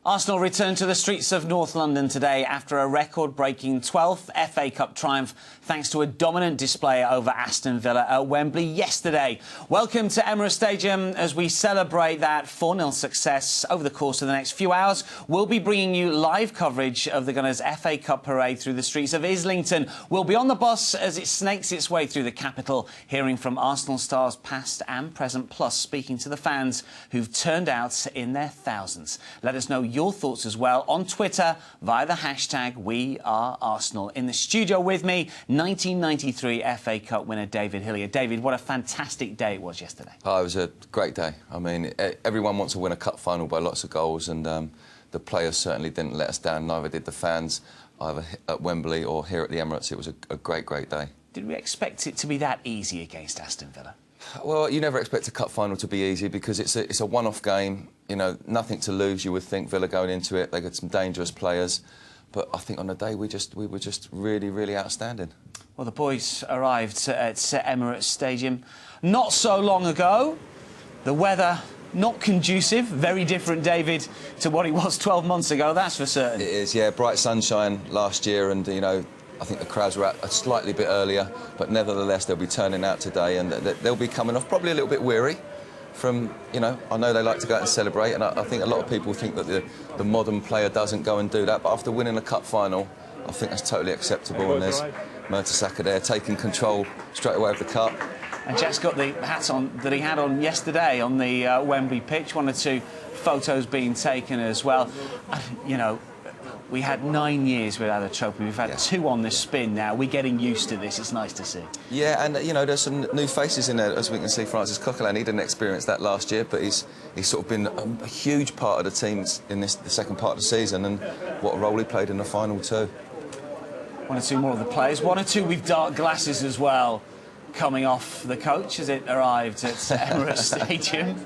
Arsenal return to the streets of North London today after a record-breaking 12th FA Cup triumph thanks to a dominant display over Aston Villa at Wembley yesterday. Welcome to Emirates Stadium as we celebrate that 4-0 success. Over the course of the next few hours, we'll be bringing you live coverage of the Gunners' FA Cup parade through the streets of Islington. We'll be on the bus as it snakes its way through the capital, hearing from Arsenal stars past and present, plus speaking to the fans who've turned out in their thousands. Let us know your thoughts as well on Twitter via the hashtag #WeAreArsenal. In the studio with me, 1993 FA Cup winner David Hillier. David, what a fantastic day it was yesterday. Oh, it was a great day. I mean, everyone wants to win a cup final by lots of goals, and the players certainly didn't let us down. Neither did the fans, either at Wembley or here at the Emirates. It was a great day. Did we expect it to be that easy against Aston Villa? Well, you never expect a cup final to be easy because it's a one-off game. You know, nothing to lose. You would think Villa going into it, they got some dangerous players, but I think on the day we were just really outstanding. Well, the boys arrived at Emirates Stadium not so long ago. The weather not conducive, very different, David, to what it was 12 months ago. That's for certain. It is, yeah. Bright sunshine last year, and you know, I think the crowds were out a slightly bit earlier, but nevertheless they'll be turning out today, and they'll be coming off probably a little bit weary from, you know, I know they like to go out and celebrate, and I think a lot of people think that the modern player doesn't go and do that, but after winning a cup final, I think that's totally acceptable, and there's Mertesacker there taking control straight away of the cup. And Jack's got the hat on that he had on yesterday on the Wembley pitch. 1 or 2 photos being taken as well. You know, we had 9 years without a trophy. We've had 2 on the spin now. We're getting used to this. It's nice to see. Yeah, and you know, there's some new faces in there, as we can see. Francis Coquelin, he didn't experience that last year, but he's sort of been a huge part of the teams in the second part of the season, and what a role he played in the final too. 1 or 2 more of the players. 1 or 2 with dark glasses as well, coming off the coach as it arrived at Emirates Stadium.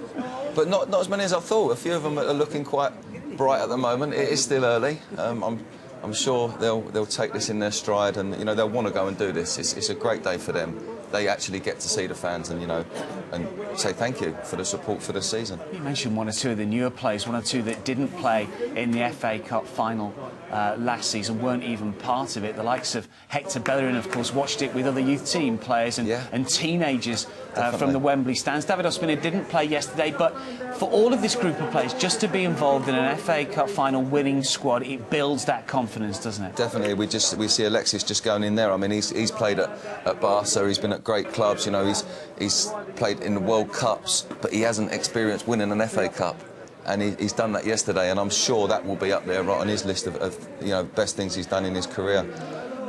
But not as many as I thought. A few of them are looking quite bright at the moment. It is still early. I'm sure they'll take this in their stride, and you know, they'll want to go and do this. It's a great day for them. They actually get to see the fans and, you know, and say thank you for the support for the season. You mentioned 1 or 2 of the newer players, 1 or 2 that didn't play in the FA Cup final last season, weren't even part of it. The likes of Hector Bellerin, of course, watched it with other youth team players and teenagers from the Wembley stands. David Ospina didn't play yesterday, but for all of this group of players, just to be involved in an FA Cup final winning squad, it builds that confidence, doesn't it? Definitely. We see Alexis just going in there. I mean, he's played at Barca, he's been at great clubs, you know, he's played in the World Cups, but he hasn't experienced winning an FA Cup. And he's done that yesterday, and I'm sure that will be up there right on his list of you know, best things he's done in his career.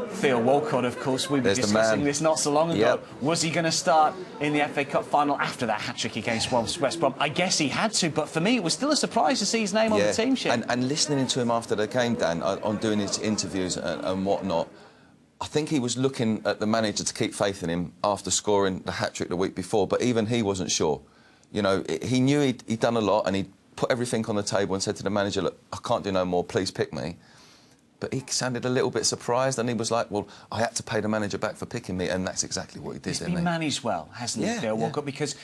Theo Walcott, of course, we were discussing this not so long ago. Yep. Was he going to start in the FA Cup final after that hat-trick against West Brom? I guess he had to, but for me it was still a surprise to see his name on the team sheet. And listening to him after the game, Dan, on doing his interviews and whatnot, I think he was looking at the manager to keep faith in him after scoring the hat-trick the week before, but even he wasn't sure. You know, he knew he'd done a lot, and he'd put everything on the table and said to the manager, look, I can't do no more, please pick me. But he sounded a little bit surprised, and he was like, well, I had to pay the manager back for picking me, and that's exactly what he did. He's been managed well, hasn't he, Theo Walcott? Because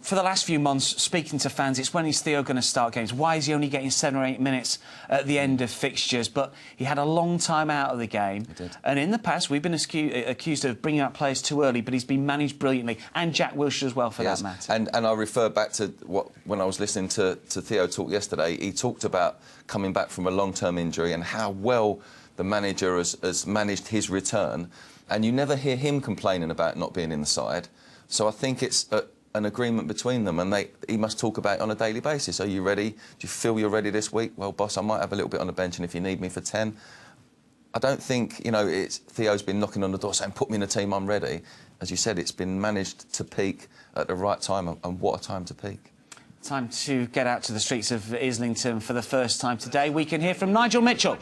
for the last few months, speaking to fans, it's when is Theo going to start games? Why is he only getting 7 or 8 minutes at the end of fixtures? But he had a long time out of the game. He did. And in the past, we've been accused of bringing out players too early, but he's been managed brilliantly, and Jack Wilshere as well, for that matter. And I refer back to when I was listening to Theo talk yesterday, he talked about coming back from a long-term injury and how well the manager has managed his return, and you never hear him complaining about not being in the side. So I think it's an agreement between them, and he must talk about it on a daily basis. Are you ready? Do you feel you're ready this week? Well, boss, I might have a little bit on the bench, and if you need me for 10. I don't think, you know, Theo's been knocking on the door saying, put me in the team, I'm ready. As you said, it's been managed to peak at the right time, and what a time to peak. Time to get out to the streets of Islington for the first time today. We can hear from Nigel Mitchell.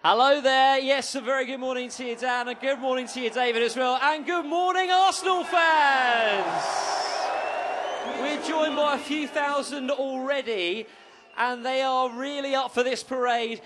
Hello there. Yes, a very good morning to you, Dan, and good morning to you, David, as well. And good morning, Arsenal fans. We're joined by a few thousand already and they are really up for this parade.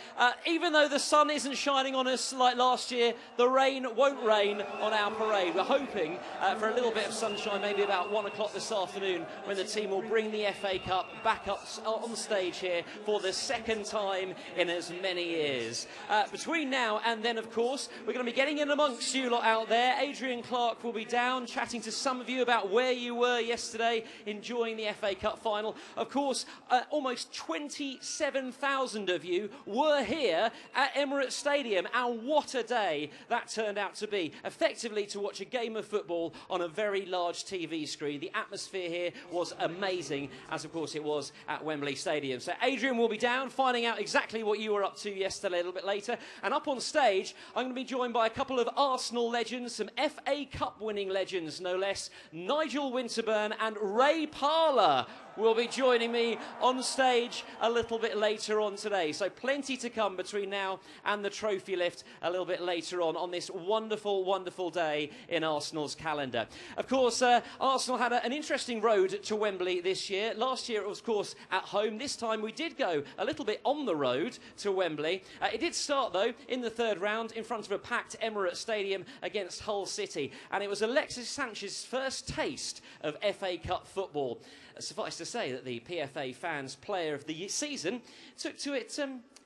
Even though the sun isn't shining on us like last year, the rain won't rain on our parade. We're hoping for a little bit of sunshine, maybe about 1 o'clock this afternoon, when the team will bring the FA Cup back up on stage here for the second time in as many years. Between now and then, of course, we're going to be getting in amongst you lot out there. Adrian Clark will be down, chatting to some of you about where you were yesterday, enjoying the FA Cup final. Of course, almost 27,000 of you were here at Emirates Stadium, and what a day that turned out to be. Effectively to watch a game of football on a very large TV screen. The atmosphere here was amazing, as of course it was at Wembley Stadium. So Adrian will be down, finding out exactly what you were up to yesterday a little bit later. And up on stage, I'm going to be joined by a couple of Arsenal legends, some FA Cup winning legends, no less. Nigel Winterburn and Ray Parlour will be joining me on stage a little bit later on today. So plenty to come between now and the trophy lift a little bit later on this wonderful, wonderful day in Arsenal's calendar. Of course, Arsenal had an interesting road to Wembley this year. Last year it was, of course, at home. This time we did go a little bit on the road to Wembley. It did start, though, in the third round in front of a packed Emirates Stadium against Hull City. And it was Alexis Sanchez's first taste of FA Cup football. Suffice to say that the PFA Fans Player of the Season took to it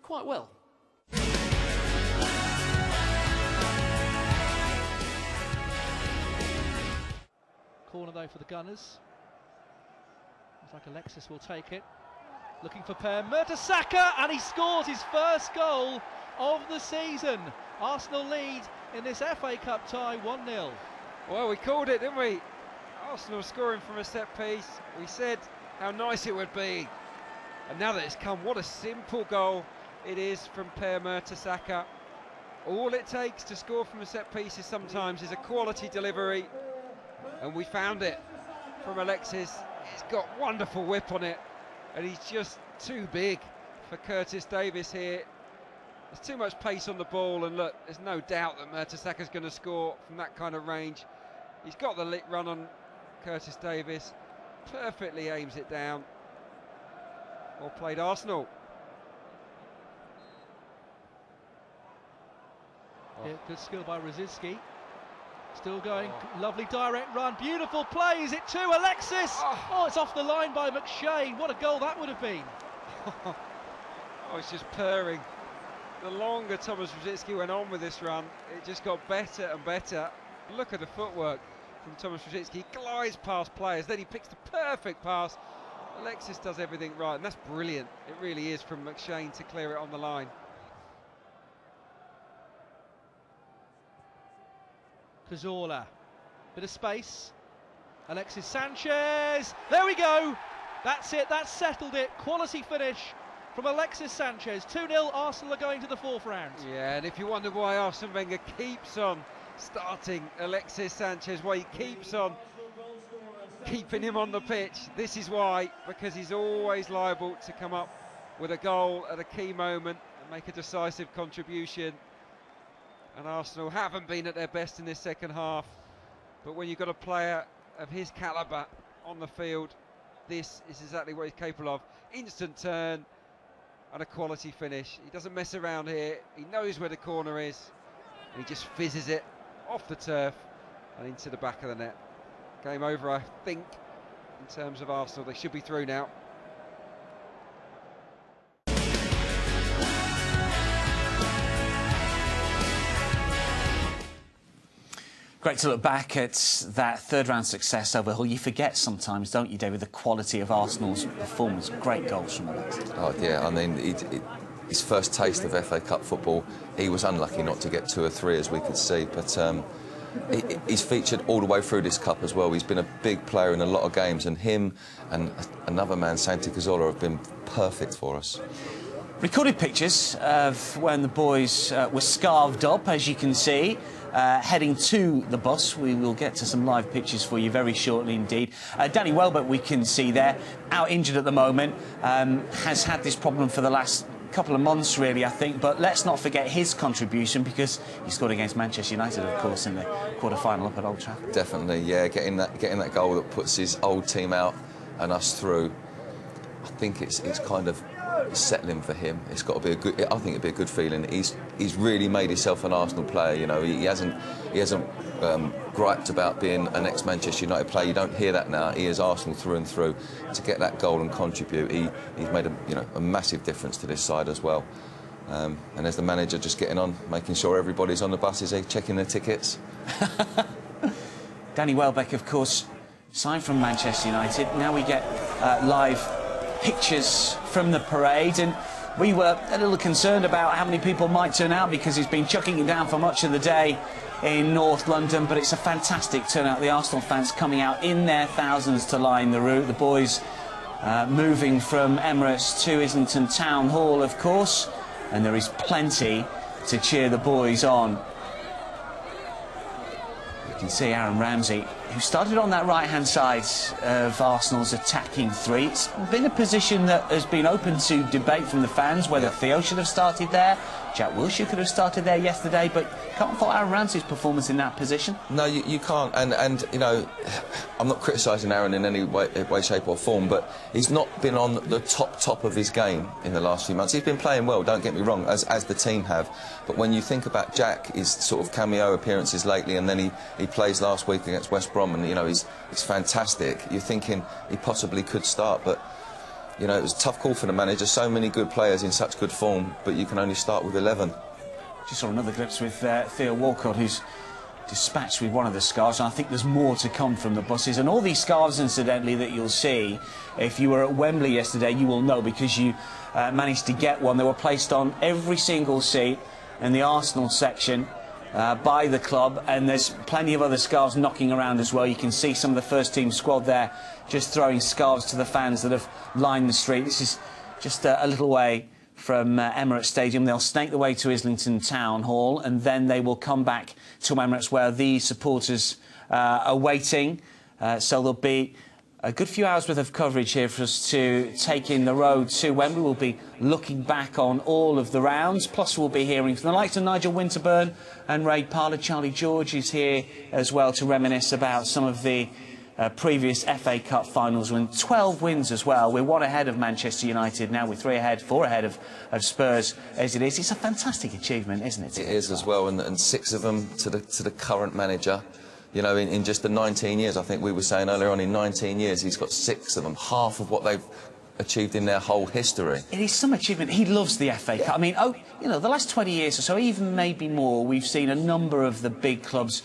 quite well. Corner though for the Gunners. Looks like Alexis will take it. Looking for Per Mertesacker, and he scores his first goal of the season. Arsenal lead in this FA Cup tie 1-0. Well, we called it, didn't we? Arsenal scoring from a set piece. We said how nice it would be. And now that it's come, what a simple goal it is from Per Mertesacker. All it takes to score from a set piece sometimes is a quality delivery. And we found it from Alexis. He's got wonderful whip on it. And he's just too big for Curtis Davis here. There's too much pace on the ball. And look, there's no doubt that Mertesacker's going to score from that kind of range. He's got the lit run on Curtis Davis, perfectly aims it down. Well played, Arsenal. Yeah, good skill by Rosicky. Still going, lovely direct run, beautiful play. Is it to Alexis? Oh, it's off the line by McShane. What a goal that would have been. Oh, it's just purring. The longer Thomas Rosicky went on with this run, it just got better and better. Look at the footwork from Thomas Rosicky. He glides past players, then he picks the perfect pass. Alexis does everything right, and that's brilliant. It really is, from McShane to clear it on the line. Cazorla, bit of space. Alexis Sanchez, there we go. That's it, that's settled it. Quality finish from Alexis Sanchez. 2-0, Arsenal are going to the fourth round. Yeah, and if you wonder why Arsene Wenger keeps on starting Alexis Sanchez, why he keeps on keeping him on the pitch, this is why, because he's always liable to come up with a goal at a key moment and make a decisive contribution. And Arsenal haven't been at their best in this second half, but when you've got a player of his calibre on the field, this is exactly what he's capable of. Instant turn and a quality finish. He doesn't mess around here, he knows where the corner is, and he just fizzes it off the turf and into the back of the net. Game over, I think, in terms of Arsenal. They should be through now. Great to look back at that third round success over Hull. You forget sometimes, don't you, David, the quality of Arsenal's performance. Great goals from Alexis. Oh yeah, I mean, his first taste of FA Cup football, he was unlucky not to get 2 or 3, as we could see, but he's featured all the way through this cup as well. He's been a big player in a lot of games, and him and another man, Santi Cazorla, have been perfect for us. Recorded pictures of when the boys were scarved up, as you can see, heading to the bus. We will get to some live pictures for you very shortly indeed. Danny Welbeck, we can see there, out injured at the moment, has had this problem for the last couple of months, really, I think, but let's not forget his contribution, because he scored against Manchester United, of course, in the quarter-final up at Old Trafford. Definitely, yeah, getting that goal that puts his old team out and us through. I think it's kind of settling for him. It's got to be a good. I think it'd be a good feeling. He's really made himself an Arsenal player. You know, he hasn't griped about being an ex-Manchester United player. You don't hear that now. He is Arsenal through and through. To get that goal and contribute, he's made a massive difference to this side as well. And as the manager, just getting on, making sure everybody's on the buses, checking their tickets. Danny Welbeck, of course, signed from Manchester United. Now we get live pictures from the parade, and we were a little concerned about how many people might turn out because he's been chucking it down for much of the day in North London, but it's a fantastic turnout. The Arsenal fans coming out in their thousands to line the route. The boys moving from Emirates to Islington Town Hall, of course, and there is plenty to cheer the boys on. You can see Aaron Ramsey, who started on that right-hand side of Arsenal's attacking three. It's been a position that has been open to debate from the fans, whether Theo should have started there. Jack Wilshere could have started there yesterday, but can't fault Aaron Ramsey's performance in that position. No, you can't. And you know, I'm not criticising Aaron in any way, shape or form, but he's not been on the top of his game in the last few months. He's been playing well, don't get me wrong, as the team have. But when you think about Jack, his sort of cameo appearances lately, and then he plays last week against West Brom, and you know, he's fantastic. You're thinking he possibly could start, but you know, it was a tough call for the manager. So many good players in such good form, but you can only start with 11. Just saw another glimpse with Theo Walcott, who's dispatched with one of the scarves, and I think there's more to come from the buses. And all these scarves, incidentally, that you'll see, if you were at Wembley yesterday, you will know, because you managed to get one. They were placed on every single seat in the Arsenal section by the club, and there's plenty of other scarves knocking around as well. You can see some of the first team squad there just throwing scarves to the fans that have lined the street. This is just a little way from Emirates Stadium. They'll snake the way to Islington Town Hall, and then they will come back to Emirates, where the supporters are waiting. So there'll be a good few hours worth of coverage here for us to take in the road to Wembley. We'll be looking back on all of the rounds, plus we'll be hearing from the likes of Nigel Winterburn and Ray Parlour. Charlie George is here as well to reminisce about some of the previous FA Cup finals, when 12 wins as well. We're one ahead of Manchester United now. We're 4 ahead of Spurs as it is. It's a fantastic achievement, isn't it? It is as well, and 6 of them to the current manager. You know, in just the 19 years, I think we were saying earlier on, in 19 years, he's got 6 of them, half of what they've achieved in their whole history. It is some achievement. He loves the FA Cup. I mean, you know, the last 20 years or so, even maybe more, we've seen a number of the big clubs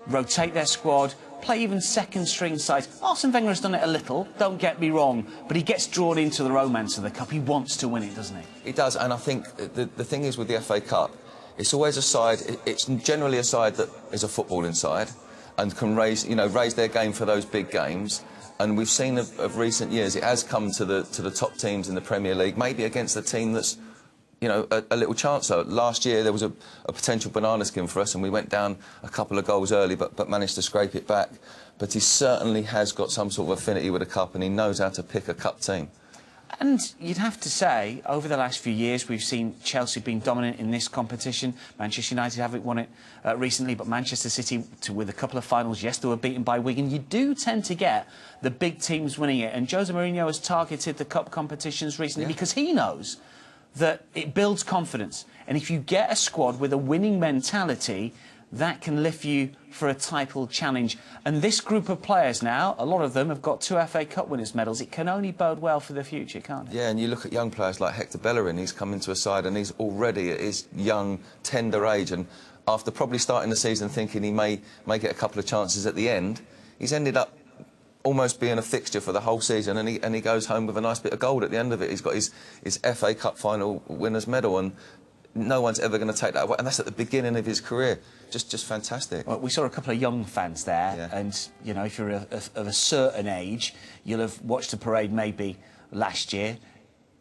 rotate their squad, play even second-string sides. Arsene Wenger has done it a little, don't get me wrong, but he gets drawn into the romance of the Cup. He wants to win it, doesn't he? He does, and I think the thing is with the FA Cup, it's always a side, it's generally a side that is a footballing side and can raise their game for those big games. And we've seen of recent years, it has come to the top teams in the Premier League, maybe against a team that's, you know, a little chancer. Last year there was a potential banana skin for us, and we went down a couple of goals early, but managed to scrape it back. But he certainly has got some sort of affinity with a cup, and he knows how to pick a cup team. And you'd have to say, over the last few years, we've seen Chelsea being dominant in this competition. Manchester United haven't won it recently, but Manchester City, with a couple of finals, yes, they were beaten by Wigan. You do tend to get the big teams winning it, and Jose Mourinho has targeted the cup competitions recently because he knows that it builds confidence. And if you get a squad with a winning mentality, that can lift you for a title challenge. And this group of players now, a lot of them have got 2 FA Cup winners' medals. It can only bode well for the future, can't it? Yeah, and you look at young players like Hector Bellerin. He's come into a side and he's already at his young, tender age. And after probably starting the season thinking he may get a couple of chances at the end, he's ended up almost being a fixture for the whole season, and he goes home with a nice bit of gold at the end of it. He's got his FA Cup final winners' medal, and no one's ever going to take that away. And that's at the beginning of his career. Just fantastic. Well, we saw a couple of young fans there, and, you know, if you're of a certain age, you'll have watched the parade maybe last year.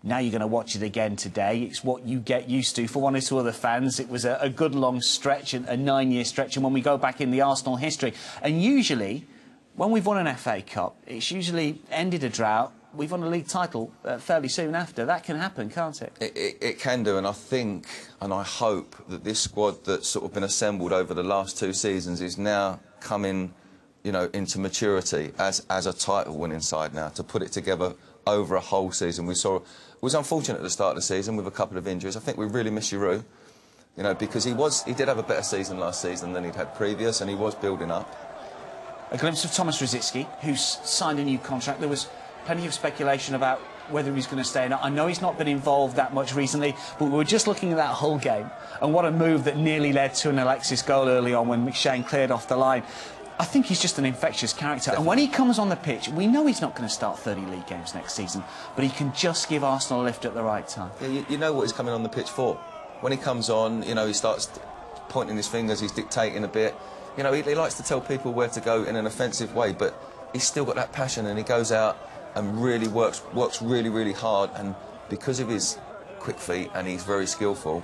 Now you're going to watch it again today. It's what you get used to. For 1 or 2 other fans, it was a good long stretch, a 9-year stretch, and when we go back in the Arsenal history, and usually, when we've won an FA Cup, it's usually ended a drought. We've won a league title fairly soon after. That can happen, can't it? It can do, and I think, and I hope, that this squad that's sort of been assembled over the last 2 seasons is now coming, you know, into maturity as a title-winning side now, to put it together over a whole season. We saw it was unfortunate at the start of the season with a couple of injuries. I think we really miss Giroud, you know, because he did have a better season last season than he'd had previous, and he was building up. A glimpse of Thomas Rosicky, who's signed a new contract. There was plenty of speculation about whether he's going to stay or not. I know he's not been involved that much recently, but we were just looking at that Hull game, and what a move that nearly led to an Alexis goal early on when McShane cleared off the line. I think he's just an infectious character. Definitely. And when he comes on the pitch, we know he's not going to start 30 league games next season, but he can just give Arsenal a lift at the right time. Yeah, you know what he's coming on the pitch for. When he comes on, you know, he starts pointing his fingers, he's dictating a bit. You know, he likes to tell people where to go in an offensive way, but he's still got that passion, and he goes out and really works really, really hard. And because of his quick feet, and he's very skillful,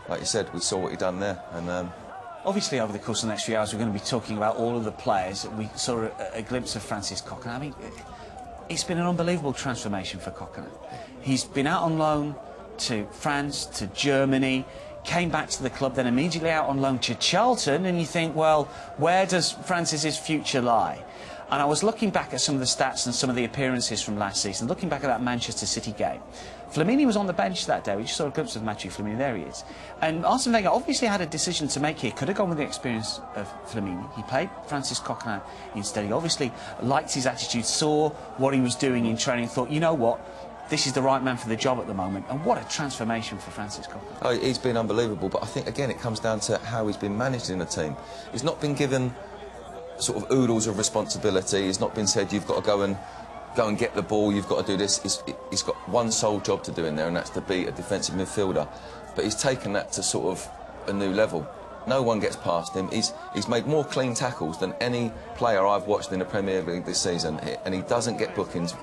like you said, we saw what he done there. And obviously, over the course of the next few hours, we're going to be talking about all of the players. We saw a glimpse of Francis Coquelin. I mean, it's been an unbelievable transformation for Coquelin. He's been out on loan to France, to Germany, came back to the club, then immediately out on loan to Charlton, and you think, well, where does Francis's future lie? And I was looking back at some of the stats and some of the appearances from last season, looking back at that Manchester City game. Flamini was on the bench that day. We just saw a glimpse of Mathieu Flamini. There he is. And Arsene Wenger obviously had a decision to make here. Could have gone with the experience of Flamini. He played Francis Coquelin instead. He obviously liked his attitude, saw what he was doing in training, thought, you know what, this is the right man for the job at the moment. And what a transformation for Francis Coquelin. oh, he's been unbelievable. But I think, again, it comes down to how he's been managed in the team. He's not been given sort of oodles of responsibility. He's not been said, you've got to go and get the ball, you've got to do this. He's got one sole job to do in there, and that's to be a defensive midfielder. But he's taken that to sort of a new level. No one gets past him. He's made more clean tackles than any player I've watched in the Premier League this season, and he doesn't get bookings,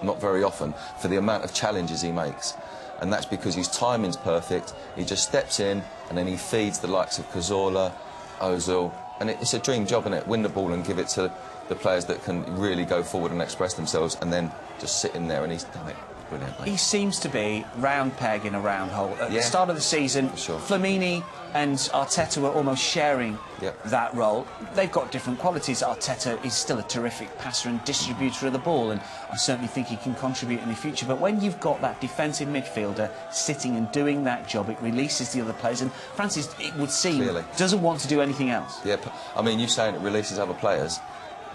not very often, for the amount of challenges he makes. And that's because his timing's perfect. He just steps in, and then he feeds the likes of Cazorla, Ozil, and it's a dream job, isn't it? Win the ball and give it to the players that can really go forward and express themselves, and then just sit in there, and he's done it brilliantly. He seems to be round peg in a round hole. At the start of the season, sure, Flamini and Arteta were almost sharing that role. They've got different qualities. Arteta is still a terrific passer and distributor of the ball, and I certainly think he can contribute in the future. But when you've got that defensive midfielder sitting and doing that job, it releases the other players, and Francis, it would seem, Clearly doesn't want to do anything else. Yeah, I mean, you saying it releases other players.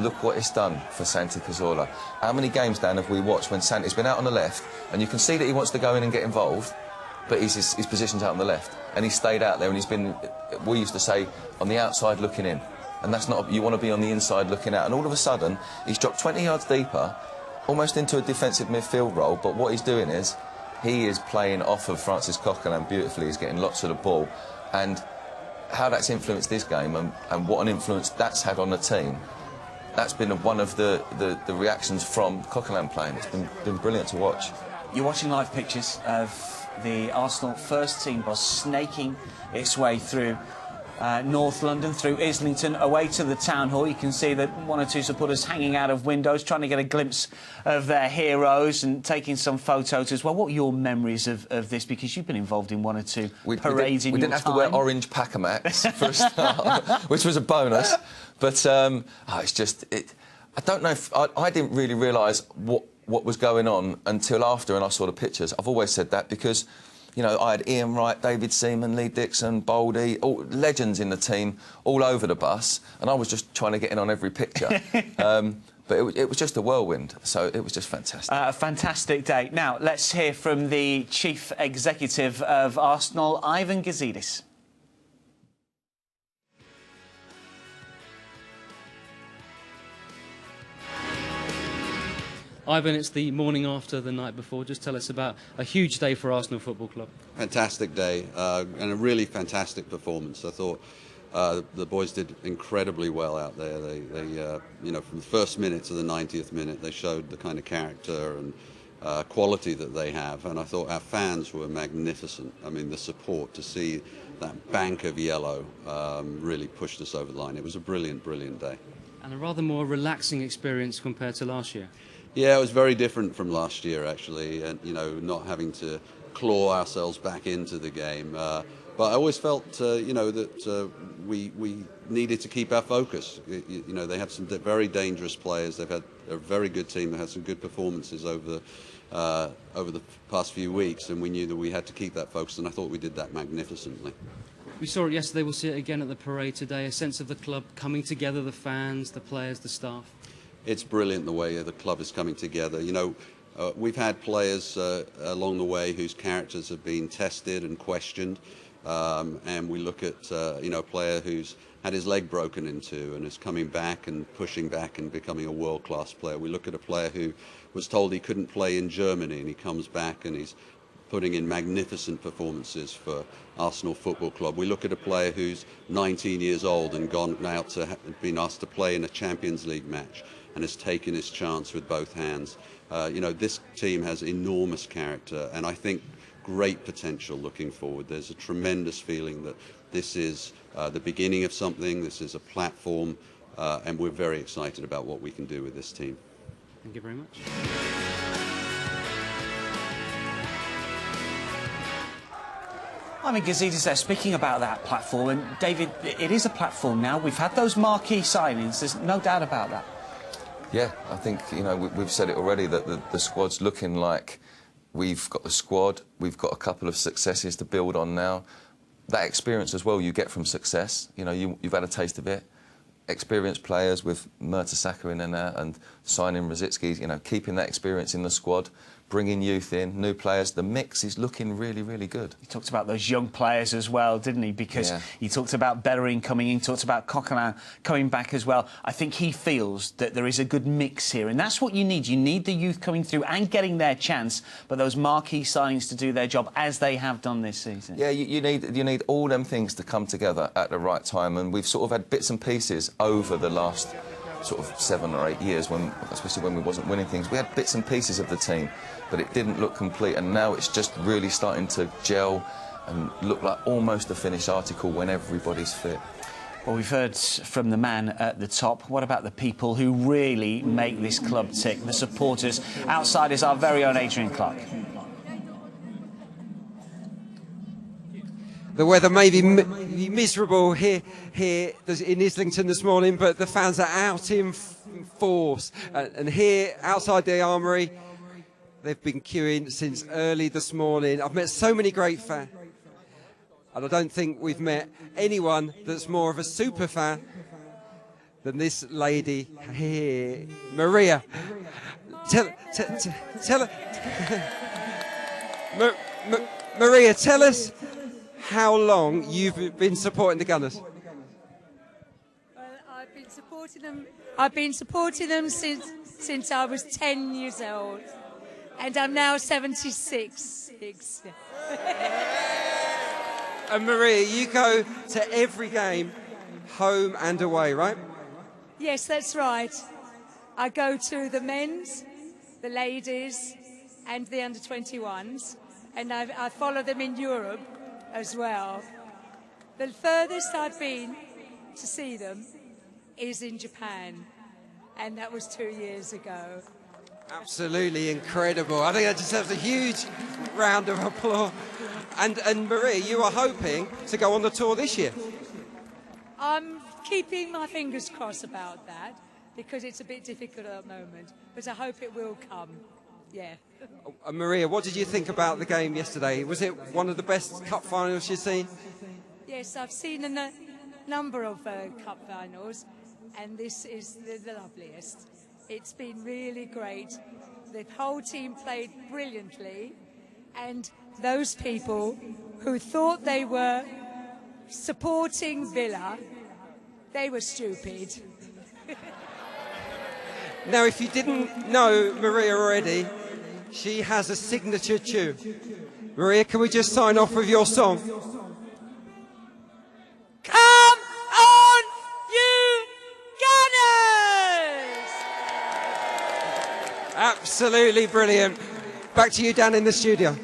Look what it's done for Santi Cazorla. How many games, Dan, have we watched when Santi's been out on the left, and you can see that he wants to go in and get involved, but his position's out on the left, and he's stayed out there, and he's been, we used to say, on the outside looking in, and that's not, you want to be on the inside looking out, and all of a sudden he's dropped 20 yards deeper, almost into a defensive midfield role. But what he's doing is he is playing off of Francis Coquelin beautifully. He's getting lots of the ball, and how that's influenced this game, and what an influence that's had on the team. That's been one of the reactions from Coquelin playing. It's been brilliant to watch. You're watching live pictures of the Arsenal first team bus snaking its way through North London, through Islington, away to the town hall. You can see that one or two supporters hanging out of windows, trying to get a glimpse of their heroes and taking some photos as well. What are your memories of this? Because you've been involved in one or two parades in your time. We didn't have to wear orange Pacamax for a start, which was a bonus. But it's just, I don't know if I didn't really realise what was going on until after, and I saw the pictures. I've always said that because, you know, I had Ian Wright, David Seaman, Lee Dixon, Baldy, all legends in the team, all over the bus, and I was just trying to get in on every picture. But it was just a whirlwind, so it was just fantastic. A fantastic day. Now, let's hear from the chief executive of Arsenal, Ivan Gazidis. Ivan, it's the morning after the night before. Just tell us about a huge day for Arsenal Football Club. Fantastic day and a really fantastic performance. I thought the boys did incredibly well out there. They you know, from the first minute to the 90th minute, they showed the kind of character and quality that they have. And I thought our fans were magnificent. I mean, the support to see that bank of yellow really pushed us over the line. It was a brilliant, brilliant day. And a rather more relaxing experience compared to last year. Yeah, it was very different from last year, actually, and, you know, not having to claw ourselves back into the game. But I always felt, that we needed to keep our focus. They have some very dangerous players. They've had a very good team. They had some good performances over the past few weeks, and we knew that we had to keep that focus, and I thought we did that magnificently. We saw it yesterday, we'll see it again at the parade today, a sense of the club coming together, the fans, the players, the staff. It's brilliant the way the club is coming together. We've had players along the way whose characters have been tested and questioned, and we look at a player who's had his leg broken into and is coming back and pushing back and becoming a world-class player. We look at a player who was told he couldn't play in Germany, and he comes back and he's putting in magnificent performances for Arsenal Football Club. We look at a player who's 19 years old and gone out to been asked to play in a Champions League match and has taken his chance with both hands. This team has enormous character, and I think great potential looking forward. There's a tremendous feeling that this is the beginning of something. This is a platform, and we're very excited about what we can do with this team. Thank you very much. I mean, Gazidis there, speaking about that platform, and David, it is a platform now. We've had those marquee signings, there's no doubt about that. Yeah, I think, we've said it already, that the squad's looking like we've got the squad, we've got a couple of successes to build on now. That experience as well you get from success, you've had a taste of it. Experienced players with Mertesacker in there and signing Rosicki, keeping that experience in the squad, bringing youth in, new players. The mix is looking really, really good. He talked about those young players as well, didn't he? Because he talked about Bellerin coming in, talked about Coquelin coming back as well. I think he feels that there is a good mix here, and that's what you need. You need the youth coming through and getting their chance, but those marquee signings to do their job as they have done this season. Yeah, you need all them things to come together at the right time, and we've sort of had bits and pieces over the last sort of 7 or 8 years, especially when we wasn't winning things. We had bits and pieces of the team, but it didn't look complete, and now it's just really starting to gel and look like almost a finished article when everybody's fit. Well, we've heard from the man at the top. What about the people who really make this club tick? The supporters. Outside is our very own Adrian Clark. The weather may be miserable here in Islington this morning, but the fans are out in force. And here, outside the Armoury, they've been queuing since early this morning. I've met so many great fans, and I don't think we've met anyone that's more of a super fan than this lady here, Maria. Maria, tell us how long you've been supporting the Gunners. Well, I've been supporting them since I was 10 years old, and I'm now 76. And Maria, you go to every game, home and away, right? Yes, that's right. I go to the men's, the ladies, and the under-21s, and I follow them in Europe as well. The furthest I've been to see them is in Japan, and that was 2 years ago. Absolutely incredible. I think that deserves a huge round of applause. And Maria, you are hoping to go on the tour this year? I'm keeping my fingers crossed about that, because it's a bit difficult at the moment, but I hope it will come. Yeah. Maria, what did you think about the game yesterday? Was it one of the best cup finals you've seen? Yes, I've seen a number of cup finals, and this is the loveliest. It's been really great. The whole team played brilliantly, and those people who thought they were supporting Villa, they were stupid. Now, if you didn't know Maria already, she has a signature tune. Maria, can we just sign off with your song? Come on, you Gunners! Absolutely brilliant. Back to you, Dan, in the studio.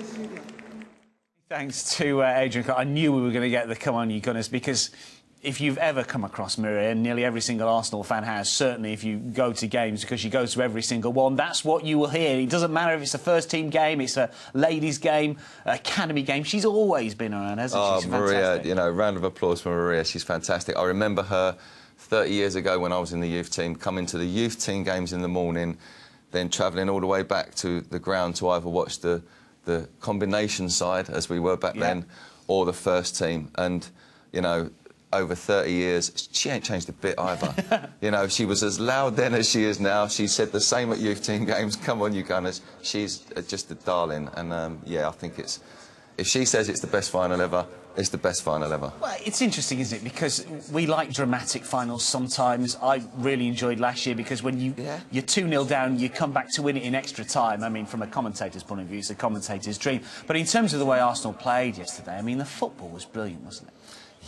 Thanks to Adrian Clark. I knew we were going to get the come on, you Gunners, because if you've ever come across Maria, and nearly every single Arsenal fan has, certainly if you go to games, because she goes to every single one, that's what you will hear. It doesn't matter if it's a first-team game, it's a ladies' game, academy game. She's always been around, hasn't she? She's Maria, fantastic. you know, round of applause for Maria. She's fantastic. I remember her 30 years ago when I was in the youth team, coming to the youth team games in the morning, then travelling all the way back to the ground to either watch the combination side, as we were back then, or the first team. And, you know, over 30 years, she ain't changed a bit either. You know, she was as loud then as she is now. She said the same at youth team games. Come on, you Gunners. She's just a darling. And, yeah, I think it's... If she says it's the best final ever, it's the best final ever. Well, it's interesting, isn't it? Because we like dramatic finals sometimes. I really enjoyed last year because when you're 2-0 down, you come back to win it in extra time. I mean, from a commentator's point of view, it's a commentator's dream. But in terms of the way Arsenal played yesterday, I mean, the football was brilliant, wasn't it?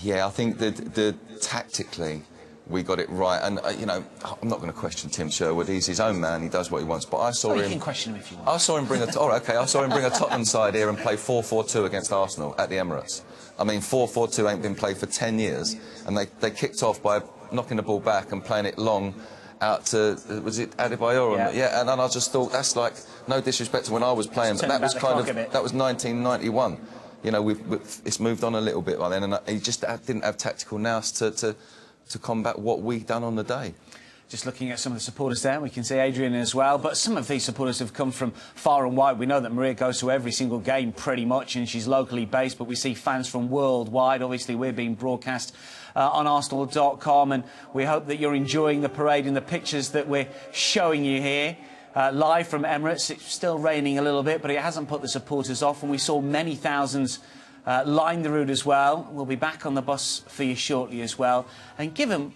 Yeah, I think that tactically we got it right. And, you know, I'm not going to question Tim Sherwood. He's his own man. He does what he wants. But I saw him... You can question him if you want. I saw him bring a... Oh, OK, I saw him bring a Tottenham side here and play 4-4-2 against Arsenal at the Emirates. I mean, 4-4-2 ain't been played for 10 years. And they kicked off by knocking the ball back and playing it long out to... Was it Adebayor? Yeah, and I just thought, that's like... No disrespect to when I was playing, but that was kind of... That was 1991. You know, it's moved on a little bit by then, and he just didn't have tactical nous to combat what we'd done on the day. Just looking at some of the supporters there, we can see Adrian as well, but some of these supporters have come from far and wide. We know that Maria goes to every single game pretty much, and she's locally based, but we see fans from worldwide. Obviously, we're being broadcast on Arsenal.com, and we hope that you're enjoying the parade and the pictures that we're showing you here. Live from Emirates. It's still raining a little bit, but it hasn't put the supporters off, and we saw many thousands line the route as well. We'll be back on the bus for you shortly as well. And given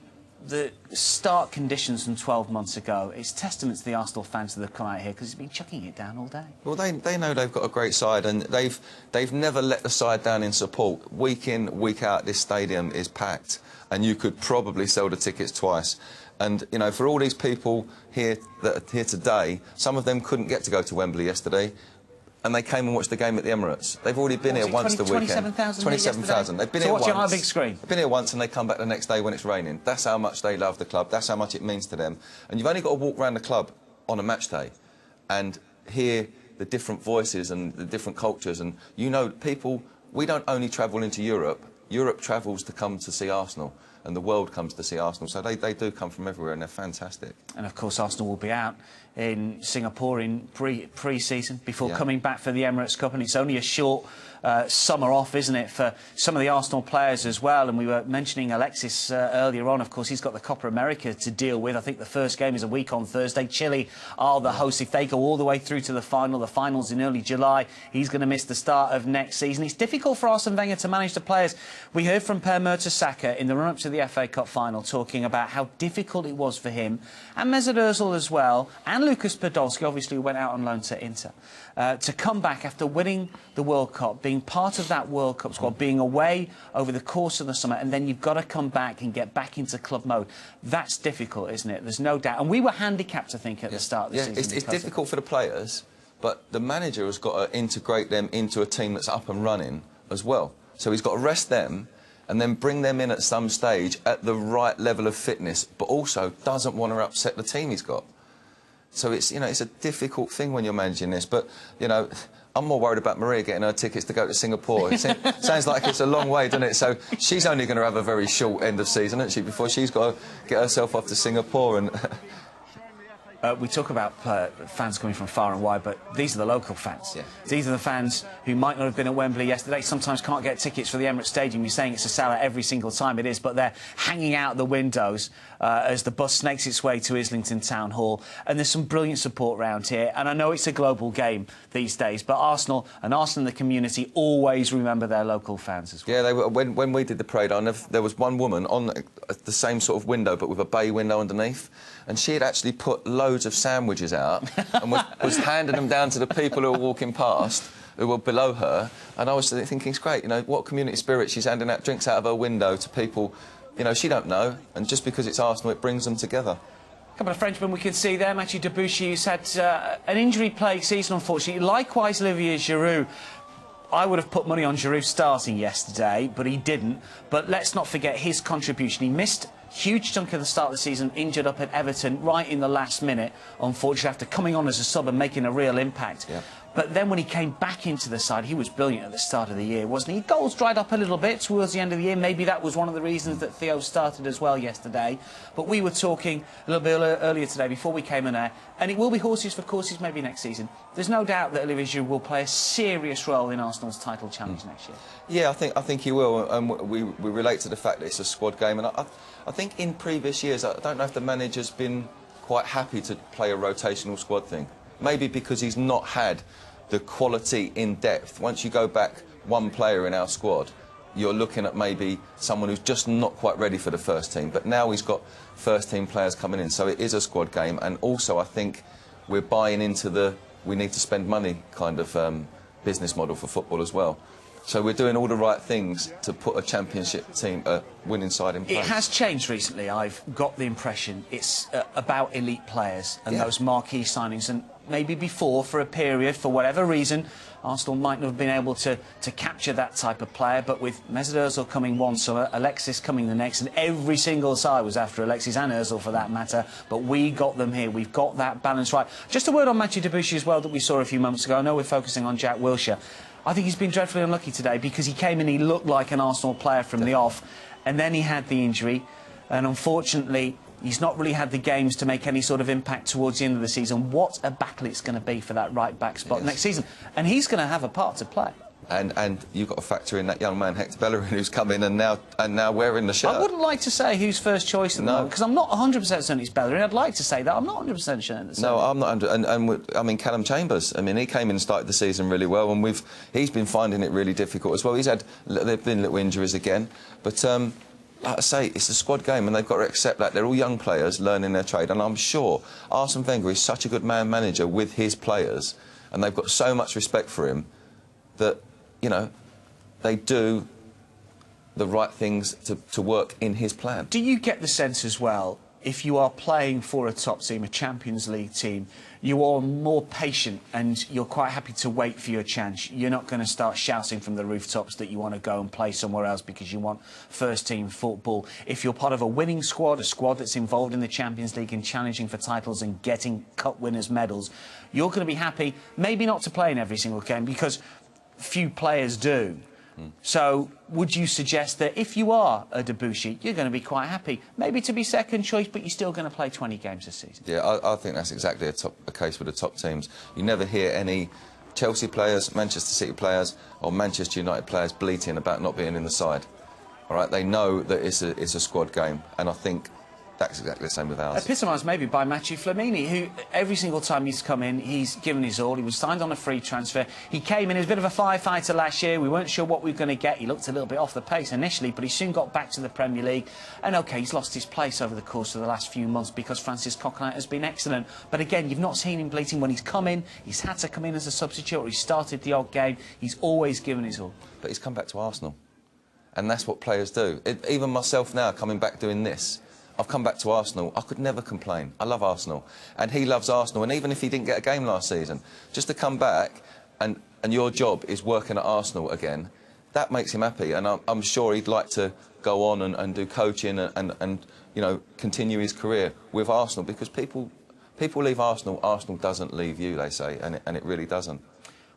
the stark conditions from 12 months ago, it's testament to the Arsenal fans that have come out here, because it's been chucking it down all day. Well, they know they've got a great side, and they've never let the side down in support. Week in, week out, this stadium is packed, and you could probably sell the tickets twice. And, you know, for all these people here that are here today, some of them couldn't get to go to Wembley yesterday, and they came and watched the game at the Emirates. They've already been here once the weekend. 27,000. 27,000. They've been here once. Watching on a big screen. They've been here once, and they come back the next day when it's raining. That's how much they love the club. That's how much it means to them. And you've only got to walk around the club on a match day and hear the different voices and the different cultures. And, you know, people... We don't only travel into Europe. Europe travels to come to see Arsenal, and the world comes to see Arsenal. So they do come from everywhere, and they're fantastic. And, of course, Arsenal will be out in Singapore in pre-season before coming back for the Emirates Cup, and it's only a short summer off, isn't it, for some of the Arsenal players as well. And we were mentioning Alexis earlier on. Of course, he's got the Copa America to deal with. I think the first game is a week on Thursday. Chile are the hosts. If they go all the way through to the final's in early July, he's going to miss the start of next season. It's difficult for Arsene Wenger to manage the players. We heard from Per Mertesacker in the run-up to the FA Cup final talking about how difficult it was for him, and Mesut Ozil as well, and Lucas Podolski, obviously, who went out on loan to Inter, to come back after winning the World Cup, being part of that World Cup squad, being away over the course of the summer, and then you've got to come back and get back into club mode. That's difficult, isn't it? There's no doubt. And we were handicapped, I think, at the start of the season. It's difficult for the players, but the manager has got to integrate them into a team that's up and running as well. So he's got to rest them and then bring them in at some stage at the right level of fitness, but also doesn't want to upset the team he's got. So it's, you know, it's a difficult thing when you're managing this. But, you know, I'm more worried about Maria getting her tickets to go to Singapore. It sounds like it's a long way, doesn't it? So she's only going to have a very short end of season, isn't she, before she's got to get herself off to Singapore. And we talk about fans coming from far and wide, but these are the local fans. Yeah. These are the fans who might not have been at Wembley yesterday, sometimes can't get tickets for the Emirates Stadium. You're saying it's a sellout every single time. It is, but they're hanging out the windows as the bus snakes its way to Islington Town Hall. And there's some brilliant support around here. And I know it's a global game these days, but Arsenal and the community always remember their local fans as well. Yeah, when we did the parade, there was one woman on the same sort of window, but with a bay window underneath, and she had actually put loads of sandwiches out and was handing them down to the people who were walking past, who were below her. And I was thinking, it's great, you know, what community spirit. She's handing out drinks out of her window to people, you know, she don't know, and just because it's Arsenal, it brings them together. A couple of Frenchmen we can see there. Mathieu Debuchy, who's had an injury-plagued season, unfortunately. Likewise, Olivier Giroud. I would have put money on Giroud starting yesterday, but he didn't. But let's not forget his contribution. He missed a huge chunk of the start of the season, injured up at Everton right in the last minute, unfortunately, after coming on as a sub and making a real impact. Yeah. But then when he came back into the side, he was brilliant at the start of the year, wasn't he? Goals dried up a little bit towards the end of the year. Maybe that was one of the reasons that Theo started as well yesterday. But we were talking a little bit earlier today, before we came on air, and it will be horses for courses maybe next season. There's no doubt that Olivier Giroud will play a serious role in Arsenal's title challenge next year. Yeah, I think he will. And we relate to the fact that it's a squad game. And I think in previous years, I don't know if the manager's been quite happy to play a rotational squad thing. Maybe because he's not had the quality in depth. Once you go back one player in our squad, you're looking at maybe someone who's just not quite ready for the first team. But now he's got first team players coming in, so it is a squad game. And also I think we're buying into the we need to spend money kind of business model for football as well. So we're doing all the right things to put a championship team, a winning side in place. It has changed recently. I've got the impression it's about elite players and those marquee signings. And maybe before, for a period, for whatever reason, Arsenal might not have been able to capture that type of player. But with Mesut Ozil coming one summer, Alexis coming the next, and every single side was after Alexis and Ozil for that matter. But we got them here. We've got that balance right. Just a word on Mathieu Debuchy as well that we saw a few moments ago. I know we're focusing on Jack Wilshere. I think he's been dreadfully unlucky today because he came in, he looked like an Arsenal player from the off, and then he had the injury, and unfortunately he's not really had the games to make any sort of impact towards the end of the season. What a battle it's going to be for that right-back spot next season, and he's going to have a part to play. And you've got to factor in that young man Hector Bellerin who's come in and now wearing the shirt. I wouldn't like to say who's first choice because I'm not 100% certain it's Bellerin. I'd like to say that. I'm not 100% certain. No, I'm not. I mean, Callum Chambers. I mean, he came in and started the season really well, and he's been finding it really difficult as well. There've been little injuries again, but like I say, it's a squad game, and they've got to accept that. They're all young players learning their trade, and I'm sure Arsene Wenger is such a good manager with his players, and they've got so much respect for him that, you know, they do the right things to work in his plan. Do you get the sense as well, if you are playing for a top team, a Champions League team, you are more patient and you're quite happy to wait for your chance? You're not going to start shouting from the rooftops that you want to go and play somewhere else because you want first-team football. If you're part of a winning squad, a squad that's involved in the Champions League and challenging for titles and getting cup winners' medals, you're going to be happy, maybe not to play in every single game because few players do. So would you suggest that if you are a Debuchy, you're going to be quite happy, maybe to be second choice, but you're still going to play 20 games this season? Yeah, I think that's exactly a case with the top teams. You never hear any Chelsea players, Manchester City players or Manchester United players bleating about not being in the side. All right, they know that it's a squad game, and I think that's exactly the same with ours. Epitomised maybe by Mathieu Flamini, who every single time he's come in, he's given his all. He was signed on a free transfer. He came in, he was a bit of a firefighter last year. We weren't sure what we were going to get. He looked a little bit off the pace initially, but he soon got back to the Premier League. And OK, he's lost his place over the course of the last few months because Francis Coquelin has been excellent. But again, you've not seen him bleating when he's come in. He's had to come in as a substitute, or he started the odd game. He's always given his all. But he's come back to Arsenal. And that's what players do. Even myself now, coming back doing this, I've come back to Arsenal. I could never complain. I love Arsenal. And he loves Arsenal. And even if he didn't get a game last season, just to come back and your job is working at Arsenal again, that makes him happy. And I'm sure he'd like to go on and do coaching and you know, continue his career with Arsenal, because people leave Arsenal. Arsenal doesn't leave you, they say, and it really doesn't.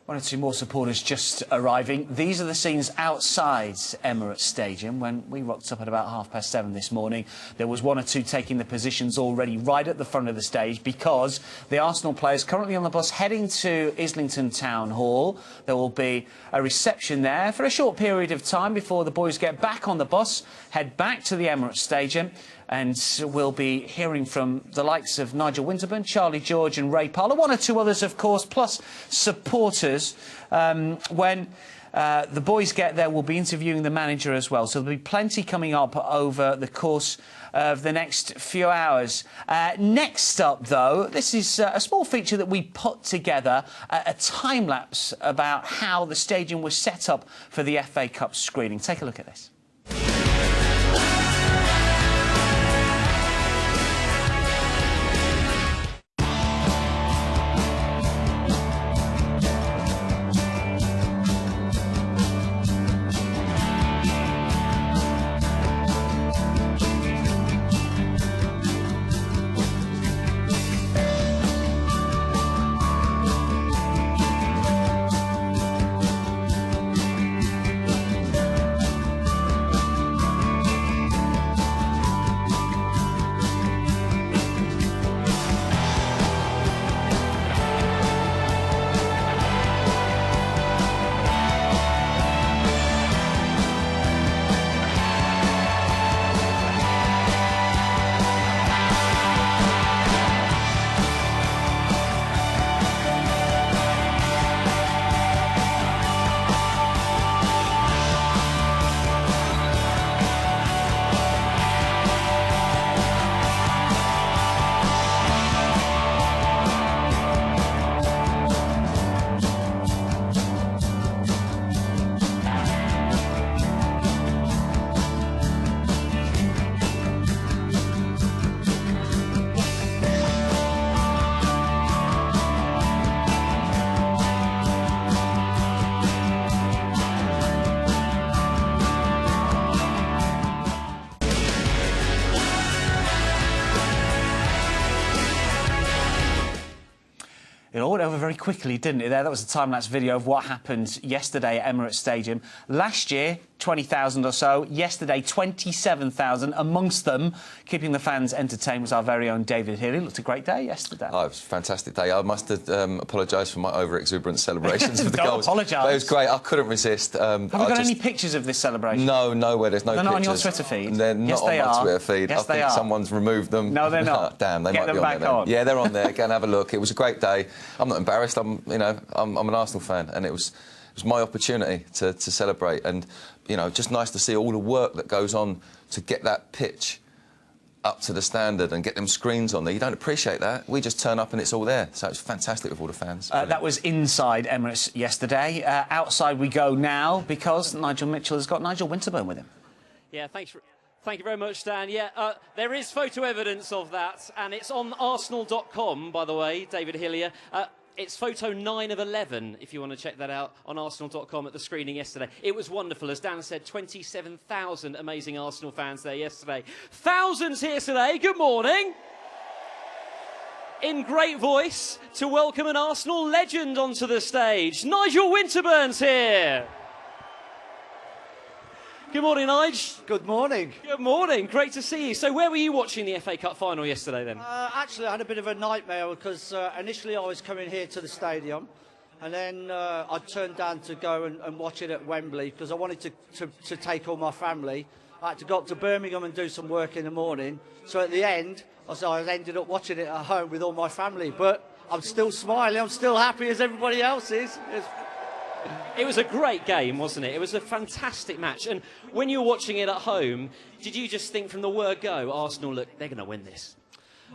One or two more supporters just arriving. These are the scenes outside Emirates Stadium when we rocked up at about 7:30 this morning. There was one or two taking the positions already right at the front of the stage because the Arsenal players currently on the bus heading to Islington Town Hall. There will be a reception there for a short period of time before the boys get back on the bus, head back to the Emirates Stadium, and we'll be hearing from the likes of Nigel Winterburn, Charlie George and Ray Parlour, one or two others, of course, plus supporters. When the boys get there, we'll be interviewing the manager as well. So there'll be plenty coming up over the course of the next few hours. Next up, though, this is a small feature that we put together, a time-lapse about how the stadium was set up for the FA Cup screening. Take a look at this. It all went over very quickly, didn't it? That was a time-lapse video of what happened yesterday at Emirates Stadium. Last year, 20,000 or so. Yesterday, 27,000. Amongst them, keeping the fans entertained, was our very own David Hill. It looked a great day yesterday. Oh, it was a fantastic day. I must have apologised for my over-exuberant celebrations of the Don't goals. apologise. But it was great. I couldn't resist. Have we got any pictures of this celebration? No, nowhere. There's no They're pictures. not on your Twitter feed? They're not Yes, on they my are. Twitter feed. Yes, I think someone's removed them. No, they're not. Damn, they Get might them be on back there. Then. on. Yeah, they're on there. Go and have a look. It was a great day. I'm not embarrassed. I'm an Arsenal fan, and it was my opportunity to celebrate. And just nice to see all the work that goes on to get that pitch up to the standard and get them screens on there. You don't appreciate that. We just turn up and it's all there. So it's fantastic with all the fans. That was inside Emirates yesterday. Outside we go now because Nigel Mitchell has got Nigel Winterburn with him. Yeah, thank you very much, Dan. Yeah, there is photo evidence of that, and it's on Arsenal.com, by the way, David Hillier. It's photo 9 of 11, if you want to check that out, on Arsenal.com at the screening yesterday. It was wonderful. As Dan said, 27,000 amazing Arsenal fans there yesterday. Thousands here today. Good morning. In great voice, to welcome an Arsenal legend onto the stage. Nigel Winterburn's here. Good morning, Nige. Good morning. Good morning. Great to see you. So where were you watching the FA Cup final yesterday then? Actually, I had a bit of a nightmare because initially I was coming here to the stadium and then I turned down to go and watch it at Wembley because I wanted to take all my family. I had to go up to Birmingham and do some work in the morning. So at the end, I ended up watching it at home with all my family. But I'm still smiling. I'm still happy as everybody else is. It was a great game, wasn't it? It was a fantastic match. And when you were watching it at home, did you just think from the word go, Arsenal, look, they're going to win this?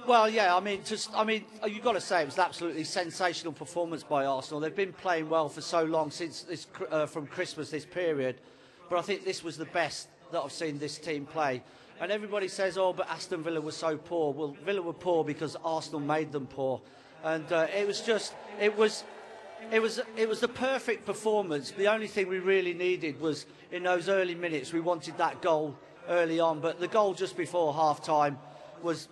Well, yeah, you've got to say it was an absolutely sensational performance by Arsenal. They've been playing well for so long since this, from Christmas, this period. But I think this was the best that I've seen this team play. And everybody says, oh, but Aston Villa was so poor. Well, Villa were poor because Arsenal made them poor. And it was the perfect performance. The only thing we really needed was in those early minutes, we wanted that goal early on. But the goal just before half-time was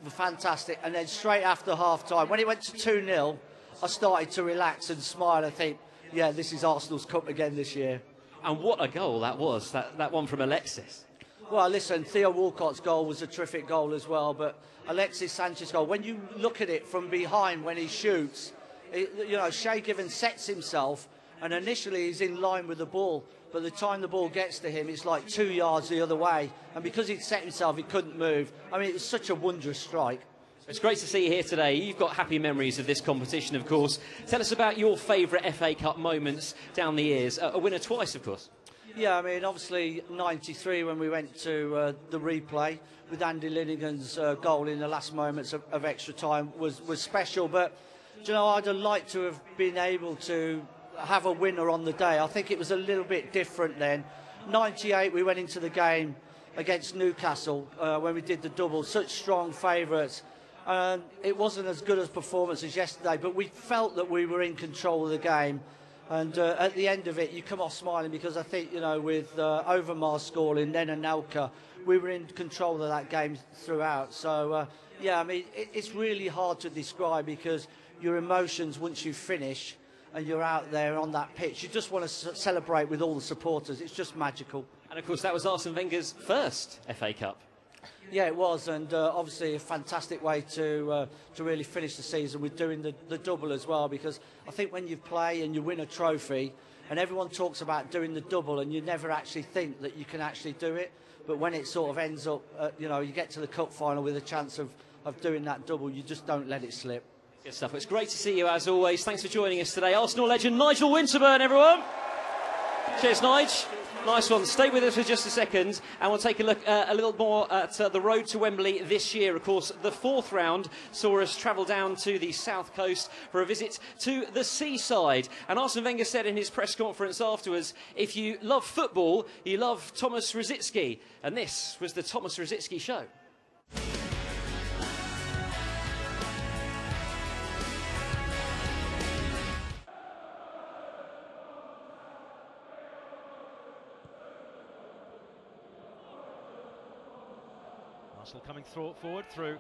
fantastic. And then straight after half-time, when it went to 2-0, I started to relax and smile and think, yeah, this is Arsenal's cup again this year. And what a goal that was, that one from Alexis. Well, listen, Theo Walcott's goal was a terrific goal as well. But Alexis Sanchez's goal, when you look at it from behind when he shoots, Shay Given sets himself and initially he's in line with the ball, but the time the ball gets to him, it's like 2 yards the other way. And because he'd set himself, he couldn't move. I mean, it was such a wondrous strike. It's great to see you here today. You've got happy memories of this competition, of course. Tell us about your favourite FA Cup moments down the years. A winner twice, of course. Yeah, I mean, obviously, 93 when we went to the replay with Andy Linegan's goal in the last moments of extra time was special. But I'd have liked to have been able to have a winner on the day. I think it was a little bit different then. 98, we went into the game against Newcastle when we did the double. Such strong favourites. It wasn't as good a performance as yesterday, but we felt that we were in control of the game. And at the end of it, you come off smiling because I think, with Overmars scoring, then Anelka, we were in control of that game throughout. So, it's really hard to describe because your emotions once you finish and you're out there on that pitch, you just want to celebrate with all the supporters. It's just magical. And of course that was Arsene Wenger's first FA Cup. Yeah, it was, and obviously a fantastic way to really finish the season with doing the double as well, because I think when you play and you win a trophy and everyone talks about doing the double and you never actually think that you can actually do it, but when it sort of ends up, you get to the cup final with a chance of doing that double, you just don't let it slip. Good stuff. It's great to see you as always. Thanks for joining us today. Arsenal legend Nigel Winterburn, everyone. Cheers, Nige. Nice one. Stay with us for just a second and we'll take a look a little more at the road to Wembley this year. Of course, the fourth round saw us travel down to the south coast for a visit to the seaside. And Arsene Wenger said in his press conference afterwards, if you love football, you love Thomas Rosicky. And this was the Thomas Rosicky show. Arsenal coming forward through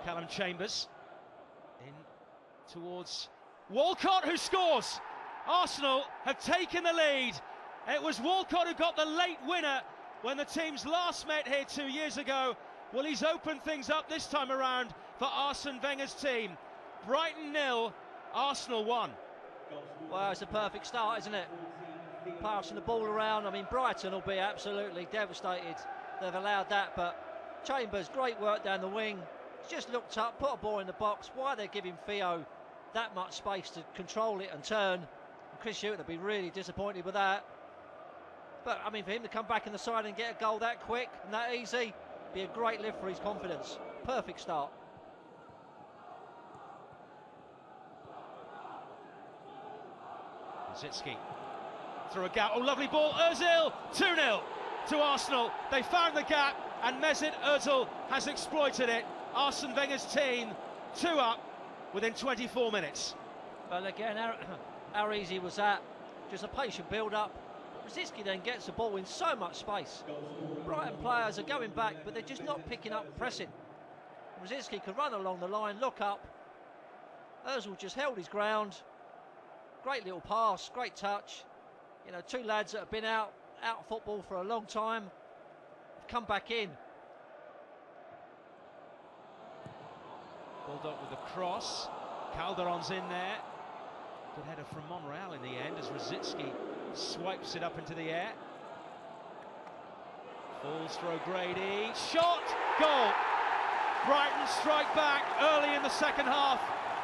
Callum Chambers in towards Walcott, who scores. Arsenal have taken the lead. It was Walcott who got the late winner when the teams last met here 2 years ago. Well, he's opened things up this time around for Arsene Wenger's team. Brighton 0, Arsenal 1. Well, it's a perfect start, isn't it? Passing the ball around. I mean, Brighton will be absolutely devastated they've allowed that, but Chambers, great work down the wing. Just looked up, put a ball in the box. Why they're giving Theo that much space to control it and turn? And Chris Hughton will be really disappointed with that. But, I mean, for him to come back in the side and get a goal that quick and that easy, be a great lift for his confidence. Perfect start. Zitsky through a gap. Oh, lovely ball. Özil, 2-0 to Arsenal. They found the gap and Mesut Özil has exploited it. Arsene Wenger's team 2 up within 24 minutes. Well, again, how easy was that? Just a patient build-up. Rosicky then gets the ball in so much space. Brighton players are going back, but they're just not picking up pressing. Rosicky could run along the line, look up. Özil just held his ground. Great little pass, great touch. You know, 2 lads that have been out of football for a long time have come back in. Bulldog with the cross. Calderon's in there. Good header from Monreal in the end as Rosicky swipes it up into the air. Falls for O'Grady. Shot! Goal! Brighton strike back early in the second half,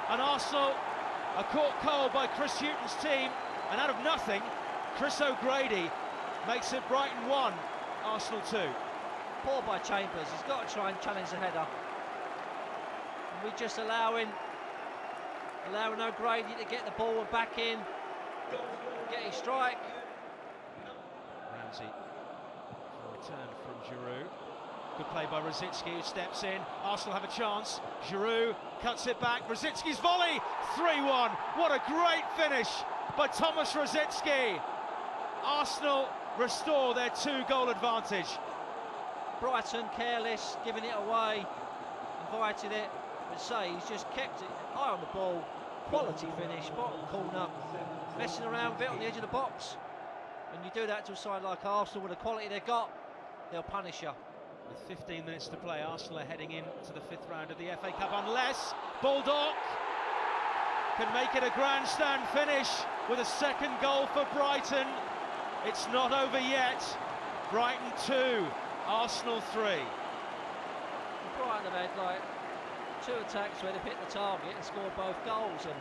and Arsenal are caught cold by Chris Hughton's team, and out of nothing, Chris O'Grady makes it Brighton 1, Arsenal 2. Poor by Chambers, he's got to try and challenge the header. And we're just allowing O'Grady to get the ball and back in, get his strike. Ramsey, a return from Giroud. Good play by Rosicky, who steps in. Arsenal have a chance. Giroud cuts it back. Rosicky's volley, 3-1. What a great finish by Thomas Rosicky. Arsenal restore their 2-goal advantage. Brighton careless, giving it away, invited it, but say he's just kept it high on the ball. Quality finish, bottom corner, messing around a bit on the edge of the box. When you do that to a side like Arsenal with the quality they've got, they'll punish you. With 15 minutes to play, Arsenal are heading into the 5th round of the FA Cup, unless Bulldog can make it a grandstand finish with a 2nd goal for Brighton. It's not over yet. Brighton 2, Arsenal 3. Brighton have had like 2 attacks where they've hit the target and scored both goals, and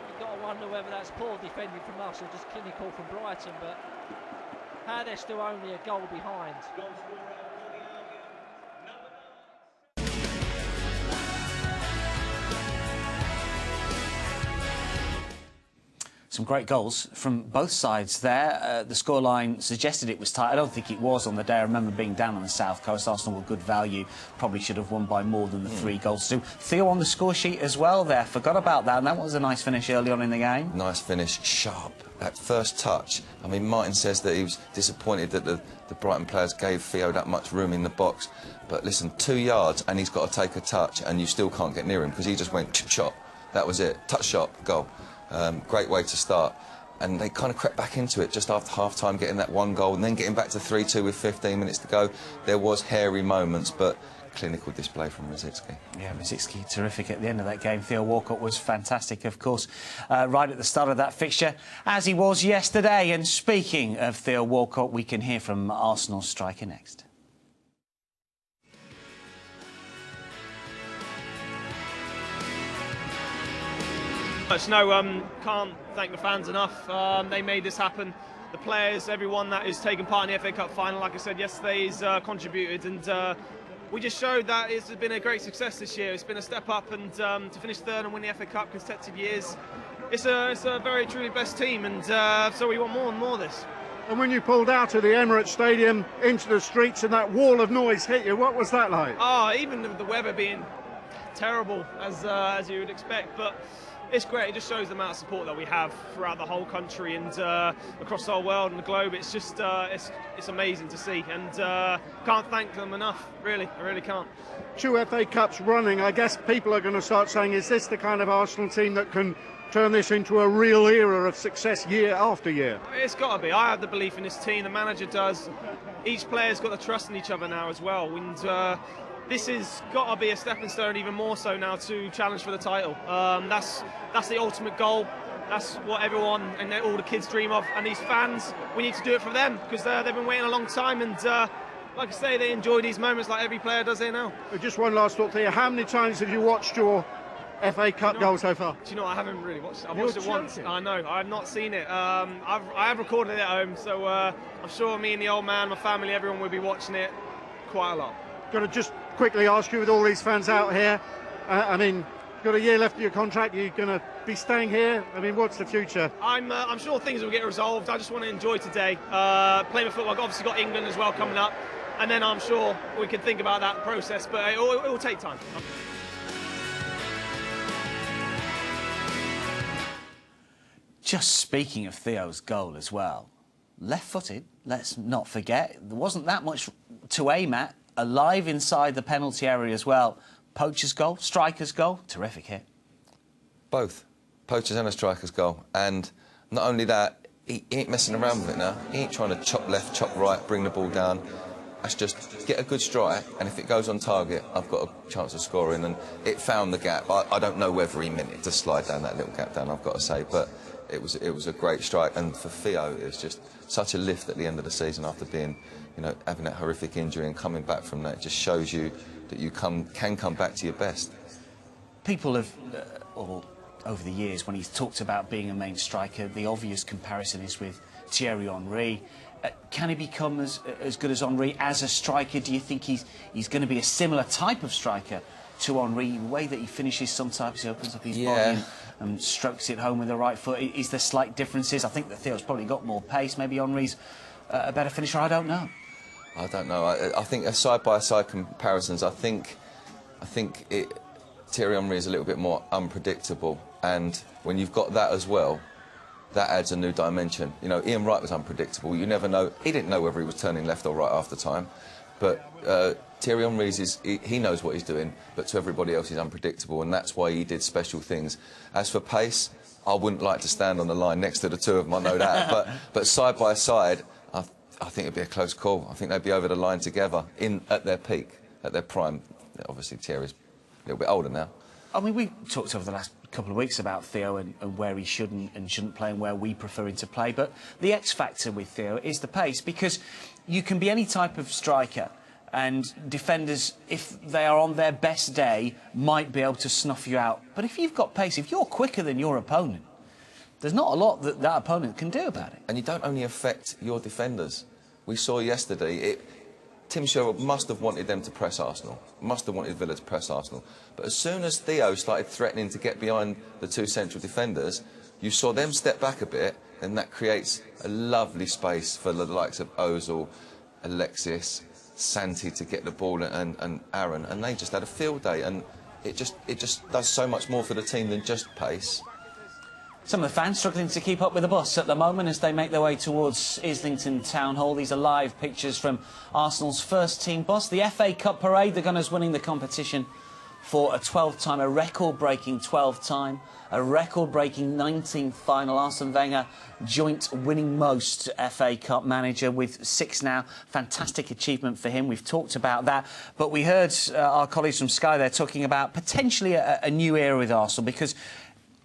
you've got to wonder whether that's poor defending from us or just clinical from Brighton, but how they're still only a goal behind. Some great goals from both sides there. The scoreline suggested it was tight. I don't think it was on the day. I remember being down on the south coast. Arsenal were good value. Probably should have won by more than the 3 goals to. Theo on the score sheet as well there. Forgot about that. And that was a nice finish early on in the game. Nice finish, sharp. That first touch. I mean, Martin says that he was disappointed that the Brighton players gave Theo that much room in the box. But listen, 2 yards and he's got to take a touch and you still can't get near him because he just went shot. That was it. Touch shot, goal. Great way to start, and they kind of crept back into it just after half-time, getting that 1 goal and then getting back to 3-2 with 15 minutes to go. There was hairy moments, but clinical display from Rosicky. Yeah, Rosicky terrific at the end of that game. Theo Walcott was fantastic, of course, right at the start of that fixture, as he was yesterday. And speaking of Theo Walcott, we can hear from Arsenal striker next. No, can't thank the fans enough. They made this happen. The players, everyone that has taken part in the FA Cup final, like I said yesterday, has contributed, and we just showed that it's been a great success this year. It's been a step up, and to finish 3rd and win the FA Cup consecutive years, it's a very truly best team, and so we want more and more of this. And when you pulled out of the Emirates Stadium into the streets and that wall of noise hit you, what was that like? Even the weather being terrible, as you would expect, but it's great. It just shows the amount of support that we have throughout the whole country and across the whole world and the globe. It's just it's amazing to see, and can't thank them enough. Really, I really can't. 2 FA Cups running. I guess people are going to start saying, is this the kind of Arsenal team that can turn this into a real era of success year after year? It's got to be. I have the belief in this team. The manager does. Each player's got the trust in each other now as well. And this has got to be a stepping stone, even more so now, to challenge for the title. That's the ultimate goal. That's what everyone and all the kids dream of. And these fans, we need to do it for them, because they've been waiting a long time. And like I say, they enjoy these moments like every player does here now. Just one last thought here. How many times have you watched your FA Cup goal so far? Do you know, I haven't really watched it. I've watched it once. I know, I've not seen it. I have recorded it at home, so I'm sure me and the old man, my family, everyone will be watching it quite a lot. Got to just quickly ask you, with all these fans out here, I mean, you've got a year left of your contract. You're going to be staying here. I mean, what's the future? I'm sure things will get resolved. I just want to enjoy today. Playing football. I've obviously got England as well coming up, and then I'm sure we can think about that process, but it will take time. Just speaking of Theo's goal as well, left-footed, let's not forget. There wasn't that much to aim at. Alive inside the penalty area as well. Poacher's goal, striker's goal, terrific hit. Both. Poacher's and a striker's goal. And not only that, he ain't messing around with it now. He ain't trying to chop left, chop right, bring the ball down. That's just get a good strike, and if it goes on target, I've got a chance of scoring. And it found the gap. I don't know whether he meant it to slide down that little gap down, I've got to say, but it was a great strike. And for Theo, it's just such a lift at the end of the season after being, you know, having that horrific injury and coming back from that. It just shows you that you can come back to your best. People have, over the years, when he's talked about being a main striker, the obvious comparison is with Thierry Henry. Can he become as good as Henry as a striker? Do you think he's going to be a similar type of striker to Henry? The way that he finishes, sometimes he opens up his body and strokes it home with the right foot. Is there slight differences? I think that Theo's probably got more pace. Maybe Henry's a better finisher. I don't know. I don't know. I think side-by-side comparisons, I think Thierry Henry is a little bit more unpredictable, and when you've got that as well, that adds a new dimension. You know, Ian Wright was unpredictable. You never know. He didn't know whether he was turning left or right half the time, but Thierry Henry's he knows what he's doing, but to everybody else he's unpredictable, and that's why he did special things. As for pace, I wouldn't like to stand on the line next to the two of them, I know that, but side by side, I think it'd be a close call. I think they'd be over the line together at their peak, at their prime. Obviously, Thierry's a little bit older now. I mean, we talked over the last couple of weeks about Theo and where he shouldn't and shouldn't play and where we prefer him to play. But the X factor with Theo is the pace, because you can be any type of striker, and defenders, if they are on their best day, might be able to snuff you out. But if you've got pace, if you're quicker than your opponent, there's not a lot that opponent can do about it. And you don't only affect your defenders. We saw yesterday, Tim Sherwood must have wanted them to press Arsenal, must have wanted Villa to press Arsenal. But as soon as Theo started threatening to get behind the two central defenders, you saw them step back a bit, and that creates a lovely space for the likes of Ozil, Alexis, Santi to get the ball, and Aaron, and they just had a field day, and it just does so much more for the team than just pace. Some of the fans struggling to keep up with the bus at the moment as they make their way towards Islington Town Hall. These are live pictures from Arsenal's first team bus. The FA Cup parade, the Gunners winning the competition for a 12th time, a record-breaking 12th time, a record-breaking 19th final. Arsene Wenger, joint winning most FA Cup manager with 6 now. Fantastic achievement for him. We've talked about that. But we heard our colleagues from Sky there talking about potentially a new era with Arsenal, because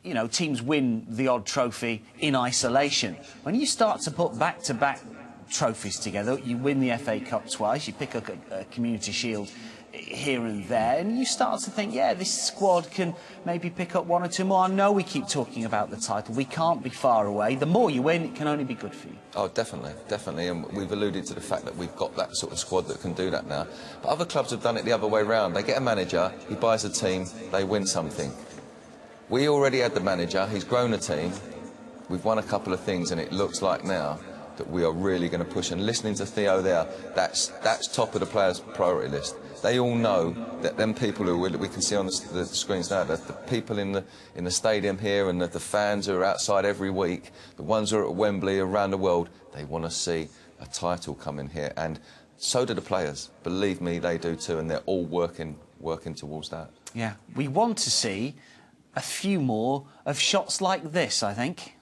you know, teams win the odd trophy in isolation. When you start to put back-to-back trophies together, you win the FA Cup twice, you pick up a Community Shield here and there, and you start to think, yeah, this squad can maybe pick up 1 or 2 more. I know we keep talking about the title. We can't be far away. The more you win, it can only be good for you. Oh, definitely, definitely. And we've alluded to the fact that we've got that sort of squad that can do that now. But other clubs have done it the other way round. They get a manager, he buys a team, they win something. We already had the manager, he's grown a team, we've won a couple of things, and it looks like now that we are really going to push. And listening to Theo there, that's top of the players' priority list. they all know that them people who we can see on the screens now, the people in the stadium here and the fans who are outside every week, the ones who are at Wembley around the world, they want to see a title come in here, and so do the players. Believe me, they do too, and they're all working towards that. Yeah, we want to see a few more of shots like this, I think.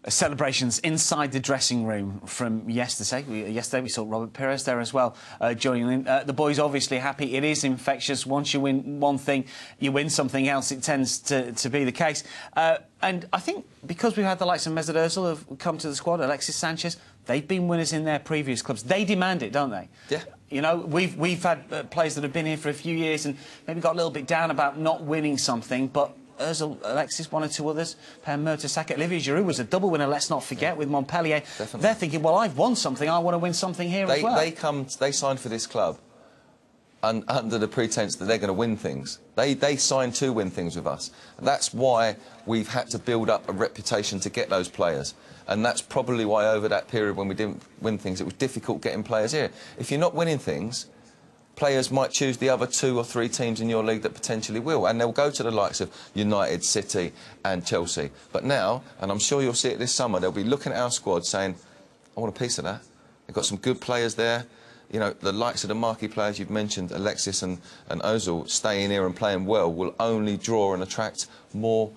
Celebrations inside the dressing room from yesterday. Yesterday we saw Robert Pires there as well joining in. The boys obviously happy. It is infectious. Once you win one thing, you win something else. It tends to be the case. And I think because we've had the likes of Mesut Ozil have come to the squad, Alexis Sanchez, they've been winners in their previous clubs. They demand it, don't they? Yeah. You know, we've had players that have been here for a few years and maybe got a little bit down about not winning something, but Ozil, Alexis, one or two others, Per Mertesacker, Olivier Giroud was a double winner, let's not forget, with Montpellier. Definitely. They're thinking, well, I've won something, I want to win something here as well. They signed for this club under the pretence that they're going to win things. They signed to win things with us. That's why we've had to build up a reputation to get those players. And that's probably why over that period when we didn't win things, it was difficult getting players here. If you're not winning things, players might choose the other 2 or 3 teams in your league that potentially will, and they'll go to the likes of United, City and Chelsea. But now, and I'm sure you'll see it this summer, they'll be looking at our squad saying, I want a piece of that. They've got some good players there. You know, the likes of the marquee players you've mentioned, Alexis and Ozil, staying here and playing well will only draw and attract more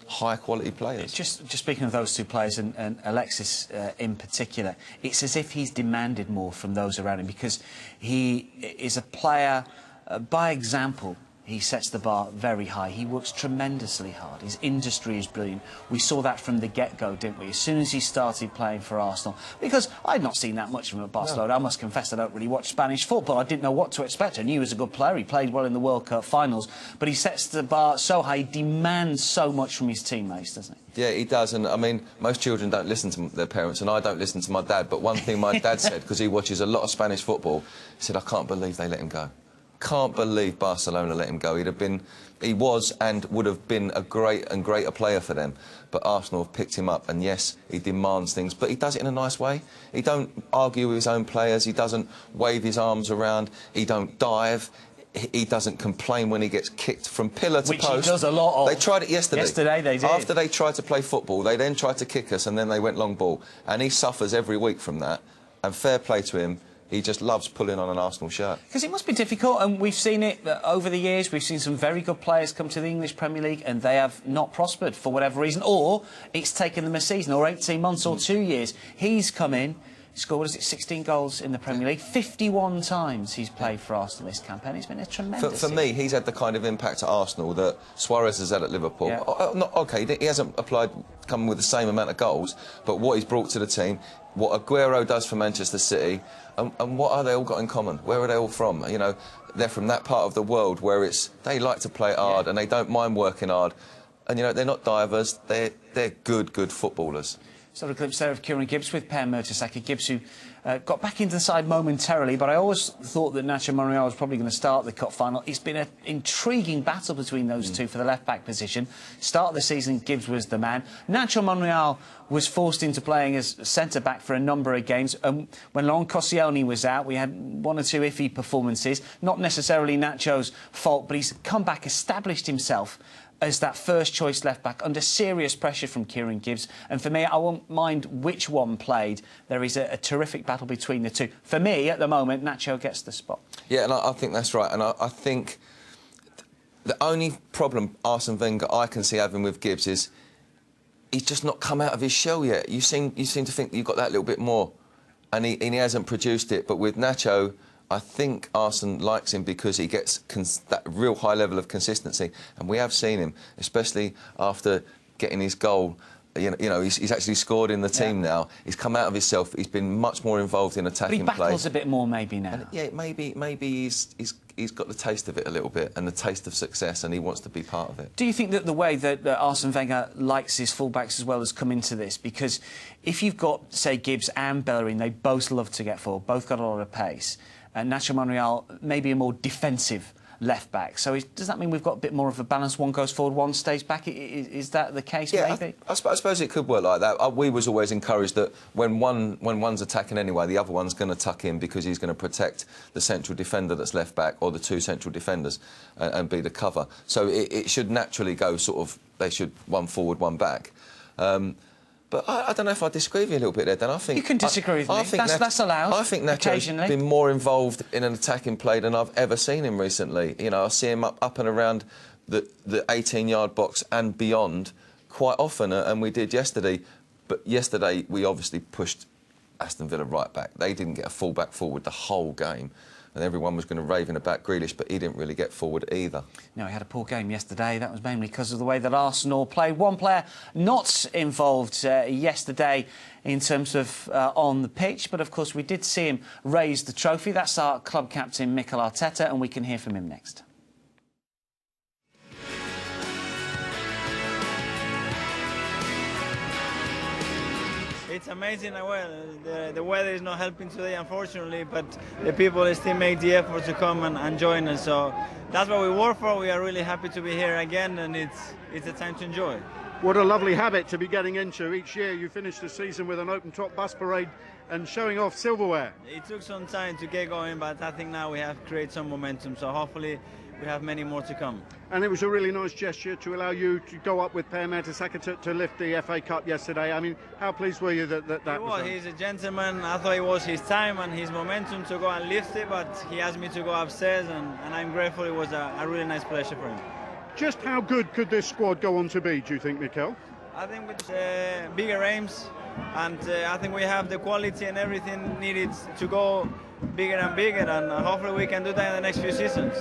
high-quality players. Just speaking of those two players and Alexis in particular, it's as if he's demanded more from those around him because he is a player, by example, he sets the bar very high. He works tremendously hard. His industry is brilliant. We saw that from the get-go, didn't we? As soon as he started playing for Arsenal. Because I'd not seen that much from him at Barcelona. No. I must confess I don't really watch Spanish football. I didn't know what to expect. I knew he was a good player. He played well in the World Cup finals. But he sets the bar so high. He demands so much from his teammates, doesn't he? Yeah, he does. And, I mean, most children don't listen to their parents, and I don't listen to my dad. But one thing my dad said, because he watches a lot of Spanish football, he said, I can't believe they let him go. Can't believe Barcelona let him go. He was and would have been a great and greater player for them. But Arsenal have picked him up, and yes, he demands things, but he does it in a nice way. He don't argue with his own players. He doesn't wave his arms around. He don't dive. He doesn't complain when he gets kicked from pillar to post. Which he does a lot of. They tried it yesterday. Yesterday they did. After they tried to play football, they then tried to kick us, and then they went long ball. And he suffers every week from that. And fair play to him. He just loves pulling on an Arsenal shirt. Because it must be difficult, and we've seen it over the years. We've seen some very good players come to the English Premier League and they have not prospered for whatever reason, or it's taken them a season or 18 months or 2 years. He's come in, scored, what is it, 16 goals in the Premier League. 51 times he's played for Arsenal this campaign. It's been a tremendous For me, he's had the kind of impact at Arsenal that Suarez has had at Liverpool. Yeah. OK, he hasn't come with the same amount of goals, but what he's brought to the team, what Aguero does for Manchester City, and what are they all got in common? Where are they all from? You know, they're from that part of the world where they like to play hard and they don't mind working hard. And, you know, they're not divers, they're good footballers. Sort of glimpse there of Kieran Gibbs with Per Mertesacker. Gibbs, who got back into the side momentarily, but I always thought that Nacho Monreal was probably going to start the cup final. It's been an intriguing battle between those two for the left-back position. Start of the season, Gibbs was the man. Nacho Monreal was forced into playing as centre-back for a number of games. When Laurent Koscielny was out, we had 1 or 2 iffy performances. Not necessarily Nacho's fault, but he's come back, established himself as that first-choice left-back under serious pressure from Kieran Gibbs. And for me, I won't mind which one played. There is a terrific battle between the two. For me, at the moment, Nacho gets the spot. Yeah, and I think that's right. And I think the only problem Arsene Wenger I can see having with Gibbs is he's just not come out of his shell yet. You seem to think that you've got that little bit more, and he hasn't produced it. But with Nacho, I think Arsene likes him because he gets that real high level of consistency, and we have seen him, especially after getting his goal. You know, he's actually scored in the team now. He's come out of himself. He's been much more involved in attacking play. But he battles a bit more maybe now. And yeah, maybe he's got the taste of it a little bit and the taste of success, and he wants to be part of it. Do you think that the way that Arsene Wenger likes his fullbacks as well has come into this? Because if you've got, say, Gibbs and Bellerin, they both love to get forward, both got a lot of pace, and Nacho Monreal maybe a more defensive left back. So does that mean we've got a bit more of a balance? One goes forward, one stays back. Is that the case? Yeah, maybe. I suppose it could work like that. We was always encouraged that when one's attacking anyway, the other one's going to tuck in because he's going to protect the central defender that's left back, or the two central defenders, and be the cover. So it should naturally go sort of. They should one forward, one back. But I don't know if I disagree with you a little bit there, Dan. I think you can disagree with me. That's allowed. I think Nacho's been more involved in an attacking play than I've ever seen him recently. You know, I see him up and around the 18-yard box and beyond quite often, and we did yesterday. But yesterday we obviously pushed Aston Villa right back. They didn't get a full back forward the whole game, and everyone was going to rave in about Grealish, but he didn't really get forward either. No, he had a poor game yesterday. That was mainly because of the way that Arsenal played. One player not involved yesterday in terms of on the pitch, but of course we did see him raise the trophy. That's our club captain, Mikel Arteta, and we can hear from him next. It's amazing. Well, the weather is not helping today, unfortunately, but the people still make the effort to come and join us. So that's what we work for. We are really happy to be here again, and it's a time to enjoy. What a lovely habit to be getting into. Each year you finish the season with an open-top bus parade and showing off silverware. It took some time to get going, but I think now we have created some momentum. So hopefully we have many more to come. And it was a really nice gesture to allow you to go up with Per Mertesacker to lift the FA Cup yesterday. I mean, how pleased were you that was done? He's a gentleman. I thought it was his time and his momentum to go and lift it, but he asked me to go upstairs, and I'm grateful. It was a really nice pleasure for him. Just how good could this squad go on to be, do you think, Mikel? I think with bigger aims, and I think we have the quality and everything needed to go bigger and bigger, and hopefully we can do that in the next few seasons.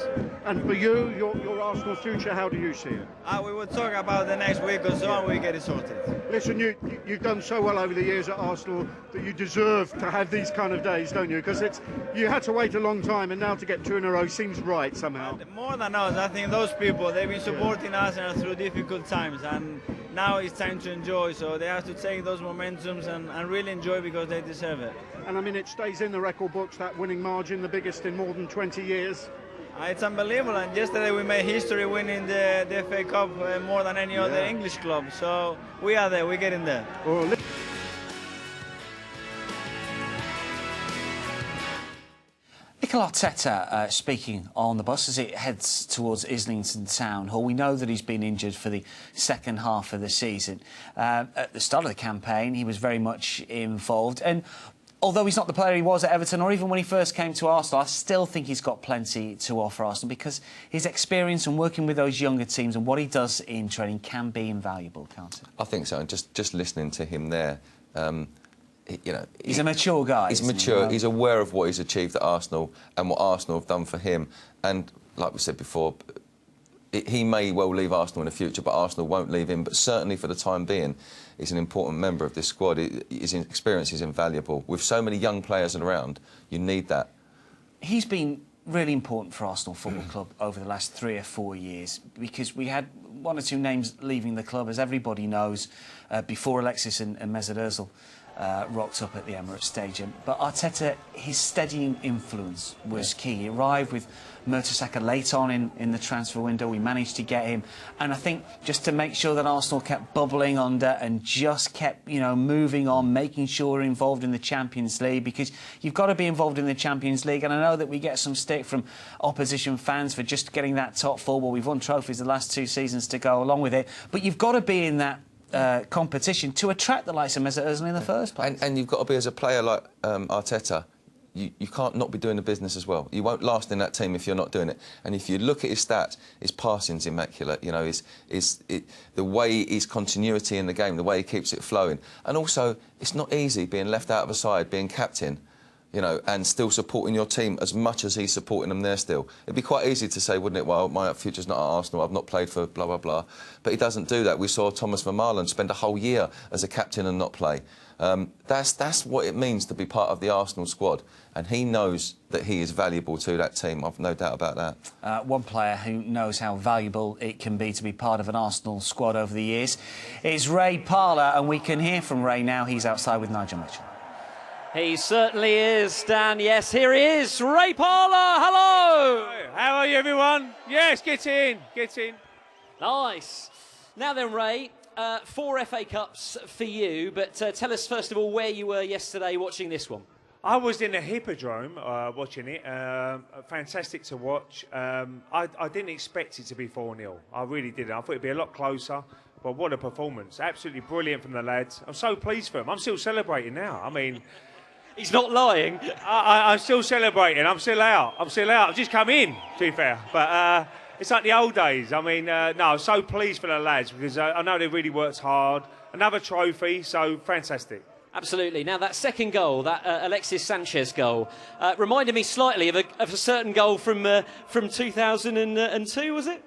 And for you, your Arsenal future, how do you see it? We will talk about the next week or so, and we get it sorted. Listen, you've done so well over the years at Arsenal that you deserve to have these kind of days, don't you? Because you had to wait a long time, and now to get two in a row seems right somehow. And more than us, I think those people, they've been supporting us through difficult times, and now it's time to enjoy. So they have to take those momentums and really enjoy, because they deserve it. And I mean, it stays in the record books, that winning margin, the biggest in more than 20 years. It's unbelievable, and yesterday we made history winning the FA Cup more than any other English club. So we are there, we're getting there. Mikel Arteta speaking on the bus as it heads towards Islington Town Hall. We know that he's been injured for the second half of the season. At the start of the campaign, he was very much involved, and although he's not the player he was at Everton, or even when he first came to Arsenal, I still think he's got plenty to offer Arsenal, because his experience and working with those younger teams and what he does in training can be invaluable, can't it? I think so. And just listening to him there, he's a mature guy. He's mature. He's aware of what he's achieved at Arsenal and what Arsenal have done for him. And like we said before, he may well leave Arsenal in the future, but Arsenal won't leave him. But certainly for the time being, he's an important member of this squad. His experience is invaluable. With so many young players around, you need that. He's been really important for Arsenal Football Club over the last 3 or 4 years, because we had one or two names leaving the club, as everybody knows, before Alexis and Mesut Ozil rocked up at the Emirates Stadium. But Arteta, his steadying influence was key. He arrived with Mertesacker late on in the transfer window. We managed to get him, and I think just to make sure that Arsenal kept bubbling under and just kept, moving on, making sure we're involved in the Champions League, because you've got to be involved in the Champions League. And I know that we get some stick from opposition fans for just getting that top four. Well, we've won trophies the last 2 seasons to go along with it, but you've got to be in that competition to attract the likes of Mesut Ozil in the first place. And you've got to be, as a player like Arteta, you can't not be doing the business as well. You won't last in that team if you're not doing it. And if you look at his stats, his passing's immaculate. The way his continuity in the game, the way he keeps it flowing. And also, it's not easy being left out of a side, being captain. you know, and still supporting your team as much as he's supporting them there still. It'd be quite easy to say, wouldn't it, well, my future's not at Arsenal, I've not played for blah, blah, blah. But he doesn't do that. We saw Thomas Vermaelen spend a whole year as a captain and not play. That's what it means to be part of the Arsenal squad. And he knows that he is valuable to that team. I've no doubt about that. One player who knows how valuable it can be to be part of an Arsenal squad over the years is Ray Parlour, and we can hear from Ray now. He's outside with Nigel Mitchell. He certainly is, Dan. Yes, here he is, Ray Parlour. Hello. How are you, everyone? Yes, get in. Nice. Now then, Ray, 4 FA Cups for you, but tell us first of all where you were yesterday watching this one. I was in the Hippodrome watching it. Fantastic to watch. I didn't expect it to be 4-0. I really didn't. I thought it'd be a lot closer. But what a performance. Absolutely brilliant from the lads. I'm so pleased for them. I'm still celebrating now. I mean... He's not lying. I'm still celebrating. I'm still out. I've just come in, to be fair. But it's like the old days. I mean, no, I'm so pleased for the lads because I know they really worked hard. Another trophy, so fantastic. Absolutely. Now, that second goal, that Alexis Sanchez goal, reminded me slightly of a certain goal from 2002, was it?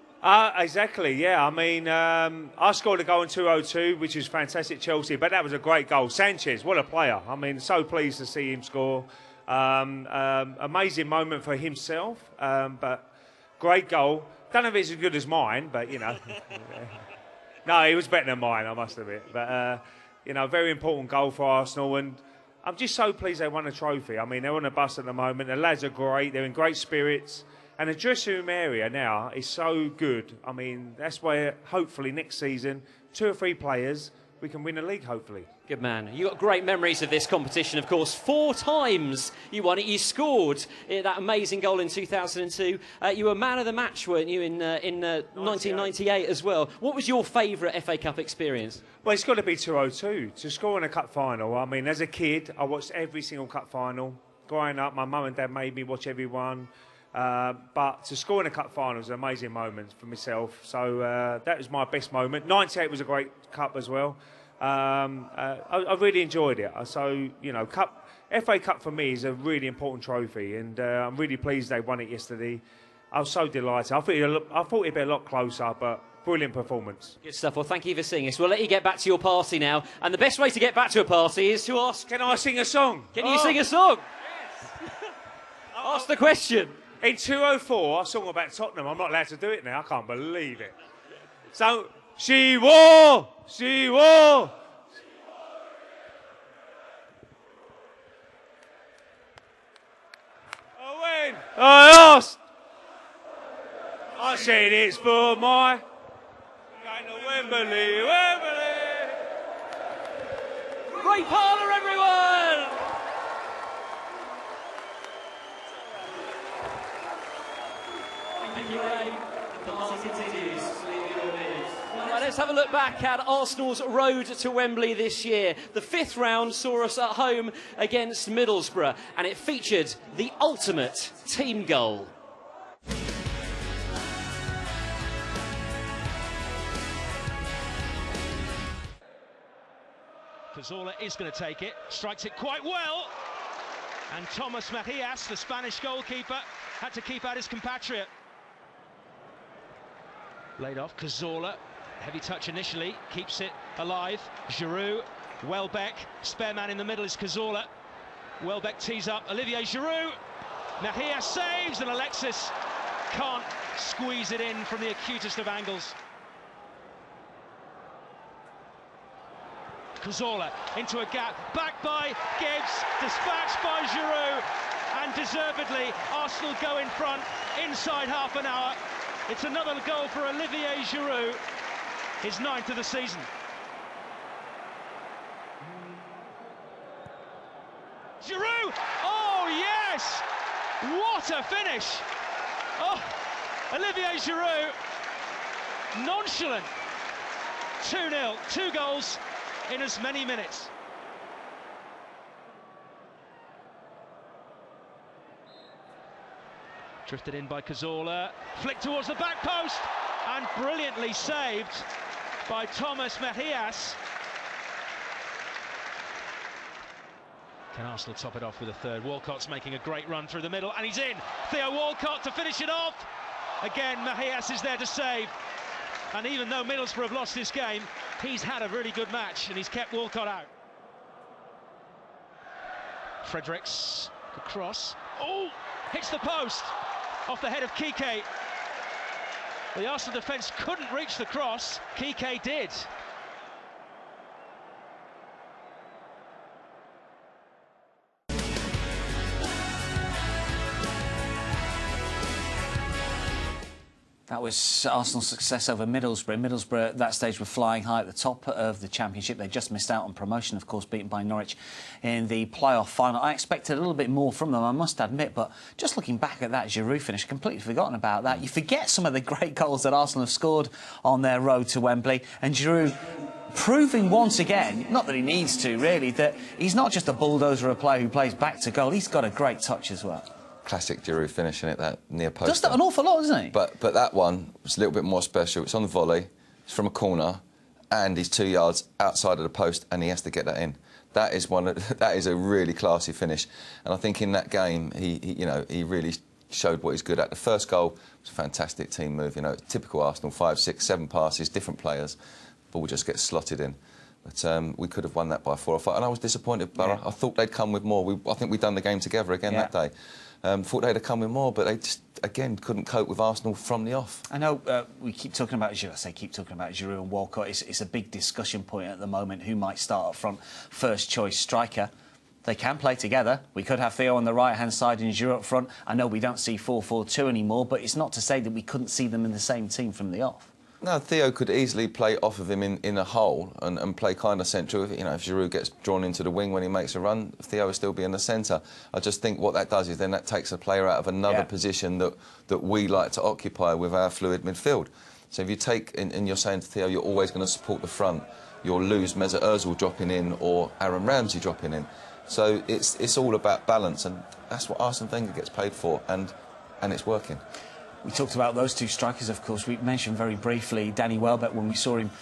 Exactly, yeah. I mean, I scored a goal in 2002, which is fantastic, Chelsea, but that was a great goal. Sanchez, what a player. I mean, so pleased to see him score. Amazing moment for himself, but great goal. Don't know if it's as good as mine, but, you know. No, he was better than mine, I must admit. But, you know, very important goal for Arsenal, and I'm just so pleased they won a trophy. I mean, they're on a bus at the moment. The lads are great. They're in great spirits. And the dressing room area now is so good. I mean, that's where hopefully next season, 2 or 3 players, we can win a league, hopefully. Good man. You got great memories of this competition, of course. 4 times you won it. You scored that amazing goal in 2002. You were man of the match, weren't you, in 1998 as well. What was your favourite FA Cup experience? Well, it's got to be 2002. To score in a cup final. I mean, as a kid, I watched every single cup final. Growing up, my mum and dad made me watch every one. But to score in a cup final was an amazing moment for myself. So that was my best moment. 98 was a great cup as well. I really enjoyed it. So, you know, FA Cup for me is a really important trophy, and I'm really pleased they won it yesterday. I was so delighted. I thought it'd be a lot closer, but brilliant performance. Good stuff. Well, thank you for seeing us. We'll let you get back to your party now. And the best way to get back to a party is to ask... Can I sing a song? Can you sing a song? Yes. Ask the question. In 2004, I sung about Tottenham. I'm not allowed to do it now. I can't believe it. So, she wore. When I asked, I said it's for my going to Wembley. Ray Parlour, everyone! Thank you, Ray. The party continues. Right, let's have a look back at Arsenal's road to Wembley this year. The 5th round saw us at home against Middlesbrough, and it featured the ultimate team goal. Cazorla is going to take it, strikes it quite well, and Thomas Mejías, the Spanish goalkeeper, had to keep out his compatriot. Laid off, Cazorla, heavy touch initially, keeps it alive. Giroud, Welbeck, spare man in the middle is Cazorla. Welbeck tees up, Olivier Giroud, Mejías saves, and Alexis can't squeeze it in from the acutest of angles. Cazorla into a gap, back by Gibbs, dispatched by Giroud, and deservedly Arsenal go in front inside half an hour. It's another goal for Olivier Giroud, his 9th of the season. Giroud! Oh yes! What a finish! Oh, Olivier Giroud, nonchalant. 2-0, 2 goals in as many minutes. Drifted in by Cazorla, flicked towards the back post, and brilliantly saved by Thomas Mejías. Can Arsenal top it off with a third? Walcott's making a great run through the middle, and he's in! Theo Walcott to finish it off! Again, Mahias is there to save. And even though Middlesbrough have lost this game, he's had a really good match, and he's kept Walcott out. Fredericks, the cross. Oh! Hits the post! Off the head of Kike. The Arsenal defence couldn't reach the cross. Kike did. That was Arsenal's success over Middlesbrough. Middlesbrough at that stage were flying high at the top of the Championship. They just missed out on promotion, of course, beaten by Norwich in the playoff final. I expected a little bit more from them, I must admit, but just looking back at that Giroud finish, completely forgotten about that. You forget some of the great goals that Arsenal have scored on their road to Wembley, and Giroud proving once again, not that he needs to really, that he's not just a bulldozer, a player who plays back to goal. He's got a great touch as well. Classic Giroud finishing it, that near post. Does that an awful lot, doesn't he? But that one was a little bit more special. It's on the volley, it's from a corner, and he's 2 yards outside of the post, and he has to get that in. That is that is a really classy finish, and I think in that game he really showed what he's good at. The first goal was a fantastic team move. Typical Arsenal, 5, 6, 7 passes, different players, ball just gets slotted in. But we could have won that by 4 or 5, and I was disappointed. Borough. I thought they'd come with more. I think we'd done the game together again that day. Thought they'd have come with more, but they just, again, couldn't cope with Arsenal from the off. I know we keep talking about Giroud and Walcott. It's a big discussion point at the moment, who might start up front, first choice striker. They can play together. We could have Theo on the right-hand side and Giroud up front. I know we don't see 4-4-2 anymore, but it's not to say that we couldn't see them in the same team from the off. No, Theo could easily play off of him in a hole and play kind of central. If Giroud gets drawn into the wing when he makes a run, Theo will still be in the centre. I just think what that does is then that takes a player out of another position that we like to occupy with our fluid midfield. So if you take, and you're saying to Theo, you're always going to support the front, you'll lose Mesut Ozil dropping in or Aaron Ramsey dropping in. So it's all about balance, and that's what Arsene Wenger gets paid for, and it's working. We talked about those two strikers, of course. We mentioned very briefly Danny Welbeck when we saw him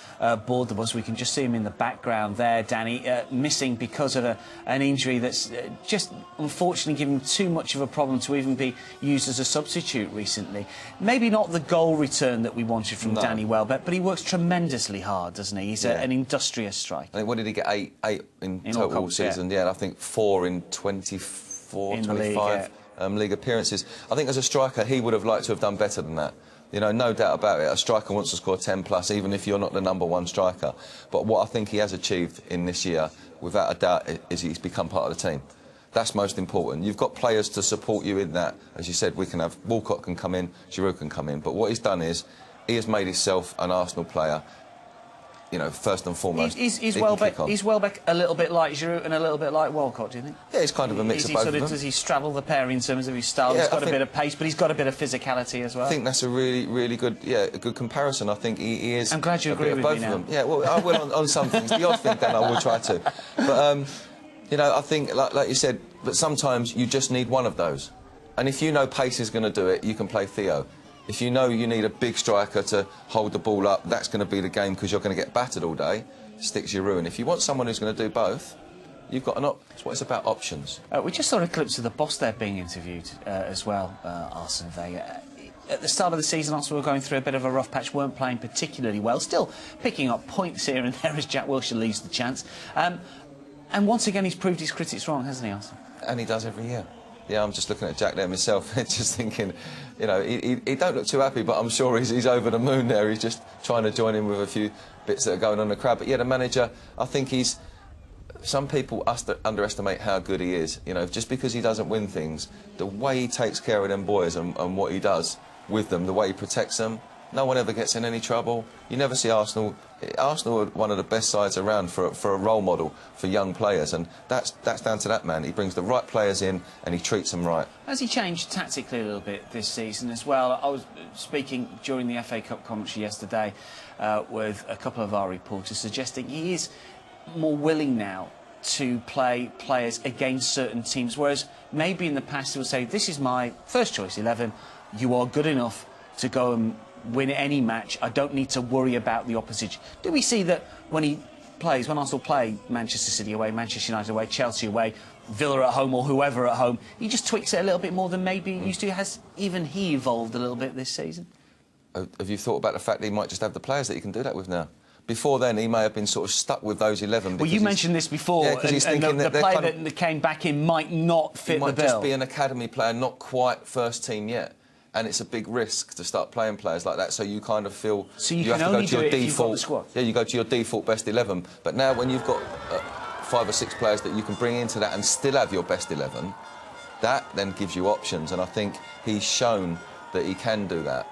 board the bus. We can just see him in the background there, Danny, missing because of an injury that's just unfortunately given too much of a problem to even be used as a substitute recently. Maybe not the goal return that we wanted from Danny Welbeck, but he works tremendously hard, doesn't he? He's an industrious striker. I think, what did he get? Eight in total all season? Yeah, I think 4 in 24, in 25. League appearances. I think as a striker he would have liked to have done better than that. No doubt about it. A striker wants to score 10 plus, even if you're not the #1 striker. But what I think he has achieved in this year, without a doubt, is he's become part of the team. That's most important. You've got players to support you in that. As you said, we can have Walcott can come in, Giroud can come in. But what he's done is he has made himself an Arsenal player. First and foremost. Is Welbeck a little bit like Giroud and a little bit like Walcott, do you think? Yeah, he's kind of a mix of both of them. Does he straddle the pair in terms of his style? He's got a bit of pace, but he's got a bit of physicality as well. I think that's a really, really good, a good comparison. I think he is. I'm glad you agree with both me of now. them. Yeah, well, I will on some things. The odd thing, then I will try to. But I think, like you said, but sometimes you just need one of those. And if you know pace is going to do it, you can play Theo. If you know you need a big striker to hold the ball up, that's going to be the game because you're going to get battered all day. Sticks your ruin. If you want someone who's going to do both, you've got that's what it's about, options. We just saw a clips of the boss there being interviewed as well, Arsene Wenger. At the start of the season, Arsenal were going through a bit of a rough patch, weren't playing particularly well, still picking up points here and there as Jack Wilshere leaves the chance. And once again, he's proved his critics wrong, hasn't he, Arsene? And he does every year. Yeah, I'm just looking at Jack there myself, just thinking, he don't look too happy, but I'm sure he's over the moon there. He's just trying to join in with a few bits that are going on in the crowd. But yeah, the manager, I think some people underestimate how good he is. Just because he doesn't win things, the way he takes care of them boys and what he does with them, the way he protects them, no one ever gets in any trouble. You never see Arsenal are one of the best sides around for a role model for young players, and that's down to that man. He brings the right players in and he treats them right. Has he changed tactically a little bit this season as well? I was speaking during the FA Cup commentary yesterday with a couple of our reporters suggesting he is more willing now to play players against certain teams, whereas maybe in the past he would say, this is my first choice 11, you are good enough to go and win any match, I don't need to worry about the opposition. Do we see that when he plays, when Arsenal play Manchester City away, Manchester United away, Chelsea away, Villa at home or whoever at home, he just tweaks it a little bit more than maybe he used to. Has even he evolved a little bit this season? Have you thought about the fact that he might just have the players that he can do that with now? Before then, he may have been sort of stuck with those 11. Well, you mentioned this before, yeah, he's thinking and the player that came back in might not fit the bill. He might just be an academy player, not quite first team yet. And it's a big risk to start playing players like that, so you kind of feel so you have can to go only to your do it if default. you've got the squad. Yeah, you go to your default best 11. But now, when you've got 5 or 6 players that you can bring into that and still have your best 11, that then gives you options. And I think he's shown that he can do that.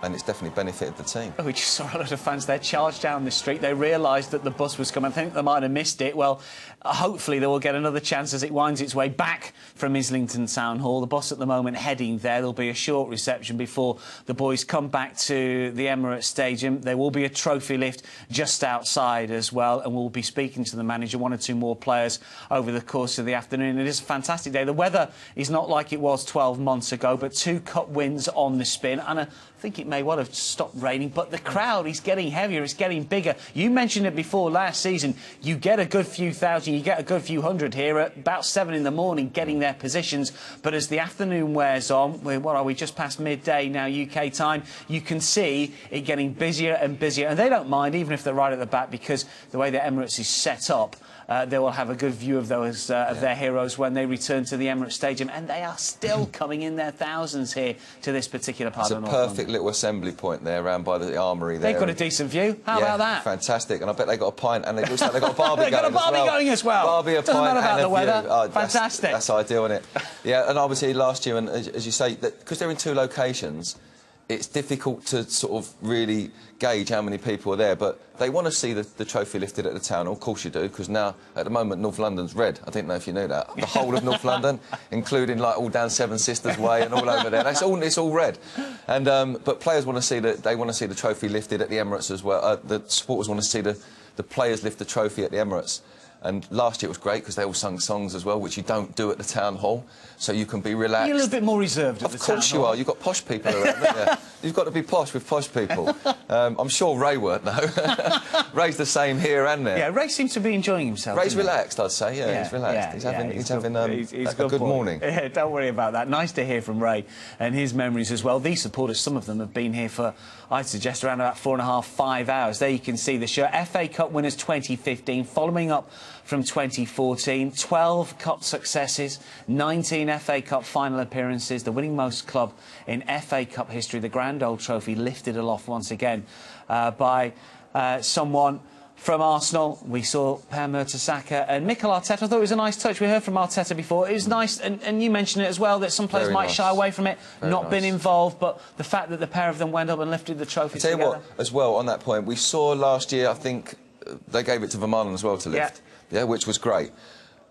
And it's definitely benefited the team. Oh, we just saw a lot of fans there charge down the street. They realised that the bus was coming. I think they might have missed it. Well, hopefully they will get another chance as it winds its way back from Islington Town Hall. The bus at the moment heading there. There'll be a short reception before the boys come back to the Emirates Stadium. There will be a trophy lift just outside as well, and we'll be speaking to the manager, 1 or 2 more players over the course of the afternoon. It is a fantastic day. The weather is not like it was 12 months ago, but 2 cup wins on the spin, and I think it may well have stopped raining, but the crowd is getting heavier, it's getting bigger. You mentioned it before last season. You get a good few thousand, you get a good few hundred here at about 7 in the morning getting their positions, but as the afternoon wears on, what are we, just past midday now UK time, you can see it getting busier and busier, and they don't mind even if they're right at the back, because the way the Emirates is set up, they will have a good view of those of their heroes when they return to the Emirates Stadium, and they are still coming in their thousands here to this particular part of North London. It's a perfect little assembly point there, around by the armoury there. They've got a decent view. How about that? Fantastic, and I bet they got a pint, and it looks like they've got a barbie they've got a barbie going as well. Barbie, a Doesn't pint, matter about and the weather. Oh, fantastic. That's ideal, isn't it? Yeah, and obviously last year, and as you say, because they're in 2 locations, it's difficult to sort of really gauge how many people are there, but they want to see the trophy lifted at the Town Hall. Of course you do, because now, at the moment, North London's red. I didn't know if you knew that. The whole of North London, including like all down Seven Sisters Way and all over there. It's all red. And but players want to see the trophy lifted at the Emirates as well. The supporters want to see the players lift the trophy at the Emirates. And last year it was great because they all sung songs as well, which you don't do at the Town Hall, so you can be relaxed. You're a little bit more reserved at the Town Hall. Of course you are. You've got posh people around, haven't you? You've got to be posh with posh people. I'm sure Ray weren't, though. Ray's the same here and there. Yeah, Ray seems to be enjoying himself. Ray's relaxed, I'd say. Yeah, he's relaxed. He's having a good morning. Yeah, don't worry about that. Nice to hear from Ray and his memories as well. These supporters, some of them have been here for, I'd suggest, around about 4.5, 5 hours. There you can see the shirt. FA Cup winners 2015, following up from 2014, 12 cup successes, 19 FA Cup final appearances, the winning most club in FA Cup history, the grand old trophy lifted aloft once again by someone from Arsenal. We saw Per Mertesacker and Mikel Arteta. I thought it was a nice touch. We heard from Arteta before. It was nice, and you mentioned it as well, that some players might shy away from it, not been involved, but the fact that the pair of them went up and lifted the trophy together. I tell you what, as well, on that point, we saw last year, I think, they gave it to Vermaelen as well to lift. Yeah, which was great.